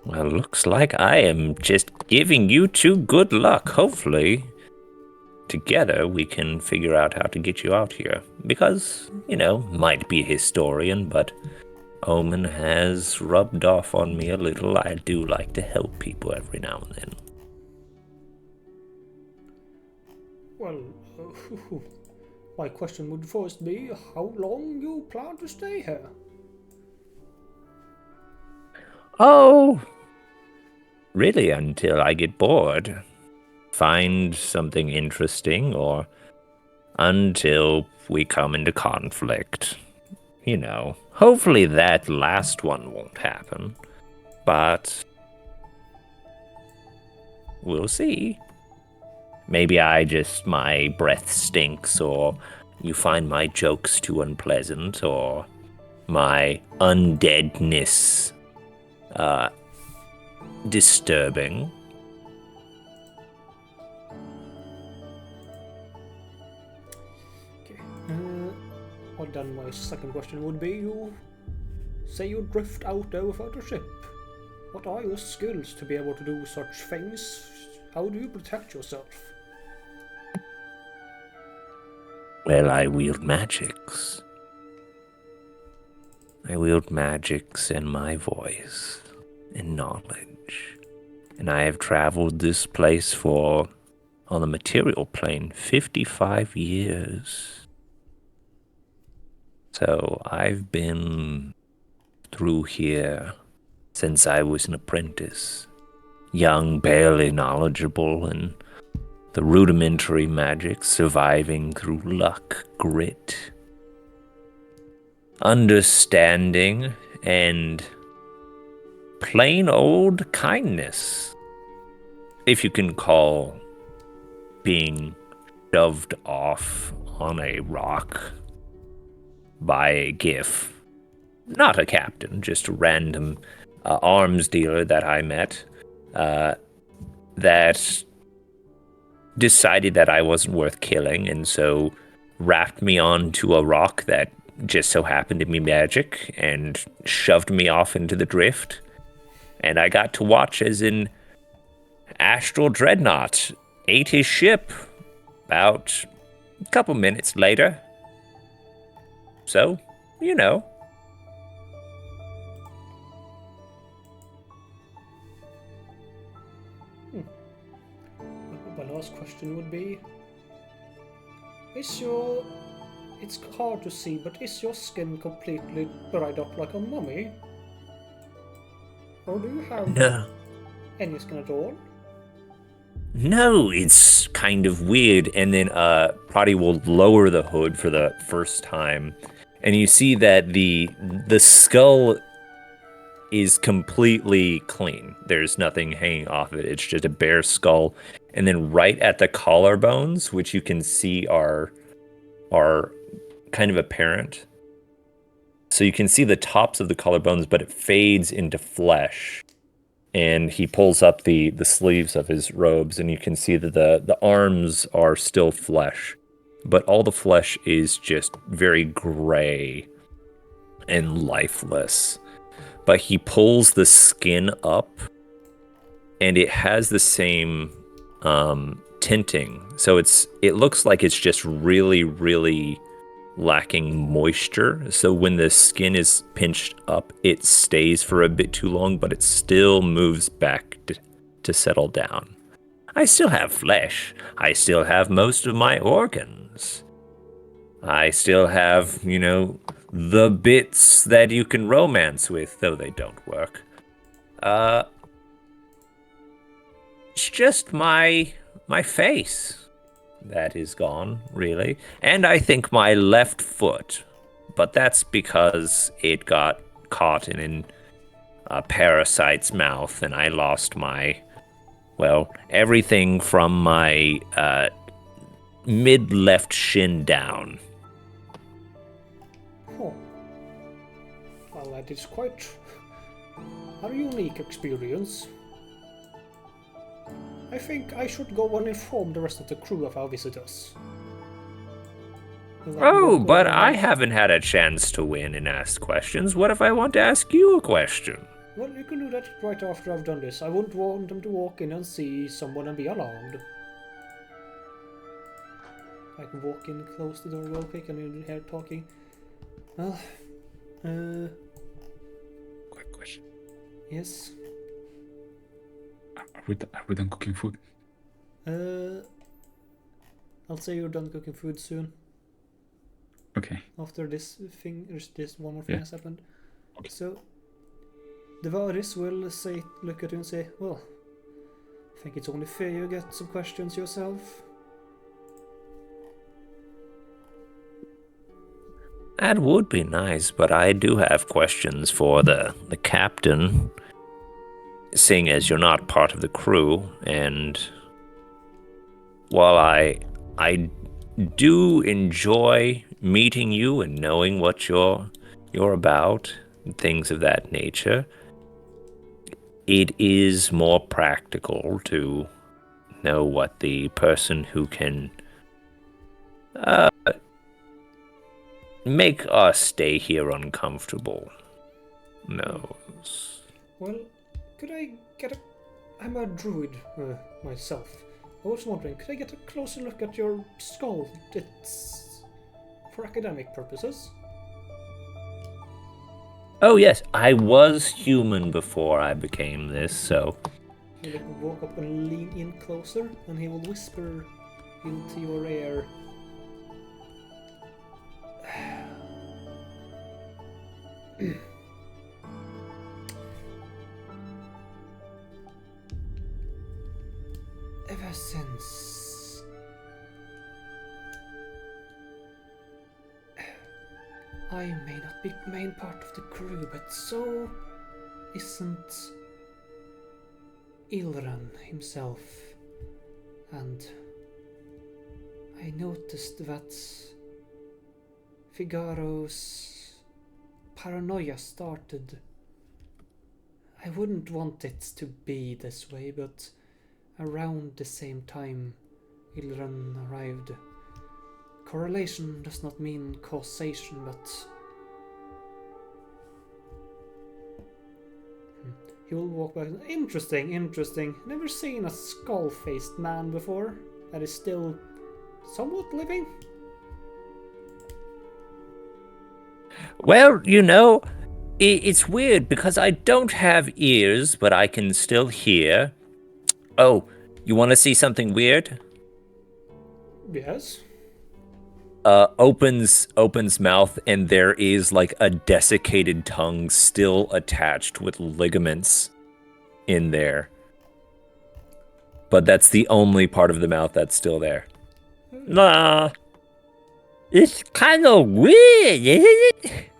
Well, looks like I am just giving you two good luck. Hopefully, together we can figure out how to get you out here. Because, might be a historian, but Omen has rubbed off on me a little. I do like to help people every now and then. Well, my question would first be how long you plan to stay here? Oh, really until I get bored. Find something interesting, or until we come into conflict. Hopefully that last one won't happen. But we'll see. Maybe my breath stinks, or you find my jokes too unpleasant, or my undeadness disturbing. Okay. Well, then my second question would be, you say you drift out there without a ship. What are your skills to be able to do such things? How do you protect yourself? Well, I wield magics. I wield magics in my voice and knowledge. And I have traveled this place on the material plane, 55 years. So I've been through here since I was an apprentice. Young, barely knowledgeable, and the rudimentary magic, surviving through luck, grit, understanding, and plain old kindness. If you can call being shoved off on a rock by a GIF, not a captain, just a random arms dealer that I met, that decided that I wasn't worth killing, and so wrapped me onto a rock that just so happened to be magic and shoved me off into the drift. And I got to watch as an astral dreadnought ate his ship about a couple minutes later. So, My last question would be, it's hard to see, but is your skin completely dried up like a mummy? Or do you have any skin at all? No, it's kind of weird. And then Prati will lower the hood for the first time, and you see that the skull is completely clean. There's nothing hanging off it. It's just a bare skull. And then right at the collarbones, which you can see are kind of apparent. So you can see the tops of the collarbones, but it fades into flesh. And he pulls up the sleeves of his robes, and you can see that the arms are still flesh. But all the flesh is just very gray and lifeless. But he pulls the skin up, and it has the same tinting. So it looks like it's just really, really lacking moisture. So when the skin is pinched up, it stays for a bit too long, but it still moves back to settle down. I still have flesh. I still have most of my organs. I still have, the bits that you can romance with, though they don't work. It's just my face that is gone, really. And I think my left foot, but that's because it got caught in a parasite's mouth, and I lost everything from my mid-left shin down. Oh. Well, that is quite a unique experience. I think I should go and inform the rest of the crew of our visitors. Oh, but I haven't had a chance to win and ask questions. What if I want to ask you a question? Well, you can do that right after I've done this. I wouldn't want them to walk in and see someone and be alarmed. I can walk in, close the door real quick, and you hear talking. Well, Quick question. yes. Are we done cooking food? I'll say you're done cooking food soon. Okay. After this thing, there's this one more thing Yeah. has happened. Okay. So, the Varis will say, look at you and say, well, I think it's only fair you get some questions yourself. That would be nice, but I do have questions for the captain. Seeing as you're not part of the crew, and while I do enjoy meeting you and knowing what you're about and things of that nature, it is more practical to know what the person who can make us stay here uncomfortable knows. Well, could I get a... I'm a druid myself. I was wondering, could I get a closer look at your skull? It's for academic purposes. Oh yes, I was human before I became this, so He will walk up and lean in closer, and he will whisper into your ear. Ever since I may not be main part of the crew, but so isn't Ilran himself. And I noticed that Figaro's paranoia started. I wouldn't want it to be this way, but around the same time Ilran arrived. Correlation does not mean causation, but he will walk back. Interesting. Never seen a skull-faced man before that is still somewhat living. well, you know, it's weird because I don't have ears, but I can still hear. Oh, you want to see something weird? Yes. Opens mouth, and there is like a desiccated tongue still attached with ligaments in there. But that's the only part of the mouth that's still there. Nah. It's kind of weird, isn't it?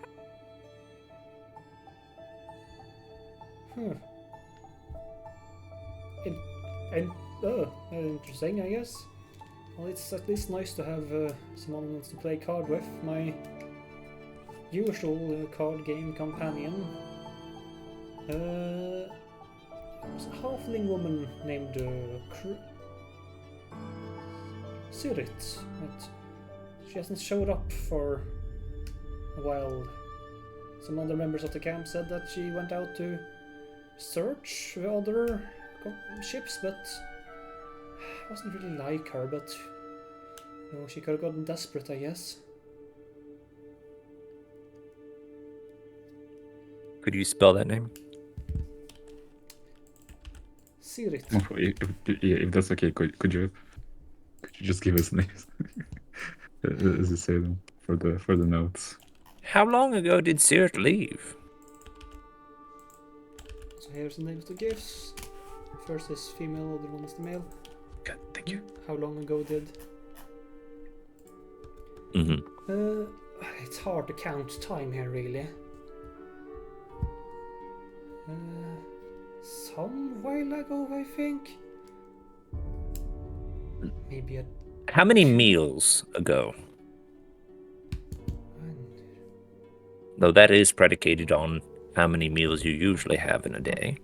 Interesting, I guess. Well, it's at least nice to have someone who wants to play card with. My usual card game companion. There was a halfling woman named Sirit, but she hasn't showed up for a while. Some other members of the camp said that she went out to search the other ships, but I wasn't really like her, but you know, she could have gotten desperate, I guess. Could you spell that name? Sirit. If that's okay, could you just give us names as you say them for the notes? How long ago did Sirt leave? So here's the names to gifts. First is female, other one is the male. Good, thank you. How long ago did? Mm-hmm. It's hard to count time here, really. Some while ago, I think. Maybe a... How many meals ago? Though that is predicated on how many meals you usually have in a day.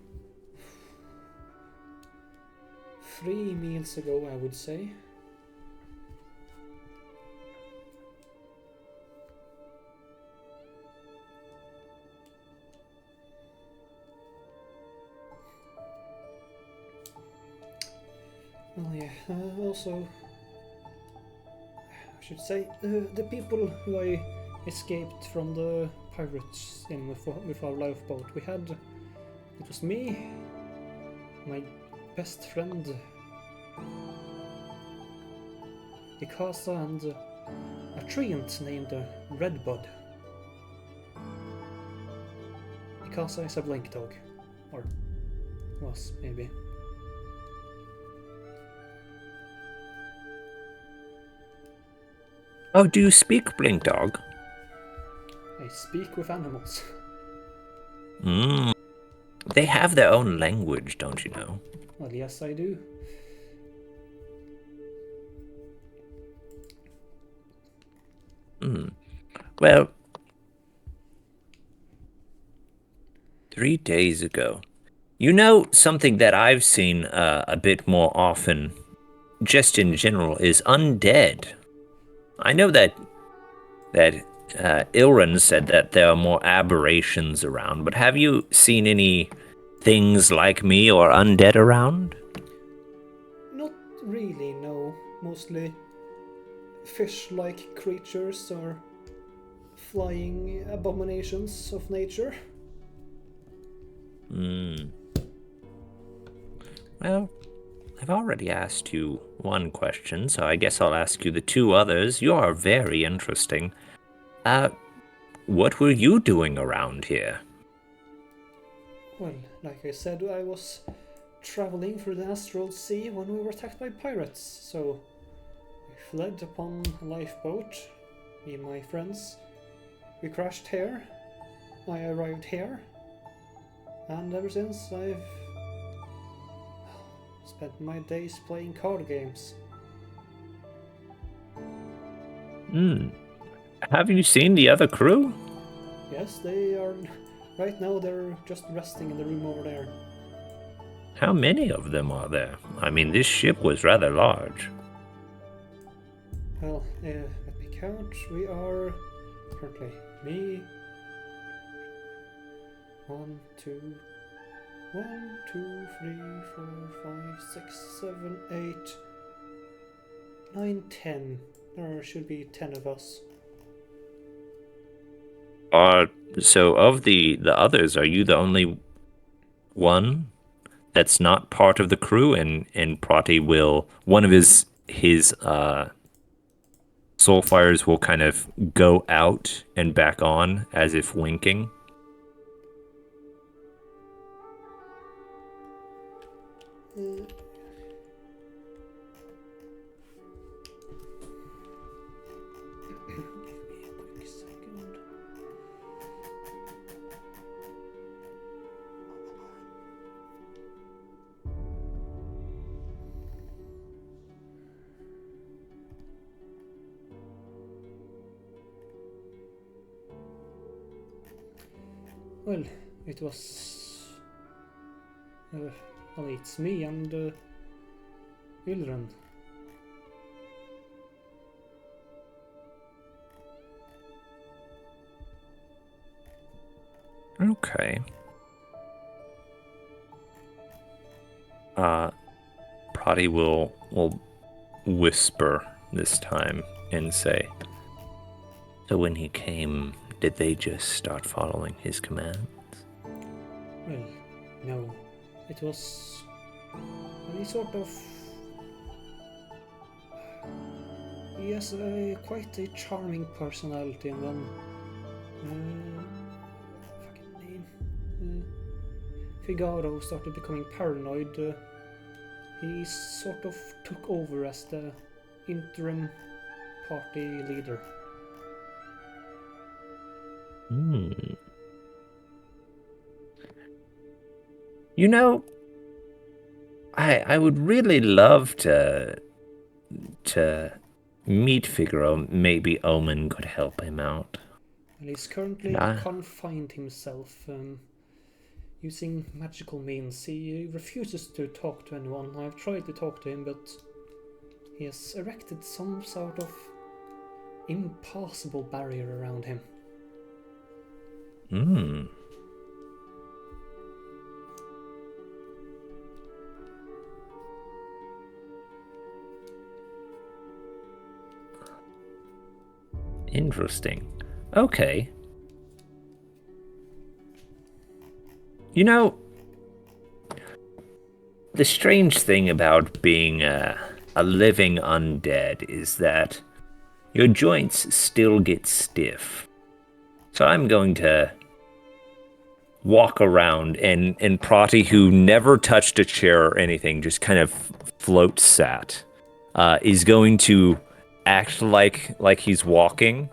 3 meals ago, I would say. Well, yeah. Also, I should say the people who I escaped from the pirates in with our lifeboat. It was me, my best friend, Ikasa, and a treant named Redbud. Ikasa is a blink dog, or was maybe. Oh, do you speak Blink Dog? I speak with animals. Mm. They have their own language, don't you know? Well, yes, I do. Well, 3 days ago. You know, something that I've seen a bit more often, just in general, is undead. I know that Ilrin said that there are more aberrations around, but have you seen any things like me or undead around? Not really, no. Mostly fish-like creatures or flying abominations of nature. Well, I've already asked you one question, so I guess I'll ask you the two others. You are very interesting. What were you doing around here? Well, like I said, I was traveling through the astral sea when we were attacked by pirates, so we fled upon a lifeboat, me and my friends. We crashed here, I arrived here, and ever since I've spent my days playing card games. Have you seen the other crew? Yes, they are. Right now, they're just resting in the room over there. How many of them are there? I mean, this ship was rather large. Well, let me count. We are currently me. 1, 2, 1, 2, 3, 4, 5, 6, 7, 8, 9, 10. There should be 10 of us. So of the others, are you the only one that's not part of the crew? And Prati will, one of his soul fires will kind of go out and back on as if winking. Give me a quick second. Well, it was. Well, it's me and Ylren. Okay. Prati will whisper this time and say, "So when he came, did they just start following his commands?" Well, no. It was. He sort of. He has quite a charming personality, and then. Fucking name. Figaro started becoming paranoid. He sort of took over as the interim party leader. You know, I would really love to meet Figaro. Maybe Omen could help him out. And he's currently confined himself, using magical means. He refuses to talk to anyone. I've tried to talk to him, but he has erected some sort of impassable barrier around him. Interesting. Okay. You know, the strange thing about being a living undead is that your joints still get stiff. So I'm going to walk around, and Prati, who never touched a chair or anything, just kind of float sat, is going to act like he's walking,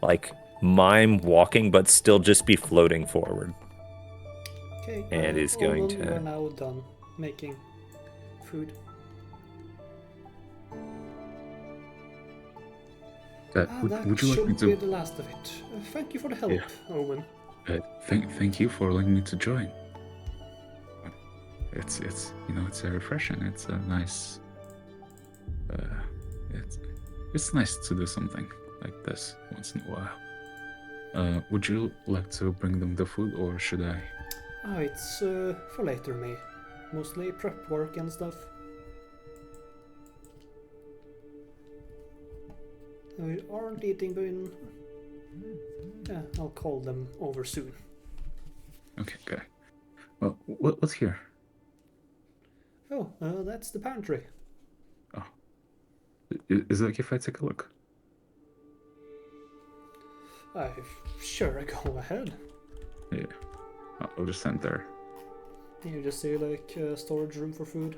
like mime walking, but still just be floating forward. Okay, And is going Owen, to- you are now done making food. Would you should like me be to? the last of it. Thank you for the help, Yeah. Owen. Thank you for allowing me to join. It's it's refreshing. It's a nice. It's nice to do something like this once in a while. Would you like to bring them the food, or should I? It's for later, me. Mostly prep work and stuff. We aren't eating, but yeah, I'll call them over soon. Okay, good. Well, what's here? Oh, that's the pantry. Oh, is it okay if I take a look? Sure, go ahead. Yeah, I'll just stand there. You just see like a storage room for food.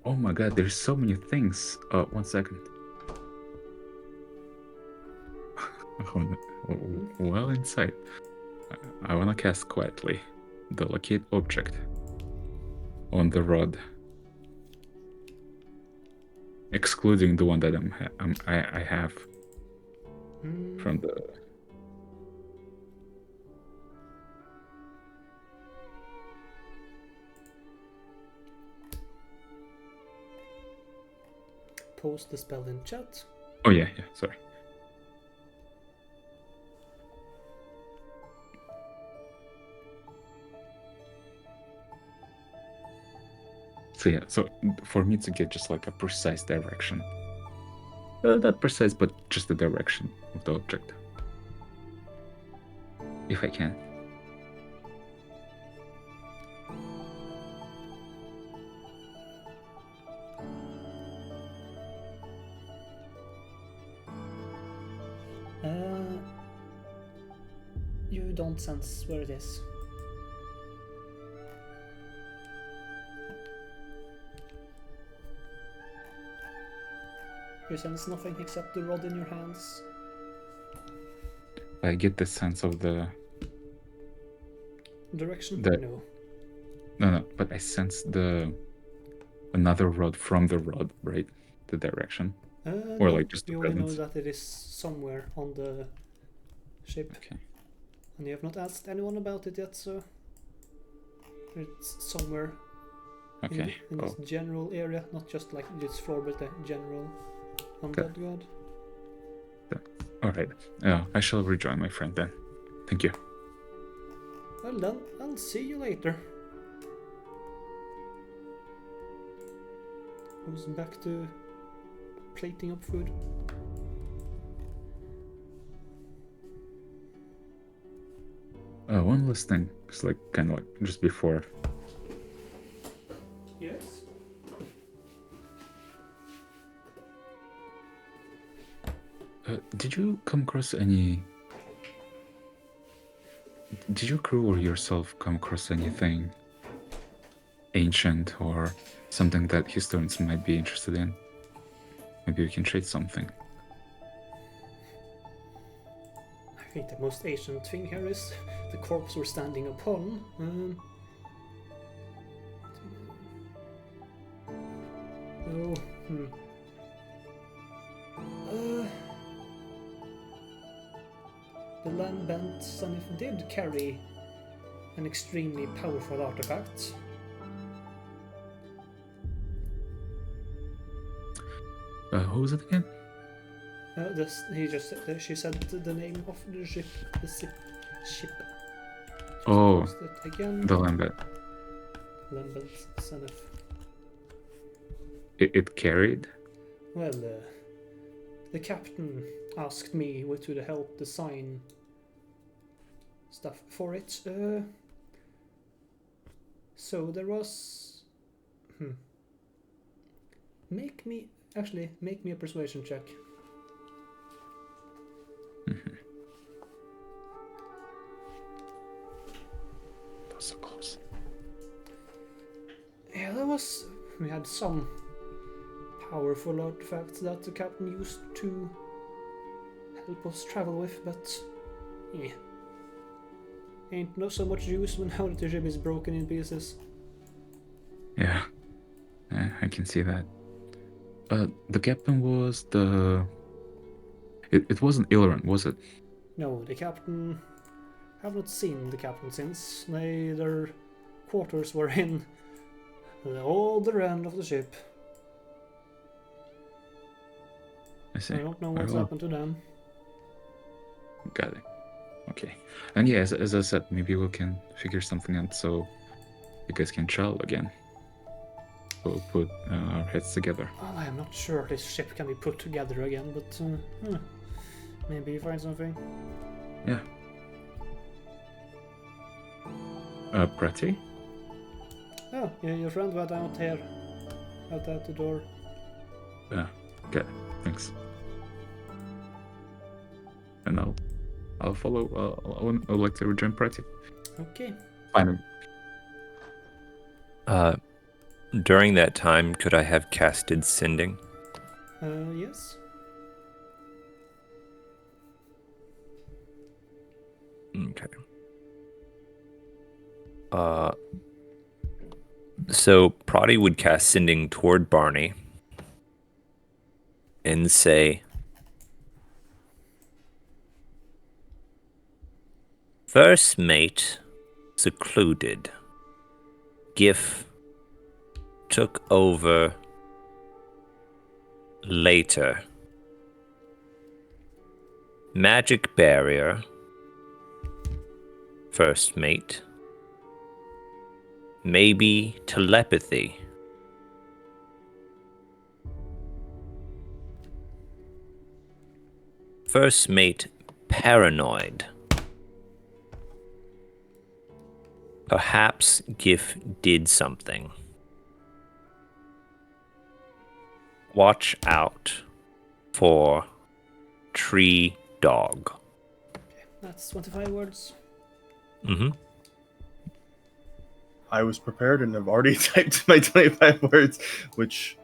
Oh my God, there's so many things. 1 second. Well, inside. I wanna cast quietly the locate object on the rod, excluding the one that I have from the. Post the spell in chat. Oh yeah, sorry. So yeah, so for me to get just like a precise direction, not precise, but just the direction of the object, if I can. You don't sense where it is. You sense nothing except the rod in your hands. I get the sense of the. Direction? No. No, but I sense another rod from the rod, right? The direction. Or no, like just the you only know presence. that it is somewhere on the ship. Okay. And you have not asked anyone about it yet, so it's somewhere Okay. in this general area, not just like this floor, but the general undead god. All right. I shall rejoin my friend then. Thank you. Well then, I'll see you later. Goes back to plating up food. One last thing. It's like kind of like just before. Yes. Did you come across any? Did your crew or yourself come across anything ancient or something that historians might be interested in? Maybe we can trade something. I think the most ancient thing here is the corpse we're standing upon. The land bent Sanif did carry an extremely powerful artifact. Who was it again? She said the name of the ship. Ship. Oh, Post it again. the Lambert. Lambent Sanif. It carried? Well, the captain asked me to help design stuff for it. So there was. Make me a persuasion check. That's so close. Yeah, we had some powerful artifacts that the captain used to help us travel with, but yeah, ain't no so much use when now that the ship is broken in pieces. Yeah, I can see that. The captain was the. It wasn't Ilran, was it? No, the captain. Have not seen the captain since. Their quarters were in the other end of the ship. I see. I don't know Very what's well. happened to them. Got it. Okay. And yeah, as I said, maybe we can figure something out so you guys can travel again. We'll put our heads together. Well, I am not sure this ship can be put together again, but maybe you find something. Yeah. Pretty? Oh, yeah, your friend was out here. Out at the door. Yeah. Okay. Thanks. And I'll follow. I would like to rejoin Pretty. Okay. Finally. During that time, could I have casted Sending? Yes. Okay. So Protty would cast Sending toward Barney and say, "First mate secluded. Gif took over later. Magic barrier. First mate. Maybe telepathy. First mate paranoid. Perhaps Gif did something. Watch out for tree dog." That's 25 words. Mm-hmm. I was prepared and have already typed my 25 words, which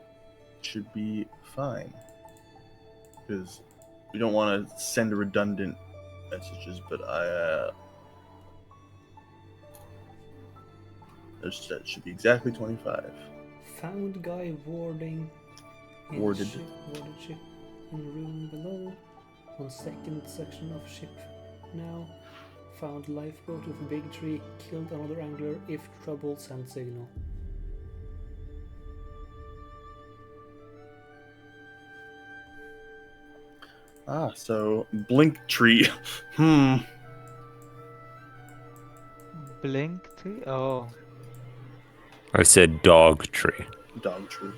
should be fine. Because we don't want to send redundant messages, but that should be exactly 25. Found guy warding. Warded. Warded ship in room below. On second section of ship now. Found lifeboat with a big tree. Killed another angler. If trouble, send signal. So blink tree. Blink tree? Oh. I said dog tree. Dog tree.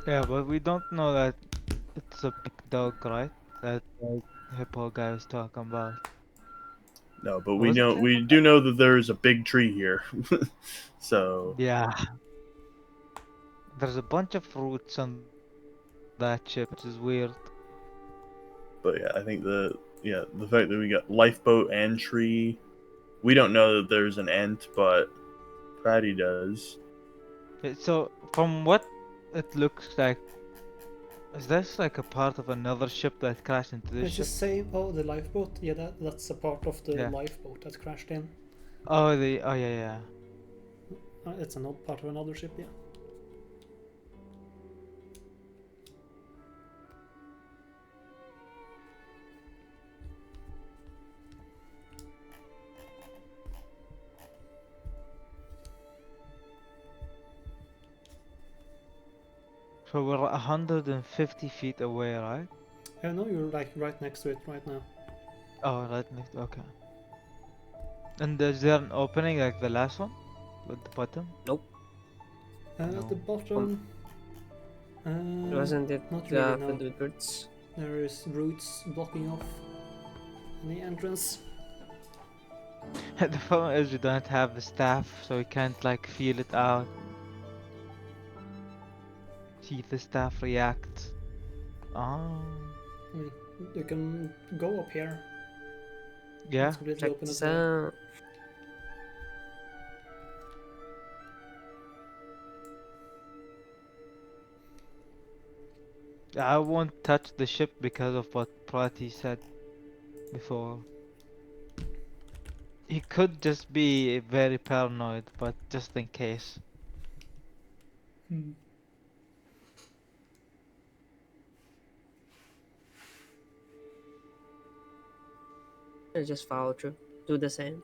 Yeah, but we don't know that it's a big dog, right? That hippo guy was talking about. No, but Was it we do know that there is a big tree here. So Yeah. There's a bunch of fruits on that ship, which is weird. but yeah, I think the fact that we got lifeboat and tree, we don't know that there's an ant, but Pratty does. So, from what it looks like, is this like a part of another ship that crashed into this It's ship? the same. Oh, the lifeboat. Yeah, that's a part of the Yeah. lifeboat that crashed in. Oh, oh yeah. It's another part of another ship. Yeah. So we're 150 feet away, right? No, you're like right next to it right now. Oh, right next. Okay. And is there an opening like the last one, at the bottom? Nope. At the No. bottom. Wasn't it Not really, no. filled with roots? There is roots blocking off the entrance. The problem is we don't have the staff, so we can't like feel it out. See the staff react. Oh. You can go up here. Yeah. It's completely Check open this up there. out. I won't touch the ship because of what Prati said before. He could just be very paranoid, but just in case. I just follow through. Do the same.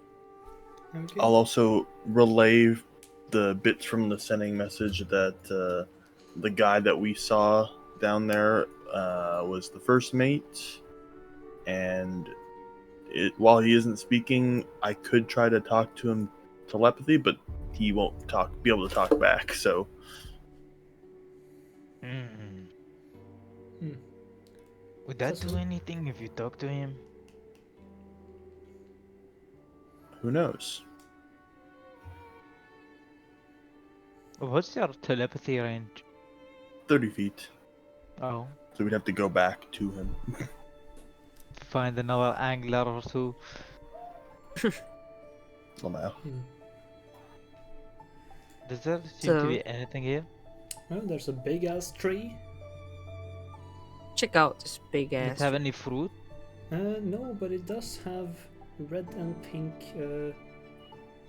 Okay. I'll also relay the bits from the sending message that the guy that we saw down there was the first mate, and while he isn't speaking, I could try to talk to him telepathy, but he won't be able to talk back. So Would that So- do anything if you talk to him? who knows? What's your telepathy range? 30 feet. Oh, So we'd have to go back to him. find another angler or two. Somehow. Does there seem to So- be anything here? Well, there's a big ass tree. Check out this big Does it ass. have any fruit? No, but it does have red and pink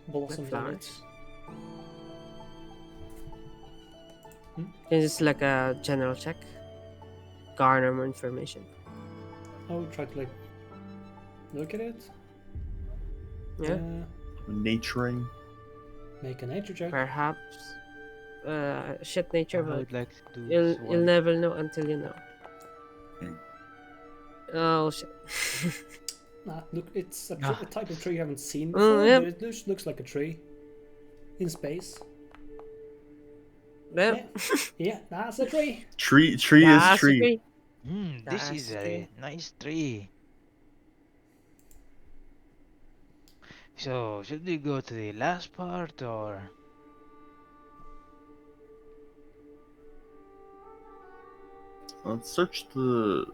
blossoms on it. flowers. It's like a general check. Garner more information. I'll try to like look at it. Yeah. Naturing. Make a nature check. Perhaps. Shit nature, I but would like to do you'll this you'll one. never know until you know. Hmm. Oh shit. Nah, look, it's a Ah. type of tree you haven't seen before, yep. but it looks like a tree in space. Yep. Yeah, that's a tree. Tree That's is a tree. tree. This is That's a tree. nice tree. So, should we go to the last part or? Let's search through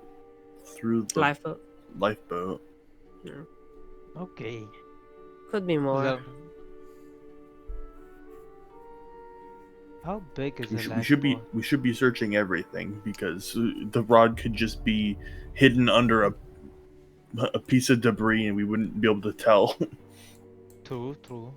the Lifeboat. lifeboat. Okay. Could be more. How big is We the we should be searching everything because the rod could just be hidden under a piece of debris and we wouldn't be able to tell. True, true.